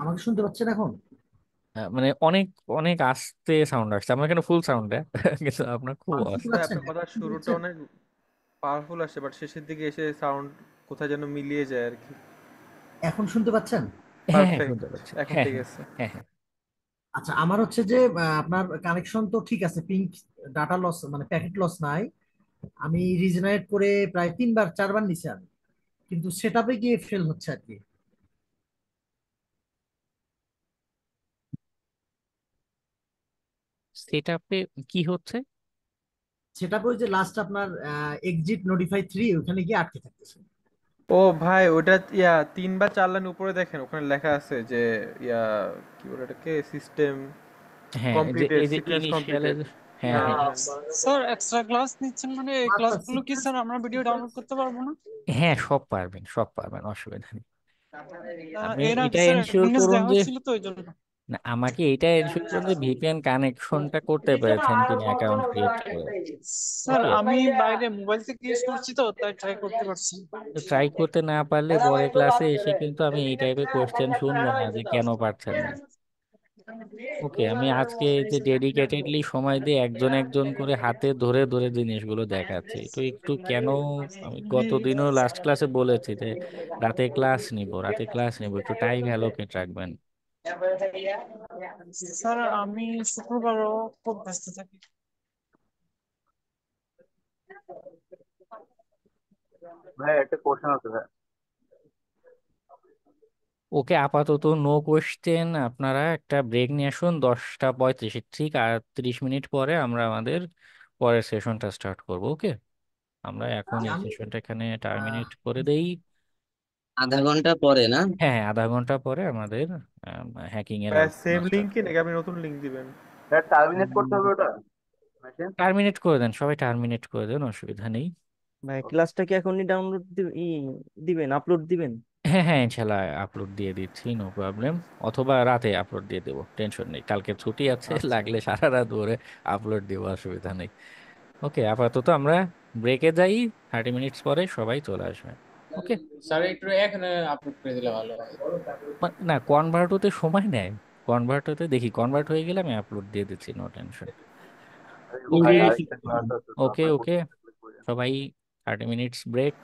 আমাকে শুনতে পাচ্ছেন এখন? মানে অনেক অনেক আস্তে সাউন্ড আসছে, আমার এখানে ফুল সাউন্ড কিন্তু আপনার খুব আমি শুনতে আস্তে। ভাই পাচ্ছেন, আপনার কথা এখন শুনতে শুরুটা পাচ্ছেন? অনেক পাওয়ারফুল আসছে, বাট শেষের দিকে এসে সাউন্ড কোথায় যেন মিলিয়ে যায় আর কি। এখন শুনতে পাচ্ছেন? হ্যাঁ হ্যাঁ, পারফেক্ট, শুনতে পাচ্ছি, এখন হ্যাঁ ঠিক হ্যাঁ। আছে। হ্যাঁ হ্যাঁ। আচ্ছা, আমার হচ্ছে যে আপনার কানেকশন তো ঠিক আছে, পিঙ্ক ডাটা লস মানে প্যাকেট লস নাই। আমি রিজেনারেট করে প্রায় 3 বার 4 বার নিছি আমি, কিন্তু সেটআপে গিয়ে ফেল হচ্ছে আর কি। সেট আপে কি হচ্ছে? সেটআপে ওই যে লাস্ট আপনার এক্সিট নোটিফাই থ্রি ওখানে গিয়ে আটকে থাকতেছে। ও ভাই, ওটা 3 বা 4 লাইন উপরে দেখেন, ওখানে লেখা আছে যে ইয়া কি বলে এটাকে, সিস্টেম হ্যাঁ, কমপ্লিটেড, এই যে সিকোয়েন্স ইনিশিয়াল। কমপ্লিটেড। হ্যাঁ হ্যাঁ হ্যাঁ। হ্যাঁ। স্যার এক্সট্রা ক্লাস নিচ্ছেন মানে এই আচ্ছা, ক্লাসগুলো কি সিকোয়েন্স স্যার আমরা ভিডিও সিকোয়েন্স ডাউনলোড করতে পারবো না? হ্যাঁ, সব পারবেন, সব পারবেন, অসুবিধা নেই। আপনি এর আগে এটা স্যার এনশিওর অ্যাটেন্ডেন্স করুন দেওয়া যে, হচ্ছিল তো ওই জন্য। না আমাকে এটা এনশিওর করুন যে ভিপিএন কানেকশনটা করতে পেরেছেন কিনা অ্যাকাউন্ট ক্রিয়েট করে। স্যার ওকে, আমি বাইরে মোবাইল থেকে ইউজ করছি তো তাই ট্রাই করতে পারছি। ট্রাই করতে না পারলে পরে ক্লাসে এসে কিন্তু আমি এই টাইপের কোশ্চেন শুনবো না যে কেন পারছেন না। ওকে, আমি আজকে যে ডেডিকেটেডলি সময় দিয়ে একজন একজন করে হাতে ধরে ধরে জিনিসগুলো দেখাচ্ছি, তো একটু কেন, আমি গতদিনও লাস্ট ক্লাসে বলেছি যে রাতে ক্লাস নিব, রাতে ক্লাস নিব, একটু টাইম অ্যালোকেট রাখবেন। স্যার আমি শুক্রবারও খুব ব্যস্ত থাকি। ভাই একটা কোশ্চেন আছে ভাই। ওকে, আপাতত নো কোশ্চেন, আপনারা একটা ব্রেক নিয়ে আসুন 10টা 35, ঠিক 30 মিনিট পরে আমরা আমাদের পরের সেশনটা স্টার্ট করবো। ওকে। আমরা এখন এই আমি সেশনটা এখানে আহ, টার্মিনেট করে দেই। আধা ঘন্টা পরে না? হ্যাঁ হ্যাঁ, আধা ঘন্টা পরে আমাদের হ্যাকিং এর সেম আলোচনা start লিঙ্কে নাকি আপনি নতুন লিঙ্ক দিবেন? স্যার টার্মিনেট করতে হবে ওটা মেশিন? টার্মিনেট করে দেন, সবাই টার্মিনেট করে দেন, অসুবিধা নেই। ভাই ক্লাসটা কি এখনই ডাউনলোড দিবেন, আপলোড দিবেন? হ্যাঁ হ্যাঁ, ইনশাল্লাহ আপলোড দিয়ে দিচ্ছি, নো প্রবলেম। অথবা রাতে আপলোড দিয়ে দেবো, টেনশন নেই, কালকে ছুটি আছে, আচ্ছা। লাগলে সারা রাত ধরে আপলোড দেবো, অসুবিধা নেই। ওকে, আপাতত আমরা ব্রেকে যাই, 30 মিনিটস পরে সবাই চলে আসবে। ওকে। স্যার একটু এখানে আপলোড করে দিলে ভালো হয়। না, কনভার্ট হতে সময় নেয়, কনভার্ট হতে দেখি, কনভার্ট হয়ে গেলে আমি আপলোড দিয়ে দিচ্ছি, নো টেনশন। আরে ওকে ভাই ইংরেজি আরেকটা ক্লাস আছে তো ওকে আপনার ওকে, করতে থাকলে করে দেন। সবাই 30 মিনিটস ব্রেক।